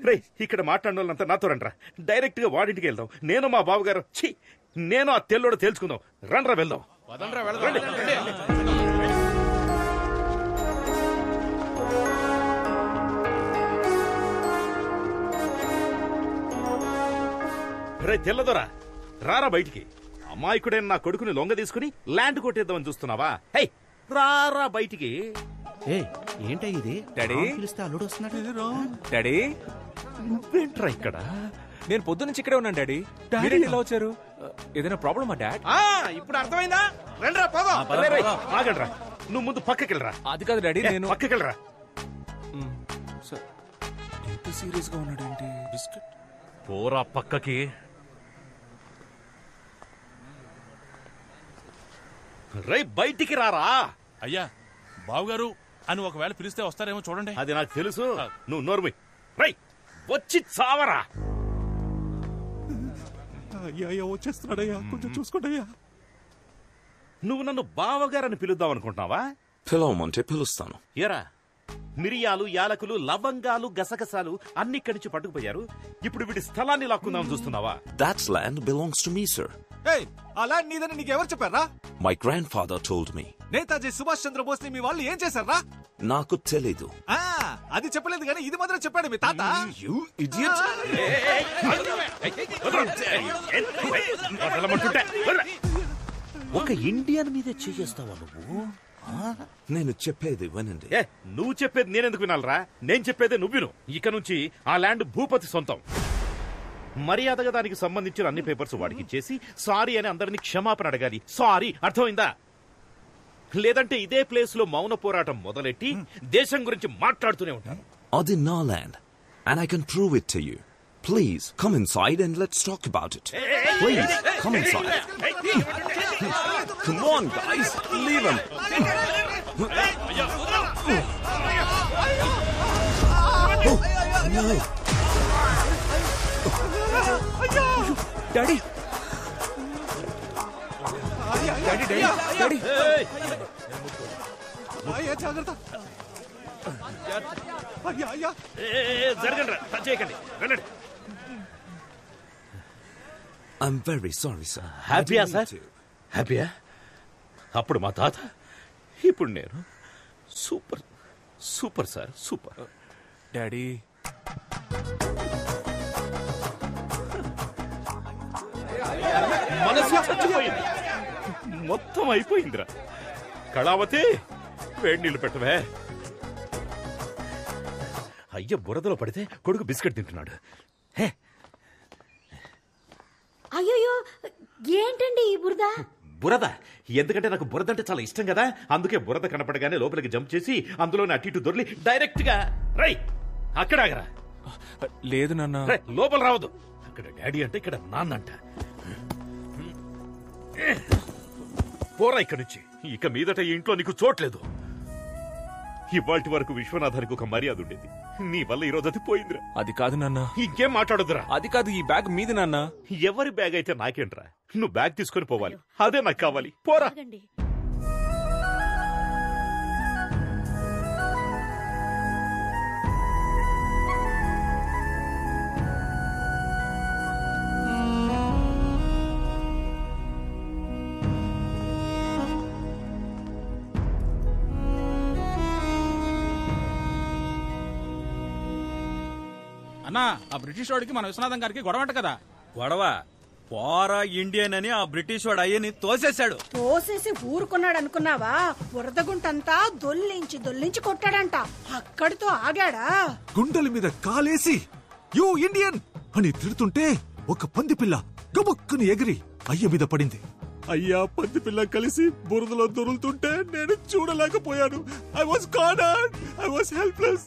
రే ఇక్కడ మాట్లాడిన వాళ్ళంతా నాతో రండ్రా, డైరెక్ట్ గా వాడింటికి వెళ్దాం. నేను మా బావగారు నేను ఆ తెల్లోడు తేల్చుకుందాం. రండ్రా వెళ్దాం. రే తెల్లదొరా రారా బయటికి. అమాయకుడైన నా కొడుకుని లొంగ తీసుకుని ల్యాండ్ కొట్టేద్దామని చూస్తున్నావా? హే రారా బయటికి. ఏంటో ఇది? డాడీ పిలిస్తే అల్లుడు వస్తున్నాడు. డాడీ నువ్వేంట్రా ఇక్కడ? నేను పొద్దు నుంచి ఇక్కడే ఉన్నాను డాడీ. మీరేంటి ఇలా వచ్చారు? ఏదైనా ప్రాబ్లమా డాడ్? ఇప్పుడు అర్థమైందా? రండిరా పోదాం. ఆగండ్రా, నువ్వు ముందు పక్కకెళ్ళరా. అది కాదు డాడీ, నేను పక్కకెళ్ళరా. ఇంత సీరియస్ గా ఉన్నాడు ఏంటి? బిస్కెట్ పోరా పక్కకి. రై బయటికి రారా. అయ్యా బావుగారు అని ఒకవేళ పిలిస్తే వస్తారేమో చూడండి. అది నాకు తెలుసు, నువ్వు నోర్మి. రై వచ్చి చావరా. అయ్యా వచ్చేస్తున్నాడయ్యా, కొంచెం చూసుకోండియ్యా. నువ్వు నన్ను బావగారని పిలుద్దాం అనుకుంటున్నావా? పిలవమంటే పిలుస్తాను. ఏరా మిరియాలు, యాలకులు, లవంగాలు, గసగసాలు అన్ని కడిచి పట్టుకుపోయారు. ఇప్పుడు వీడి స్థలాన్ని లాక్కుందామని చూస్తున్నావా? That land belongs to me, sir. ఆ ల్యాండ్ నీదని నీకెవరు చెప్పారా? My grandfather told me. Netaji Subhash Chandrabose ని మీ వాళ్ళు ఏం చేశారా? నాకు తెలీదు. అది చెప్పలేదు కానీ ఇది మాత్రం చెప్పాడు మీ తాత. ఒక ఇండియన్ మీదే చేస్తావా నువ్వు? నేను చెప్పేది వినండి. నువ్వు చెప్పేది నేనెందుకు వినాలరా? నేను చెప్పేదే నువ్వు విను. ఇక నుంచి ఆ ల్యాండ్ భూపతి సొంతం. మర్యాదగా దానికి సంబంధించిన అన్ని పేపర్స్ వాడికి ఇచ్చేసి సారీ అని అందరినీ క్షమాపణ అడగాలి. సారీ, అర్థమైందా? లేదంటే ఇదే ప్లేస్ లో మౌన పోరాటం మొదలెట్టి దేశం గురించి మాట్లాడుతూనే ఉంటాను. అది నా land and I can prove it to you. Please come inside and let's talk about it. Please come inside. Come on guys, leave him. Daddy జాగ్రత్త. అయ్యా జరగండి రా, టచ్ చేయకండి, వెళ్ళండి. I'm very sorry, sir. హ్యాపీయా సార్? హ్యాపీయా? అప్పుడు మా తాత, ఇప్పుడు నేను. Super super sir, super. Daddy మనసు చచ్చిపోయింది, మొత్తం అయిపోయిందిరా. కళావతి, వేడి నీళ్ళు పెట్టవే. అయ్య బురదలో పడితే కొడుకు బిస్కెట్ తింటున్నాడు. అయ్యో ఏంటండి ఈ బురద? బురద ఎందుకంటే నాకు బురద అంటే చాలా ఇష్టం కదా, అందుకే బురద కనపడగానే లోపలికి జంప్ చేసి అందులోనే అటు ఇటు దొర్లి డైరెక్ట్ గా రై అక్కడ ఆగరా. లేదు నాన్న, లోపల రావద్దు. అక్కడ డాడీ అంటే ఇక్కడ నాన్న అంట. పోరా ఇక్కడి నుంచి, ఇక మీదట ఈ ఇంట్లో నీకు చోట్లేదు. ఇవాటి వరకు విశ్వనాథానికి ఒక మర్యాద ఉండేది, నీ వల్ల ఈ రోజు అది పోయిందిరా. అది కాదు నాన్న. ఇంకేం మాట్లాడొద్దురా. అది కాదు, ఈ బ్యాగ్ మీది నాన్న. ఎవరి బ్యాగ్ అయితే నాకేంట్రా, నువ్వు బ్యాగ్ తీసుకొని పోవాలి, అదే నాకు కావాలి. పోరా. అన్నా, ఆ బ్రిటిష్ వాడికి మన విశ్వనాథం గారికి గొడవంట కదా. గొడవ పోరా ఇండియన్ అని ఆ బ్రిటిష్ వాడు అయ్యని తోసేశాడు. తోసేసి ఊరుకున్నాడు అనుకున్నావా? బురదగుంటంతా దొల్లించి కొట్టాడంట. అక్కడితో ఆగాడా? గుండెల మీద కాలేసి యూ ఇండియన్ అని తిడుతుంటే ఒక పంది పిల్ల గబుక్కుని ఎగిరి అయ్య మీద పడింది. అయ్యా పంది పిల్ల కలిసి బురదలో దొరులుతుంటే నేను చూడలేకపోయాను. I was cornered, I was helpless.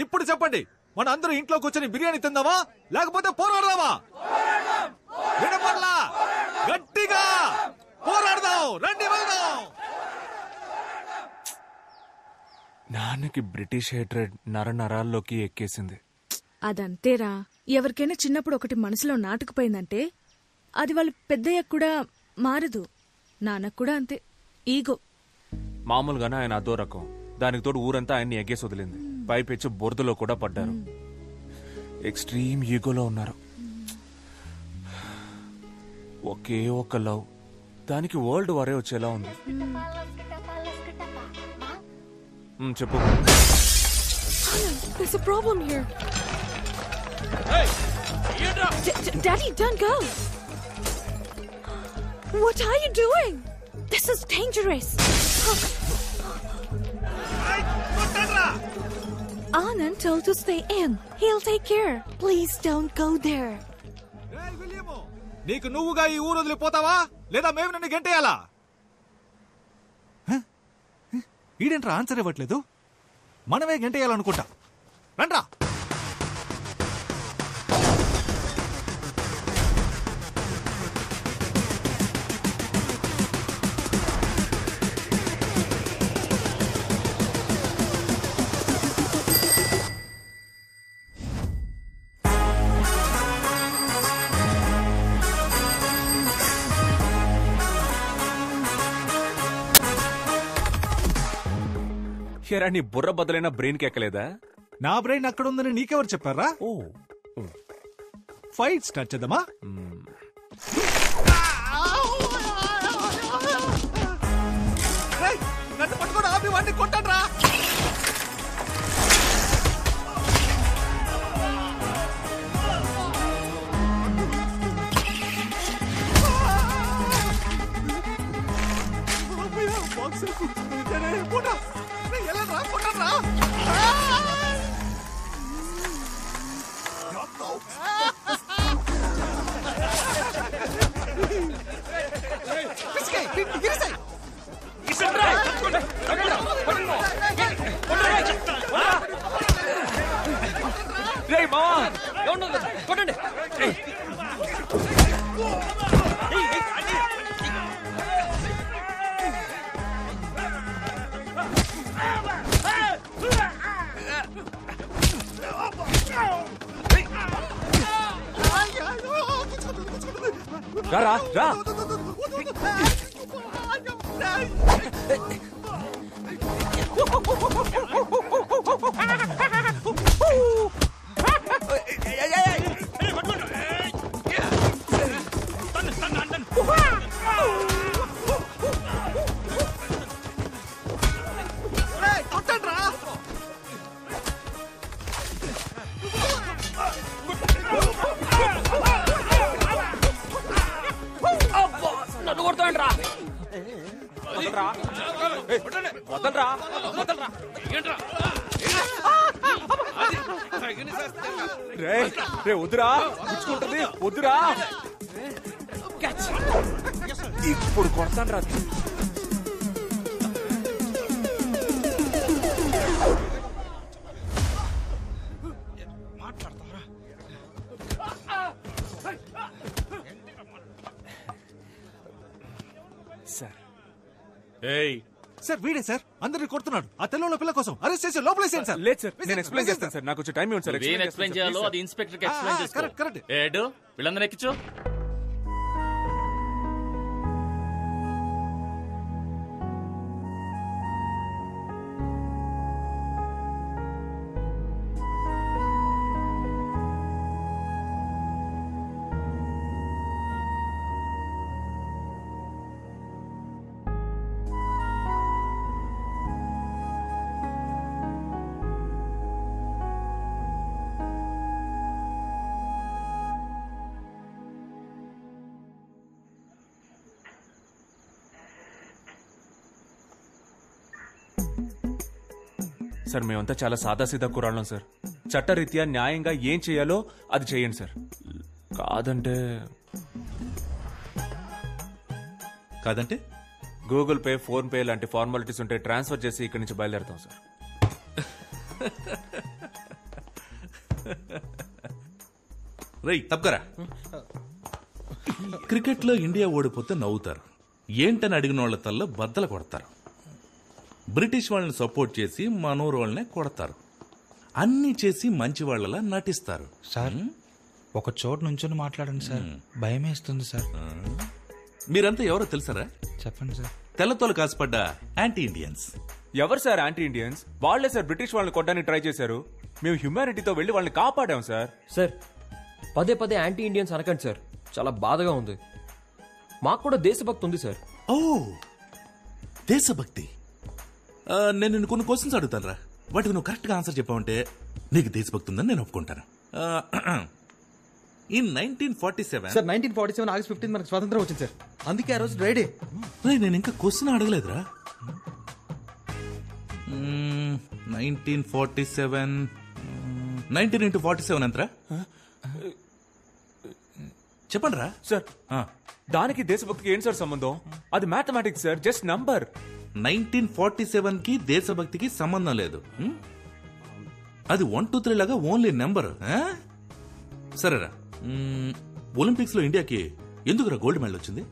ఇప్పుడు చెప్పండి, మన అందరూ ఇంట్లో కూర్చొని బిర్యానీ తిందామా లేకపోతే పోరాడదామా? వినపడలా? గట్టిగా పోరాడదాం, రండి వెళ్దాం. నాన్నకి బ్రిటిష్ హేట్రెడ్ నరాల్లోకి ఎక్కేసింది. అదంతేరా, ఎవరికైనా చిన్నప్పుడు ఒకటి మనసులో నాటుకుపోయిందంటే అది వాళ్ళు పెద్దయ్యాక కూడా మారదు. నాన్నకు కూడా అంతే, ఈగో. మామూలుగానే ఆయన అదో రకం, దానికి తోడు ఊరంతా ఆయన్ని ఎగ్గేసి వదిలింది. పైపెచ్చి బురదలో కూడా పడ్డారు. ఎక్స్ట్రీమ్ ఈగోలో ఉన్నారు. ఒకే ఒక్క లవ్, దానికి వరల్డ్ వారే వచ్చేలా ఉంది. చెప్పు. There's a problem here. Daddy, don't go. What are you doing? This is dangerous. Anand told to stay in. He'll take care. Please don't go there. నీకు నువ్వుగా ఈ ఊరు వదిలిపోతావా లేదా మేము నిన్ను గెంటేయాలా? ఈడేంట్రా ఆన్సర్ ఇవ్వట్లేదు? మనమే గెంటేయాలనుకుంటా. రండ్రా. నీ బుర్ర బదులైన బ్రెయిన్ కి ఎక్కలేదా? నా బ్రెయిన్ అక్కడ ఉందని నీకెవరు చెప్పారా? ఫైట్ స్టార్ట్ చేద్దామా? నన్ను పట్టుకోండి, ఆపి వాడిని కొట్టండి రా. కొట్టండి. రా రా నన్ను కొడతాను రా వదలరా రే వద్దురా పుచ్చుకుంటుంది వద్దురా ఇప్పుడు కొడతాను రా సార్ సార్ వీడే సార్ అందరిని కొడుతున్నాడు ఆ తెల్లలో పిల్ల కోసం అరెస్ట్ చేసి లోపలేసాను సార్ లేదు సార్ నేను ఎక్స్ప్లెయిన్ చేస్తాను సార్ నాకు కొంచెం టైం ఇవ్వండి సార్ ఏం ఎక్స్ప్లెయిన్ చేయాలో అది ఇన్స్పెక్టర్ కి ఎక్స్ప్లెయిన్ చేసుకో. కరెక్ట్ ఏడు వీళ్ళందరూ ఎక్కించు. సార్ మేమంతా చాలా సాదాసీదా కురాళ్ళం సార్. చట్టరీత్యా న్యాయంగా ఏం చేయాలో అది చేయండి సార్. కాదంటే గూగుల్ పే, ఫోన్ పే లాంటి ఫార్మాలిటీస్ ఉంటే ట్రాన్స్ఫర్ చేసి ఇక్కడి నుంచి బయలుదేరుతాం సార్. రేయ్ తప్పకరా. క్రికెట్ లో ఇండియా ఓడిపోతే నవ్వుతారు, ఏంటని అడిగిన వాళ్ళ తల్ల బద్దలు కొడతారు. బ్రిటిష్ వాళ్ళని సపోర్ట్ చేసి మనూరు వాళ్ళనే కొడతారు. అన్ని చేసి మంచి వాళ్ళలా నటిస్తారు. సార్ ఒక చోటు నుంచొని మాట్లాడండి సార్, భయం వేస్తుంది సార్. మీరంతా ఎవరో తెలుసారా? చెప్పండి సార్. తెల్లతోలు కాసుపడ్డ యాంటీ ఇండియన్స్. ఎవరు సార్ యాంటీ ఇండియన్స్? వాళ్లే సార్ బ్రిటిష్ వాళ్ళని కొట్టడానికి ట్రై చేశారు. మేము హ్యూమానిటీతో వెళ్లి వాళ్ళని కాపాడాం సార్. సార్ పదే పదే యాంటీ ఇండియన్స్ అనకండి సార్, చాలా బాధగా ఉంది. మాకు కూడా దేశభక్తి ఉంది సార్. ఓ దేశభక్తి. నేను నిన్ను కొన్ని క్వశ్చన్స్ అడుగుతాను రా, వాటికి నువ్వు కరెక్ట్ గా ఆన్సర్ చెప్పావంటే నీకు దేశభక్తి ఉందని నేను ఒప్పుకుంటాను. ఇన్ 1947 సార్ 1947 ఆగస్ట్ 15 మనకు స్వాతంత్రం వచ్చింది సార్, అందుకే ఆ రోజు డ్రైడే. నేను ఇంకా క్వశ్చన్ అడగలేదురా. 1947 19 into 47 ఎంతరా చెప్పండి రా సార్. దానికి దేశభక్తికి ఏం సార్ సంబంధం? అది మ్యాథమెటిక్స్ సార్, జస్ట్ నంబర్. 1947 కి దేశభక్తికి సంబంధం లేదు. అది 1 2 3 లాగా ఓన్లీ నెంబర్. సరేరా, ఒలింపిక్స్ లో ఇండియాకి ఎందుకురా గోల్డ్ మెడల్ వచ్చింది?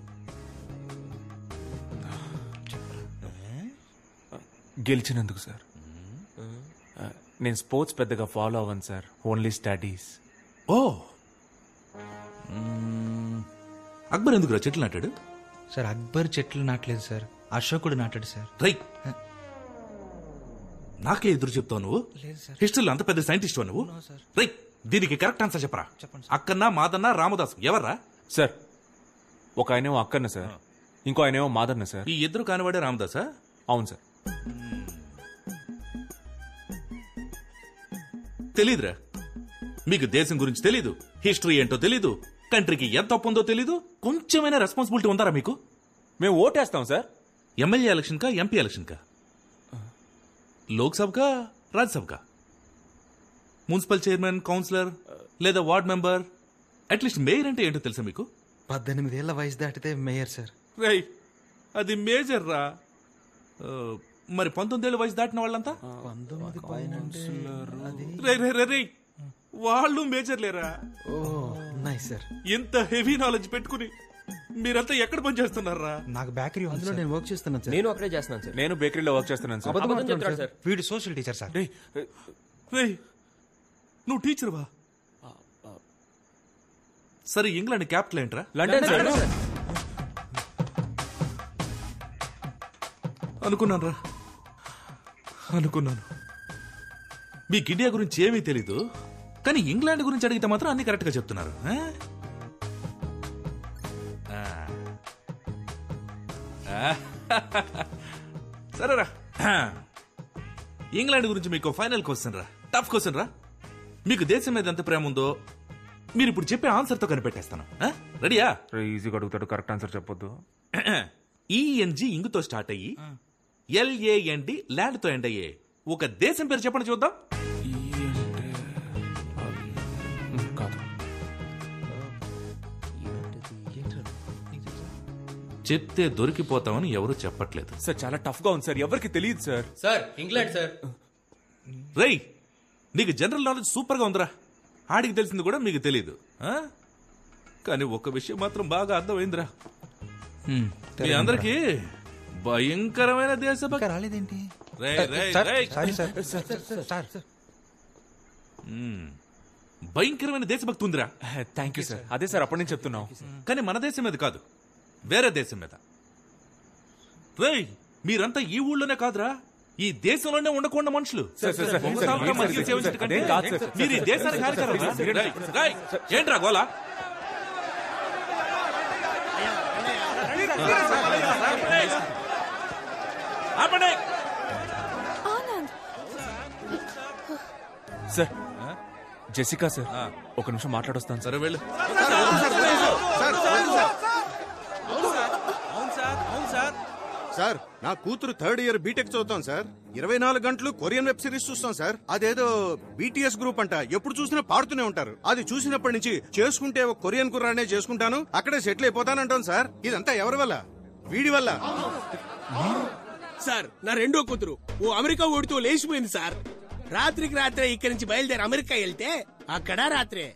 గెలిచినందుకు సార్. నేను స్పోర్ట్స్ పెద్దగా ఫాలో అవ్వను సార్, ఓన్లీ స్టడీస్. ఓ అక్బర్ ఎందుకురా చెట్లు నాటాడు? సార్ అక్బర్ చెట్లు నాటలేదు సార్, అశోకుడు నాటాడు సార్. రైట్. నాకే ఎదురు చెప్తావు నువ్వు? లేదు సార్. హిస్టరీలో అంత పెద్ద సైంటిస్ట్ నువ్వు? రైట్. దీనికి కరెక్ట్ ఆన్సర్ చెప్పరా. అక్కన్న, మాదన్న, రామదాస్ ఎవర్రా? సార్ ఒక ఆయనేమో అక్కన్న సార్, ఇంకో ఆయనేమో మాదన్న సార్. ఈ ఇద్దరు కానివాడే రామదాసా? అవును సార్. తెలీదురా మీకు దేశం గురించి తెలీదు, హిస్టరీ ఏంటో తెలీదు, కంట్రీకి ఎంత తప్పు ఉందో తెలీదు. కొంచెమైనా రెస్పాన్సిబిలిటీ ఉందారా మీకు? మేము ఓటేస్తాం సార్. ఎమ్మెల్యే ఎలక్షన్ కా, ఎంపీ ఎలక్షన్ కా, లోక్సభ కా, రాజ్యసభ కా, మున్సిపల్ చైర్మన్, కౌన్సిలర్ లేదా వార్డ్ మెంబర్, అట్లీస్ట్ మేయర్ అంటే ఏంటో తెలుసా మీకు? 18 ఏళ్ల వయసు దాటితే మేయర్ సార్. రై అది మేజర్ రా. మరి 19 ఏళ్ల వయసు దాటిన వాళ్ళంతా 19 పైన వాళ్ళు మేజర్ లేరా? సార్ ఇంత హెవీ నాలెడ్జ్ పెట్టుకుని మీరంతా ఎక్కడ పని చేస్తున్నారా? నాకు బేకరీ అందులో నేను వర్క్ చేస్తున్నాను సార్. నేను అక్కడే చేస్తున్నాను సార్. నేను బేకరీలో వర్క్ చేస్తున్నాను సార్. అబద్ధం చెప్తాడు సార్. వీడు సోషల్ టీచర్ సార్. నువ్వు టీచర్వా? సరే ఇంగ్లాండ్ క్యాపిటల్ ఏంట్రా? London sir. అనుకున్నాను. మీకు ఇండియా గురించి ఏమీ తెలీదు, కానీ ఇంగ్లాండ్ గురించి అడిగితే మాత్రం అన్ని కరెక్ట్ గా చెప్తున్నారు. సరేరా, ఇంగ్లాండ్ గురించి మీకు ఫైనల్ క్వశ్చన్ రా, టఫ్ క్వశ్చన్ రా. మీకు దేశం మీద ఎంత ప్రేమ ఉందో మీరు ఇప్పుడు చెప్పే ఆన్సర్ తో కనిపెట్టేస్తాను. రెడీయా? ఈజీగా అడుగుతాడు, కరెక్ట్ ఆన్సర్ చెప్పొద్దు. ఈఎన్జి ఇంగుతో స్టార్ట్ అయ్యి LAND ల్యాండ్ తో ఎండ్ అయ్యే ఒక దేశం పేరు చెప్పండి చూద్దాం. చెప్తే దొరికిపోతామని ఎవరు చెప్పట్లేదు సార్. చాలా టఫ్ గా ఉంది సార్, ఎవరికి తెలియదు సార్. Sir England sir. రై, నీకు జనరల్ నాలెడ్జ్ సూపర్ గా ఉందిరా. ఆడికి తెలిసింది కూడా మీకు తెలియదు. కానీ ఒక విషయం మాత్రం బాగా అర్థమైందిరా, మీ అందరికి భయంకరమైన దేశభక్తి రాలేదేంటి? భయంకరమైన దేశభక్తి ఉందిరా. Thank you sir. అదే సార్ అప్పటి నుంచి చెప్తున్నాం. కానీ మన దేశం మీద కాదు, వేరే దేశం మీద. రేయ్, మీరంతా ఈ ఊళ్ళోనే కాదురా, ఈ దేశంలోనే ఉండకుండా మనుషులు. మీరు ఈ దేశానికి హానికరం. ఏంట్రా గోలా? సార్, జెసికా సార్, ఒక నిమిషం మాట్లాడొస్తాను. సరే వెళ్ళు. సార్, నా కూతురు 3rd ఇయర్ బీటెక్ చదువుతాం సార్. 24 గంటలు కొరియన్ వెబ్ సిరీస్ చూస్తాం సార్. అదేదో BTS గ్రూప్ అంట, ఎప్పుడు చూసినా పాడుతూనే ఉంటారు. అది చూసినప్పటి నుంచి చేసుకుంటే ఒక కొరియన్ కుర్రానే చేసుకుంటాను, అక్కడే సెటిల్ అయిపోతానంటాను సార్. ఇదంతా ఎవరి వల్ల? వీడి వల్ల. సార్, నా రెండో కూతురు ఓ అమెరికా ఓడితో లేచిపోయింది సార్. రాత్రికి రాత్రే ఇక్కడి నుంచి బయలుదేరి అమెరికా వెళ్తే అక్కడ రాత్రే,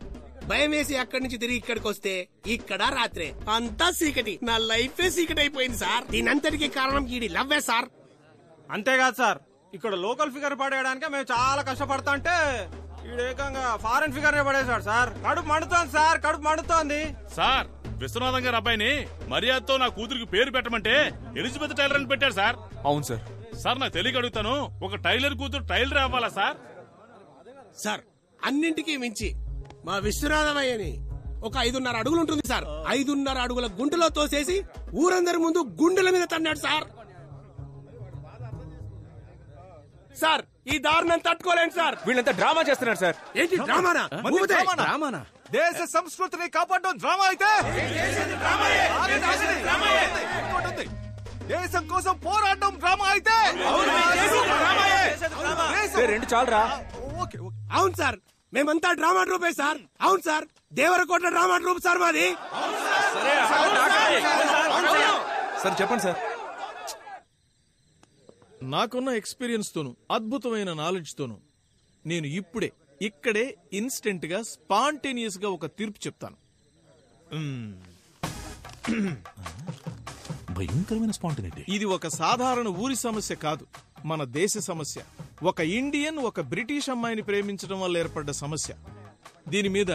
భయం వేసి అక్కడి నుంచి తిరిగి ఇక్కడికి వస్తే ఇక్కడ రాత్రే, అంతా చీకటి. నా లైఫే చీకటి అయిపోయింది సార్. దీనంతటికి కారణం ఈడి లవ్వే సార్. అంతేకాదు సార్, ఇక్కడ లోకల్ ఫిగర్ పడేయడానికి మేము చాలా కష్టపడతా అంటే ఏకంగా ఫారెన్ ఫిగర్ పడేశాడు సార్. కడుపు మండుతోంది సార్, కడుపు మండుతోంది సార్. విశ్వనాథం గారు అబ్బాయిని మర్యాదతో నా కూతురికి పేరు పెట్టమంటే ఎలిజబెత్ టైలర్ అని పెట్టారు సార్. అవును సార్. సార్, నాకు తెలియక అడుగుతాను, ఒక టైలర్ కూతురు టైలర్ అవ్వాలా సార్? సార్, అన్నింటికీ మించి మా విశ్వనాథమయ్యని ఒక 5.5 అడుగులు ఉంటుంది సార్. 5.5 అడుగుల గుంటలో తోసేసి ఊరందరి ముందు గుండెల మీద తన్నాడు సార్. సార్, ఈ దారుణం తట్టుకోలేండి సార్. వీళ్ళంతా డ్రామా చేస్తున్నారు సార్. ఏంటి డ్రామానా? డ్రామానా? దేశ సంస్కృతిని కాపాడడం డ్రామా అయితే, దేశం కోసం పోరాడడం డ్రామా అయితే, రెండు చాలరా. అవును సార్, మేమంతా డ్రామా ట్రూపే సార్. అవును sir, Devarakota drama troupe sir మాది. సార్ చెప్పండి సార్. నాకున్న ఎక్స్పీరియన్స్ తోను, అద్భుతమైన నాలెడ్జ్ తోను నేను ఇప్పుడే ఇక్కడే ఇన్స్టెంట్ గా స్పాంటేనియస్ గా ఒక తీర్పు చెప్తాను. భయంకరమైన స్పాంటేనిటీ. ఇది ఒక సాధారణ ఊరి సమస్య కాదు, మన దేశ సమస్య. ఒక ఇండియన్ ఒక బ్రిటిష్ అమ్మాయిని ప్రేమించడం వల్ల ఏర్పడ్డ సమస్య. దీని మీద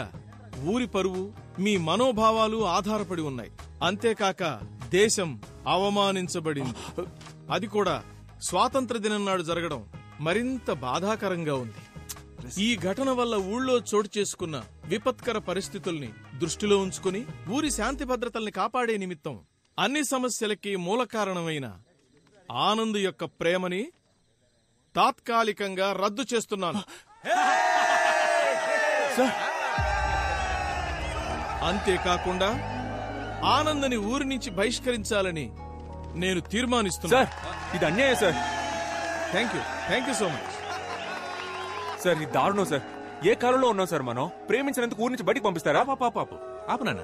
ఊరి పరువు, మీ మనోభావాలు ఆధారపడి ఉన్నాయి. అంతేకాక దేశం అవమానించబడింది. అది కూడా స్వాతంత్ర దినం నాడు జరగడం మరింత బాధాకరంగా ఉంది. ఈ ఘటన వల్ల ఊళ్ళో చోటు చేసుకున్న విపత్కర పరిస్థితుల్ని దృష్టిలో ఉంచుకుని ఊరి శాంతి భద్రతల్ని కాపాడే నిమిత్తం అన్ని సమస్యలకి మూల కారణమైన ఆనంద్ యొక్క ప్రేమని తాత్కాలికంగా రద్దు చేస్తున్నాను. అంతేకాకుండా ఆనంద్ని ఊరి నుంచి బహిష్కరించాలని నేను తీర్మానిస్తున్నా. ఇది అన్యాయం sir. Thank you so much sir. ఇది దారుణం సార్. ఏ కాలంలో ఉన్నాం సార్ మనం? ప్రేమించినందుకు ఊరి నుంచి బయటికి పంపిస్తారా? ఆపనా,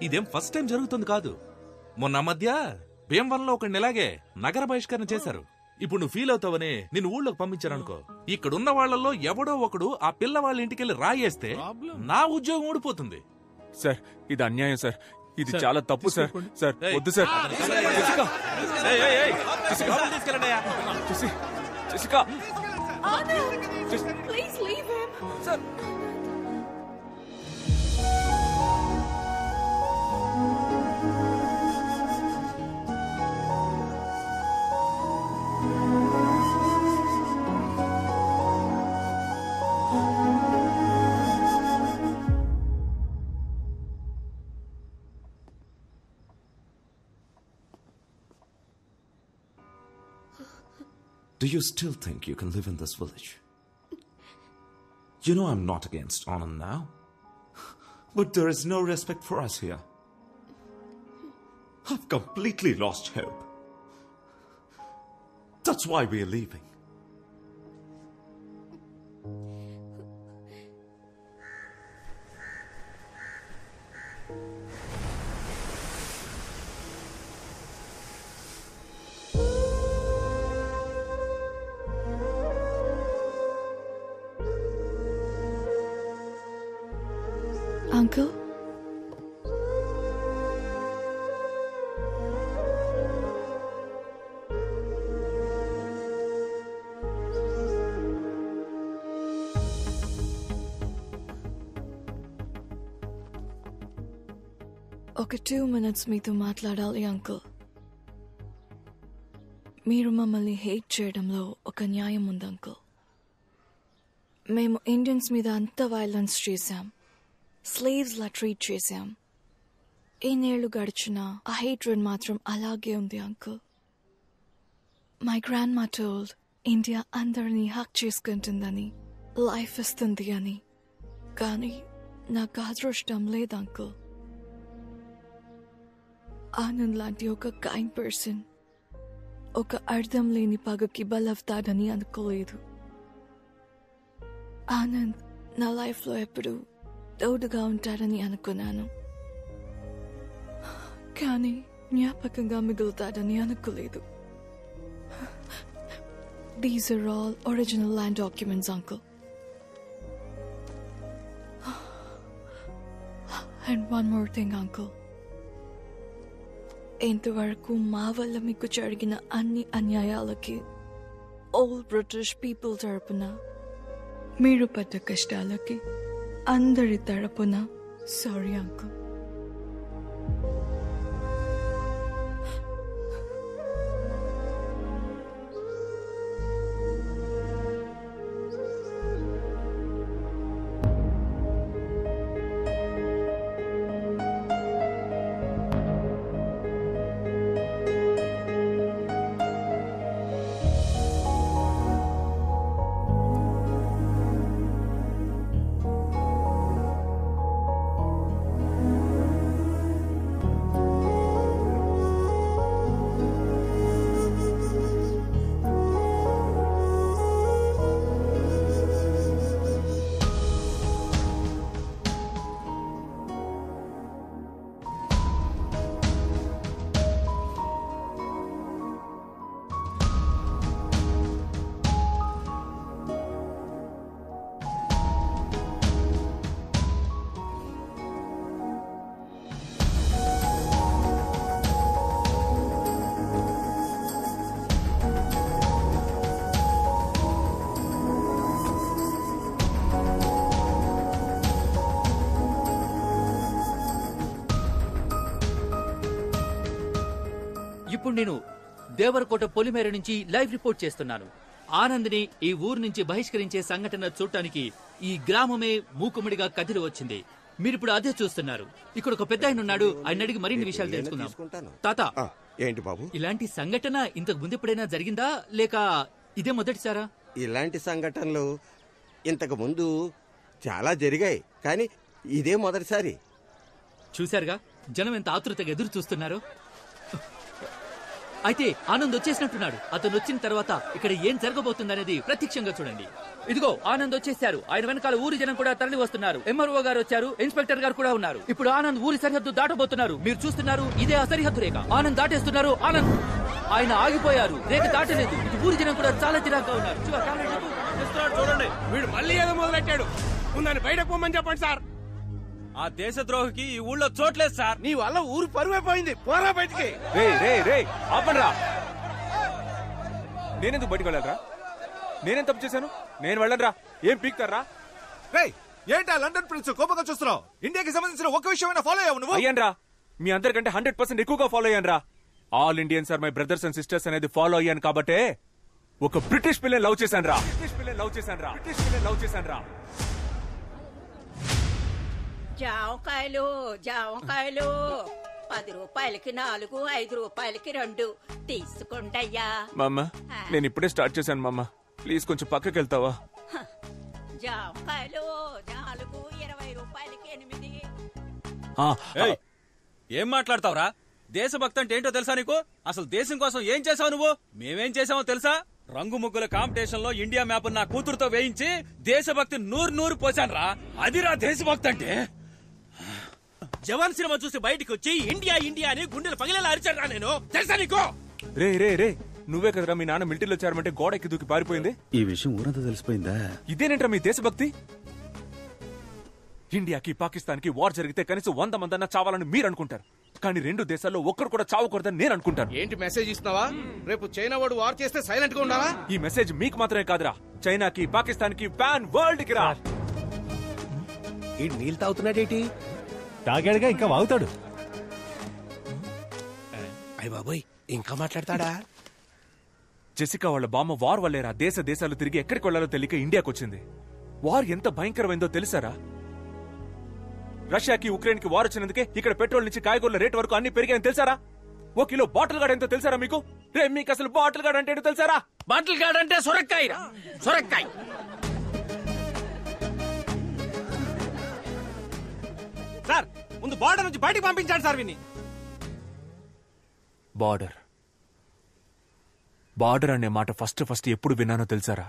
ఇదేం ఫస్ట్ టైం జరుగుతుంది కాదు. మొన్న మధ్య భీమవరంలో ఒక ఇలాగే నగర బహిష్కరణ చేశారు. ఇప్పుడు నువ్వు ఫీల్ అవుతావని నిన్ను ఊళ్ళోకి పంపించారనుకో, ఇక్కడున్న వాళ్లలో ఎవడో ఒకడు ఆ పిల్ల వాళ్ళ ఇంటికెళ్ళి రాయేస్తే నా ఉద్యోగం ఊడిపోతుంది. సార్, ఇది అన్యాయం సార్. ఇది చాలా తప్పు సార్. సార్ వద్దు sir. Jessica, Please leave him. Sir. Do you still think you can live in this village? You know I'm not against Anand now. But there is no respect for us here. I've completely lost hope. That's why we're leaving. Uncle? ఒక 2 minutes మీతో మాట్లాడాలి uncle. మీరు మమ్మల్ని hate చేయడంలో ఒక న్యాయం ఉంది uncle. మేము ఇండియన్స్ మీద అంత వైలెన్స్ చేశాం, స్లేవ్స్ లా ట్రీట్ చేశాం. ఎన్నేళ్లు గడిచినా ఆ హేట్రెడ్ మాత్రం అలాగే ఉంది అంకుల్. మై గ్రాండ్ మా టోల్డ్ ఇండియా అందరినీ హక్ చేసుకుంటుందని, లైఫ్ ఇస్తుంది అని. కానీ నాకు అదృష్టం లేదు అంకుల్. ఆనంద్ లాంటి ఒక కైండ్ పర్సన్ ఒక అర్థం లేని పగకి బలవుతాడని అనుకోలేదు. ఆనంద్ నా లైఫ్లో ఎప్పుడు తోడుగా ఉంటాడని అనుకున్నాను, కానీ జ్ఞాపకంగా మిగులుతాడని అనుకోలేదు. These are all original land documents, uncle. And one more thing, uncle. ఇంతవరకు మా వల్ల మీకు జరిగిన అన్ని అన్యాయాలకి ఆల్ బ్రిటిష్ పీపుల్ తరపున, మీరు పడ్డ కష్టాలకి అందరి తరపున సారీ అంకుల్. ఇప్పుడు నేను దేవరకోట పొలిమేర నుంచి లైవ్ రిపోర్ట్ చేస్తున్నాను. ఆనంద్ని ఈ ఊరు నుంచి బహిష్కరించే సంఘటన చూడటానికి ఈ గ్రామమే మూకుమ్మడిగా కదిలి వచ్చింది. మీరిప్పుడు అదే చూస్తున్నారు. ఇక్కడ ఒక పెద్ద ఆయన ఉన్నాడు, ఆయన అడిగి మరిన్ని విషయాలు తెలుసుకుందాం. తాత, ఏంటి బాబు? ఇలాంటి సంఘటన ఇంతకు ముందు ఎప్పుడైనా జరిగిందా, లేక ఇదే మొదటిసారా? ఇలాంటి సంఘటనలు ఇంతకు ముందు చాలా జరిగాయి, కానీ ఇదే మొదటిసారి. చూశారుగా జనం ఎంత ఆతృతగా ఎదురు చూస్తున్నారు. అయితే ఆనంద్ వచ్చేసినట్టున్నాడు. అతను వచ్చిన తర్వాత ఇక్కడ ఏం జరగబోతుందనేది ప్రత్యక్షంగా చూడండి. ఇదిగో ఆనంద్ వచ్చేసారు. ఆయన వెనకాల ఊరి జనం కూడా తరలి వస్తున్నారు. ఎంఆర్ఓ గారు వచ్చారు, ఇన్స్పెక్టర్ గారు కూడా ఉన్నారు. ఇప్పుడు ఆనంద్ ఊరి సరిహద్దు దాటబోతున్నారు. మీరు చూస్తున్నారు, ఇదే ఆ సరిహద్దు రేఖ. ఆనంద్ దాటేస్తున్నారు. ఆనంద్ ఆయన ఆగిపోయారు, రేఖ దాటలేదు. ఇటు ఊరి జనం కూడా చాలా చిరాగ్గా ఉన్నారు. చూడండి, వీడు మళ్ళీ ఏదో మొదలెట్టాడు. ఉందని బయట పోమని చెప్పండి సార్. ఆ దేశద్రోహికి ఈ ఊళ్ళో చోట్లేదు సార్. నీ వల్ల ఊరు పరువైపోయింది. పోరా బయటికి. ఆపండ్రా. నేనెందుకు బయటకు వెళ్ళాలరా? నేనేం తప్పు చేశాను? నేను వెళ్ళనురా. ఏం పీక్తారా? ఏంటా లండన్ ప్రిన్స్ కోపంగా చూస్తున్నావు? ఇండియాకి సంబంధించిన ఒక విషయమైనా ఫాలో అయ్యావు నువ్వు? అయ్యాన్రా, మీ అందరికంటే 100% ఎక్కువగా ఫాలో అయ్యాన్రా. All Indians are my brothers and sisters అనేది ఫాలో అయ్యాను కాబట్టే ఒక బ్రిటిష్ పిల్లని లవ్ చేశాన్రా. జామకాయలు జామకాయలు 10 రూపాయలకి 4, 5 రూపాయలకి 2 తీసుకోండయ్యా. మామ నేను ఇప్పుడే స్టార్ట్ చేశాను మామ, ప్లీజ్ కొంచెం పక్కకి వెళ్తావా? జాంకాయలు 4, 20 రూపాయలకి 8. ఏం మాట్లాడతావురా? దేశభక్తి అంటే ఏంటో తెలుసా నీకు? అసలు దేశం కోసం ఏం చేసావు నువ్వు? మేమేం చేసామో తెలుసా? రంగు ముగ్గుల కాంపిటీషన్ లో ఇండియా మ్యాప్ నా కూతురుతో వేయించి దేశభక్తి 100 పోసాను రా. అదిరా దేశభక్తి అంటే. జవాన్ సినిమా చూసి బయటికి వచ్చి ఇండియా ఇండియా అని గుండెలు పగిలేలా అరిచాడు రా నేను, తెలుసా నీకు? రే రే రే, నువ్వే కదరా మీ నాన్న మిలిటరీలో చేరమంటే గోడ ఎక్కి దూకి పారిపోయింది? ఈ విషయం ఊరంతా తెలిసిపోయిందా? ఇదేనేంట్రా మీ దేశభక్తి? ఇండియాకి పాకిస్తాన్ కి వార్ జరిగితే కనీసం 100 మందన్నా చావాలని మీరు అనుకుంటారు, కానీ 2 దేశాల్లో ఒక్కరు కూడా చావకూడదని నేను అనుకుంటాను. ఏంటి మెసేజ్ ఇస్తున్నావా? రేపు చైనా వాడు వార్ చేస్తే సైలెంట్ గా ఉండాలా? ఈ మెసేజ్ మీకు మాత్రమే కాదురా, చైనాకి పాకిస్తాన్ కి పాన్ వరల్డ్ కి రా. ఈ నీళ్ళు తాగుతున్నాడేటి? తాగాడుగా ఇంకా వాగుతాడు. అయ్య బాబోయ్, ఇంకా మాట్లాడతాడా? జెసికా వాళ్ళ బామ్మ వార్ వల్లేరా దేశాలు తిరిగి ఎక్కడికి వెళ్లాలో తెలియక ఇండియాకి వచ్చింది. వార్ ఎంత భయంకరమైందో తెలుసారా? రష్యాకి ఉక్రెయిన్ కి వార్ వచ్చినందుకే ఇక్కడ పెట్రోల్ నుంచి కాయగూరల రేట్ వరకు అన్ని పెరిగాయని తెలుసారా? 1 కిలో బాటిల్ గార్డ్ ఎంతో తెలుసారా మీకు? రే మీకు అసలు బాటిల్ గార్డ్ అంటే తెలుసారా? బాటిల్ గార్డ్ అంటే సొరకాయ. సొరకాయ సార్, ముందు బార్డర్ నుంచి బయటికి పంపించాడు సార్ విని. బార్డర్ అనే మాట ఫస్ట్ ఎప్పుడు విన్నానో తెలుసారా?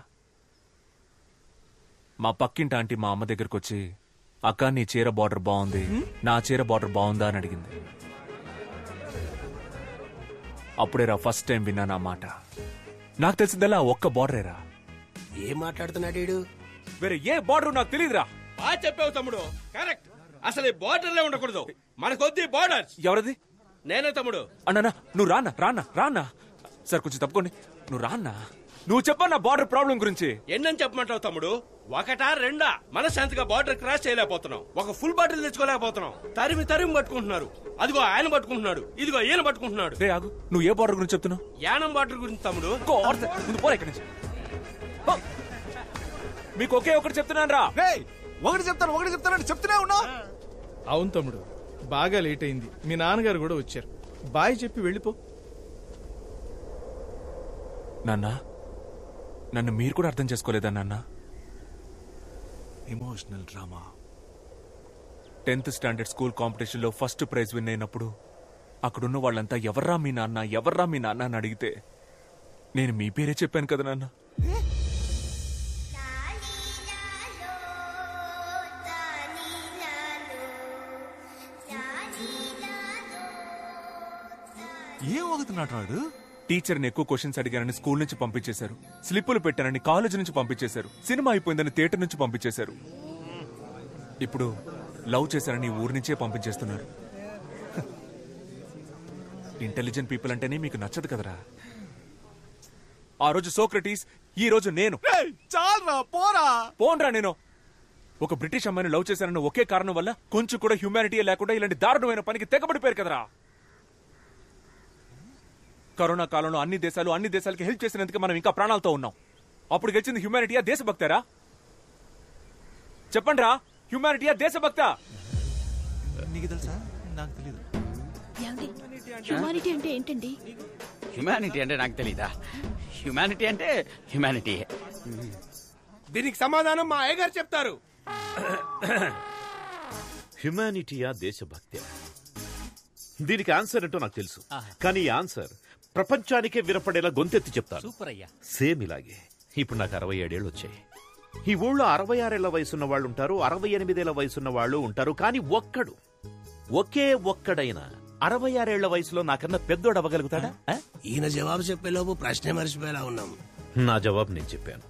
మా పక్కింటి ఆంటీ మా అమ్మ దగ్గరకు వచ్చి, అక్క నీ చీర బార్డర్ బాగుంది, నా చీర బార్డర్ బాగుందా అని అడిగింది. అప్పుడేరా ఫస్ట్ టైం విన్నాను ఆ మాట. నాకు తెలిసిందల్లా ఒక్క బార్డరేరా. ఏం మాట్లాడుతున్నాడు? వేరే ఏ బార్డర్ నాకు తెలియదురా. బాగా చెప్పావు తమ్ముడు, కరెక్ట్. అసలు ఈ బార్డర్లే ఉండకూడదు, మనకొద్ది బార్డర్స్. ఎవరది? నేనే తమ్ముడు. అన్నా నువ్వు రానా సార్, కొంచెం తప్పుకోండి. నువ్వు రాన్నా, నువ్వు చెప్పన్నా బార్డర్ ప్రాబ్లం గురించి. ఎన్నని చెప్పమంటావు తమ్ముడు? 1, 2 మనశాంతిగా బార్డర్ క్రాస్ చేయలేకపోతున్నాం, ఒక ఫుల్ బాటిల్ తెచ్చుకోలేకపోతున్నాం. తరిమి పట్టుకుంటున్నారు. అదిగో ఆయన పట్టుకుంటున్నాడు, ఇదిగో ఈయన పట్టుకుంటున్నాడు. రే ఆగు, నువ్వు ఏ బార్డర్ గురించి చెప్తున్నావు? యానం బార్డర్ గురించి తమ్ముడు. పోరా ఇక్కడి నుంచి. మీకు ఒకే ఒకటి చెప్తున్నాను రా. ఒకటి చెప్తాను చెప్తూనే ఉన్నా. అవును తమ్ముడు, బాగా లేట్ అయింది. మీ నాన్నగారు కూడా వచ్చారు. బాయ్ చెప్పి వెళ్ళిపో. నాన్నా, నన్ను మీరు కూడా అర్థం చేసుకోలేదా నాన్న? Emotional drama. 10th standard school competition లో ఫస్ట్ ప్రైజ్ విన్ అయినప్పుడు అక్కడున్న వాళ్ళంతా ఎవర్రా మీ నాన్న అని అడిగితే నేను మీ పేరే చెప్పాను కదా నాన్న. ఏం అవుతున్నాడు వాడు? టీచర్ని ఎక్కువ క్వశ్చన్స్ అడిగానని స్కూల్ నుంచి పంపించేశారు, స్లిప్పులు పెట్టానని కాలేజ్ నుంచి పంపించేశారు, సినిమా అయిపోయిందని థియేటర్ నుంచి పంపించేశారు, ఇప్పుడు లవ్ చేశారని ఊరి నుంచే పంపించేస్తున్నారు. ఇంటెలిజెంట్ పీపుల్ అంటేనే మీకు నచ్చదు కదరా. ఆ రోజు సోక్రటీస్, ఈ రోజు నేను. పోన్రా నేను. ఒక బ్రిటిష్ అమ్మాయిని లవ్ చేశానన్న ఒకే కారణం వల్ల కొంచెం కూడా హ్యూమానిటీ లేకుండా ఇలాంటి దారుణమైన పనికి తెగబడిపోయారు కదరా. కరోనా కాలంలో అన్ని దేశాలకి హెల్ప్ చేసినందుకు మనం ఇంకా ప్రాణాలతో ఉన్నాం. అప్పుడు గెలిచింది హ్యూమానిటీయా దేశభక్తారా? చెప్పండి రా, హ్యూమానిటీయా దేశభక్త? నీకు తెలుసా? నాకు తెలీదు. హ్యూమానిటీ అంటే ఏంటండి? హ్యూమానిటీ అంటే నాకు తెలీదా? హ్యూమానిటీ అంటే హ్యూమానిటీ. దీనికి సమాధానం మా అయ్యగారు చెప్తారు. హ్యుమానిటీయా దేశభక్తి? దీనికి ఆన్సర్ ఏంటో నాకు తెలుసు, కానీ ఈ ఆన్సర్ ప్రపంచానికే వినపడేలా గొంతెత్తి చెప్తాను. సూపర్ అయ్యా. సేమ్ ఇలాగే. ఇప్పుడు నాకు 67 ఏళ్ళు వచ్చాయి. ఈ ఊళ్ళో 66 ఏళ్ల వయసున్న వాళ్ళు ఉంటారు, 68 ఏళ్ల వయసున్న వాళ్ళు ఉంటారు, కానీ ఒకే ఒక్కడైనా 66 ఏళ్ల వయసులో నాకన్నా పెద్దోడు అవ్వగలుగుతాడా? ఈయన జవాబు చెప్పేలోపు ప్రశ్నే మర్చిపోయేలా ఉన్నాం. నా జవాబు నేను చెప్పాను,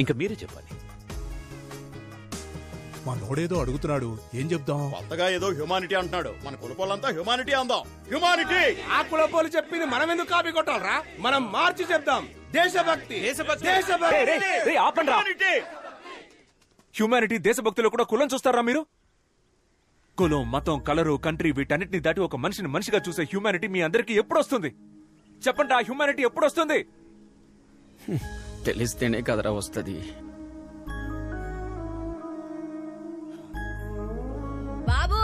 ఇంకా మీరే చెప్పాలి. మా నోడేదో అడుగుతున్నాడు, ఏం చెప్దాం? కొత్తగా ఏదో హ్యూమానిటీ అంటున్నాడు, మన కులపోలంతా హ్యూమానిటీ అందాం. హ్యూమానిటీ. ఆ కులపోలు చెప్పింది మనం ఎందుకు కాపీ కొట్టాలరా? మనం మార్చి చెప్దాం. దేశభక్తి. హ్యూమానిటీ దేశభక్తిలో కూడా కులం చూస్తారా మీరు? కులం, మతం, కలరు, కంట్రీ వీటన్నిటిని దాటి ఒక మనిషిని మనిషిగా చూసే హ్యూమానిటీ మీ అందరికీ ఎప్పుడు వస్తుంది? చెప్పండి, ఆ హ్యూమానిటీ ఎప్పుడు వస్తుంది? తెలిస్తేనే కదరా వస్తుంది. బాబు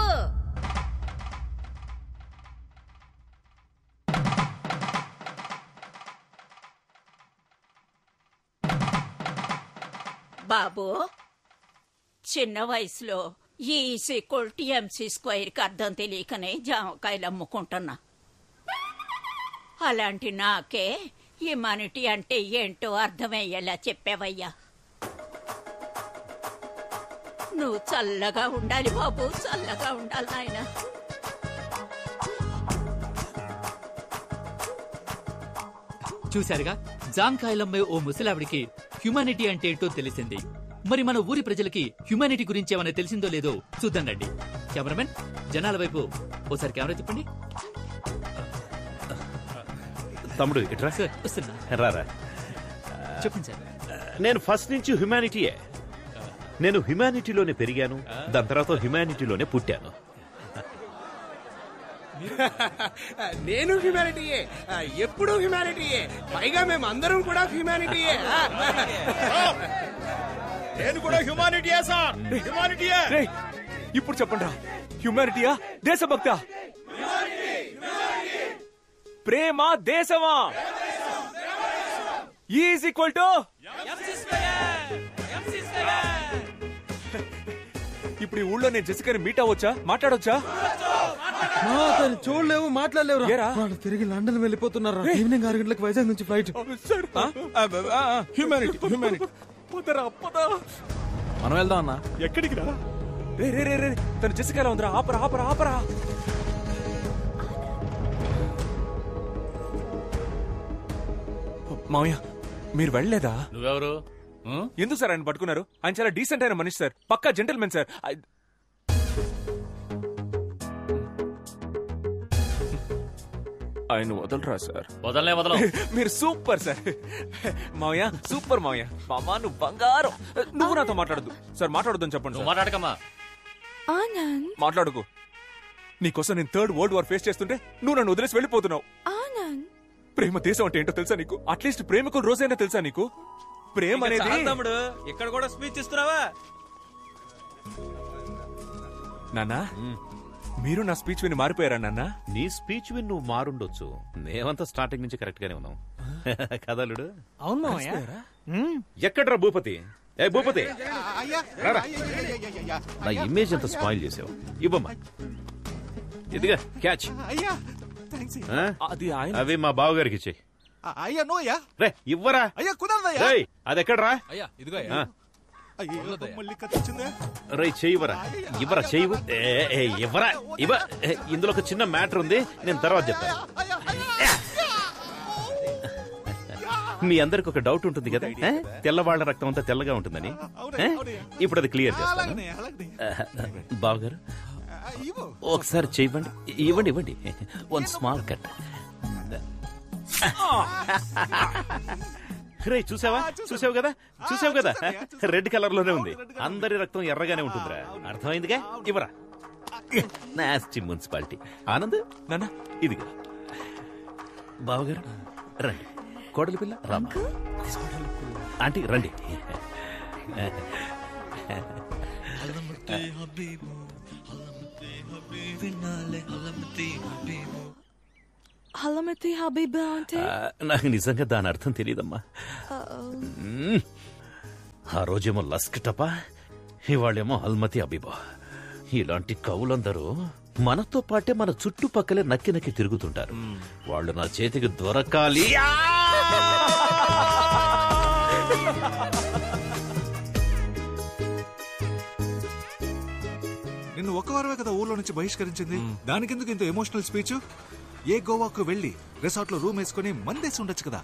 బాబు చిన్న వయసులో E=MC² కి అర్థం తెలియకనే జామకాయలు అమ్ముకుంటున్నా. అలాంటి నాకే హ్యుమానిటీ అంటే ఏంటో అర్థమయ్యేలా చెప్పావయ్యా. నువ్వు చల్లగా ఉండాలి బాబు, చల్లగా ఉండాలి నాయనా. చూశారుగా, జాంకాయలమ్మే ఓ ముసలావిడికి హ్యుమానిటీ అంటే ఏంటో తెలిసింది. మరి మన ఊరి ప్రజలకి హ్యుమానిటీ గురించి ఏమైనా తెలిసిందో లేదో చూద్దాం రండి. కెమెరామెన్, జనాల వైపు ఓసారి కెమెరా తిప్పండి. తమ్ముడు ఇట్రా. రారా. చెప్పండి సార్. నేను ఫస్ట్ నుంచి హ్యుమానిటీయే. నేను హ్యుమానిటీలోనే పెరిగాను, దాని తర్వాత హ్యుమానిటీలోనే పుట్టాను. నేను హ్యుమానిటీయే, ఎప్పుడు హ్యుమానిటీయే, పైగా మేము అందరం కూడా హ్యుమానిటీయే. నేను కూడా హ్యుమానిటీయే సార్, హ్యుమానిటీయే. ఇప్పుడు చెప్పండి రా, హ్యుమానిటీయా దేశభక్త? ప్రేమ దేశమా? ఈజ్ ఈక్వల్ టు ఇప్పుడు ఈ ఊళ్ళో నేను జెసికాని మీట్ అవ్వచ్చా, మాట్లాడొచ్చా? చూడలేవు, మాట్లాడలేవు. వాళ్ళు తిరిగి లండన్ వెళ్ళిపోతున్నారు. ఈవినింగ్ 6 గంటలకు వైజాగ్ నుంచి ఫ్లైట్. Humanity humanity. మనం వెళ్దాం అన్నా. ఎక్కడికి రా? రే రే రే రే, తను జెసికాలో ఉందిరా. ఆపరా ఆపరా ఆపరా. మామయ్య, మీరు వెళ్ళలేదా? నువ్వెవరు? ఎందుకు సార్ ఆయన పట్టుకున్నారు? ఆయన చాలా డీసెంట్ అయిన మనిషి సార్, పక్కా జెంటల్మెన్ సార్. ఆయన వదలరా సార్? వదలనే వదల. మీరు సూపర్ సార్. మామయ్య సూపర్ మామయ్య. మామా నువ్వు బంగారం. నువ్వు నాతో మాట్లాడద్దు సార్, మాట్లాడొద్దని చెప్పండి. మాట్లాడకమ్మా. ఆనంద్, మాట్లాడుకో. నీకోసం నేను 3rd వరల్డ్ వార్ ఫేస్ చేస్తుంటే నువ్వు నన్ను వదిలేసి వెళ్ళిపోతున్నావు. ఆనంద్, ప్రేమ దేశం అంటే ఏంటో తెలుసా నీకు? అట్లీస్ట్ ప్రేమికుల రోజైనా తెలుసా నీకు? ప్రేమ అనేది తమ్ముడు ఇక్కడ కూడా స్పీచ్ ఇస్తున్నావా? నాన్నా, మీరు నా స్పీచ్ విని మారిపోయారా నాన్న? నీ స్పీచ్ విని నువ్వు మారుండొచ్చు, మేమంతా స్టార్టింగ్ నుంచి కరెక్ట్ గానే ఉన్నాం. కదలుడు. అవును. ఎక్కడ్రా భూపతి? ఏ భూపతి, రారా. నా ఇమేజ్ అంతా స్పాయిల్ చేసావు. ఇవ్వమ్మా, ఇదిగా క్యాచ్. అవి మా బావగారికి ఇచ్చేయి. అయ్యా నోయా రే ఇవ్వరా. అయ్యా కుదరదయ్యా. రేయ్ అది ఎక్కడ్రా? అయ్యా ఇదిగో మళ్ళీ కత్తిచ్చిందే. రేయ్ చెయ్యివరా, ఇవ్వరా చెయ్యి. ఇవ్వరా ఇవ్వ. ఇందులో ఒక చిన్న మ్యాటర్ ఉంది, నేను తర్వాత చెప్తాను. మీ అందరికి ఒక డౌట్ ఉంటుంది కదా, తెల్లవాళ్ల రక్తం అంతా తెల్లగా ఉంటుందని. ఇప్పుడు అది క్లియర్ చేస్తాను. బావగారు ఒకసారి చెయ్యండి. ఇవ్వండి ఇవ్వండి. 1 స్మాల్ కట్. రే చూసావా, చూసావు కదా, చూసావు కదా, రెడ్ కలర్ లోనే ఉంది. అందరి రక్తం ఎర్రగానే ఉంటుందిరా. అర్థమైందిగా? ఇవ్వరా. Nasty municipality. ఆనంద్ నాన్న ఇదిగా. బావగారు రండి. కోడలి పిల్ల రామా. ఆంటీ రండి. హలమతి హబీబా అంటే? నాకు నిజంగా దాని అర్థం తెలియదమ్మా. ఆ రోజేమో లస్క్ టపా, ఇవాళేమో హల్మతి హబీబా. ఇలాంటి కవులందరూ మనతో పాటే మన చుట్టుపక్కలే నక్కి నక్కి తిరుగుతుంటారు. వాళ్ళు నా చేతికి దొరకాలి. నిన్ను ఒక వారమే కదా ఊర్లో నుంచి బహిష్కరించింది. దానికెందుకు ఇంత ఎమోషనల్ స్పీచ్? ఏ గోవాకు వెళ్లి రిసార్ట్ లో రూమ్ వేసుకుని మందేసి ఉండొచ్చు కదా.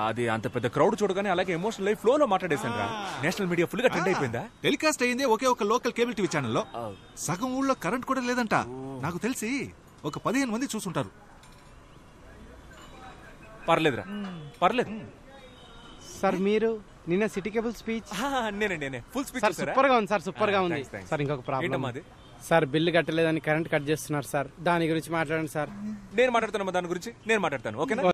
అది అంత పెద్ద క్రౌడ్ చూడగానే అలాగే ఎమోషనల్ లైఫ్ ఫ్లో లో మాట్లాడేశాను రా. నేషనల్ మీడియా ఫుల్ గా ట్రెండ్ అయిపోయిందా? టెలికాస్ట్ అయింది ఒకే ఒక లోకల్ కేబుల్ టీవీ ఛానల్లో. సగం ఊళ్ళో కరెంట్ కూడా లేదంట. నాకు తెలిసి ఒక 15 మంది చూసుంటారు. పర్లేదురా, పర్లేదు సార్. మీరు నిన్న సిటీ కేబుల్ స్పీచ్? నేనే ఫుల్ స్పీచ్. సూపర్ గా ఉంది సార్, సూపర్ గా ఉంది సార్. ఇంకొక ప్రాబ్లం సార్, బిల్లు కట్టలేదని కరెంట్ కట్ చేస్తున్నారు సార్. దాని గురించి మాట్లాడండి సార్. నేను మాట్లాడుతాను దాని గురించి. నేను మాట్లాడతాను, ఓకేనా?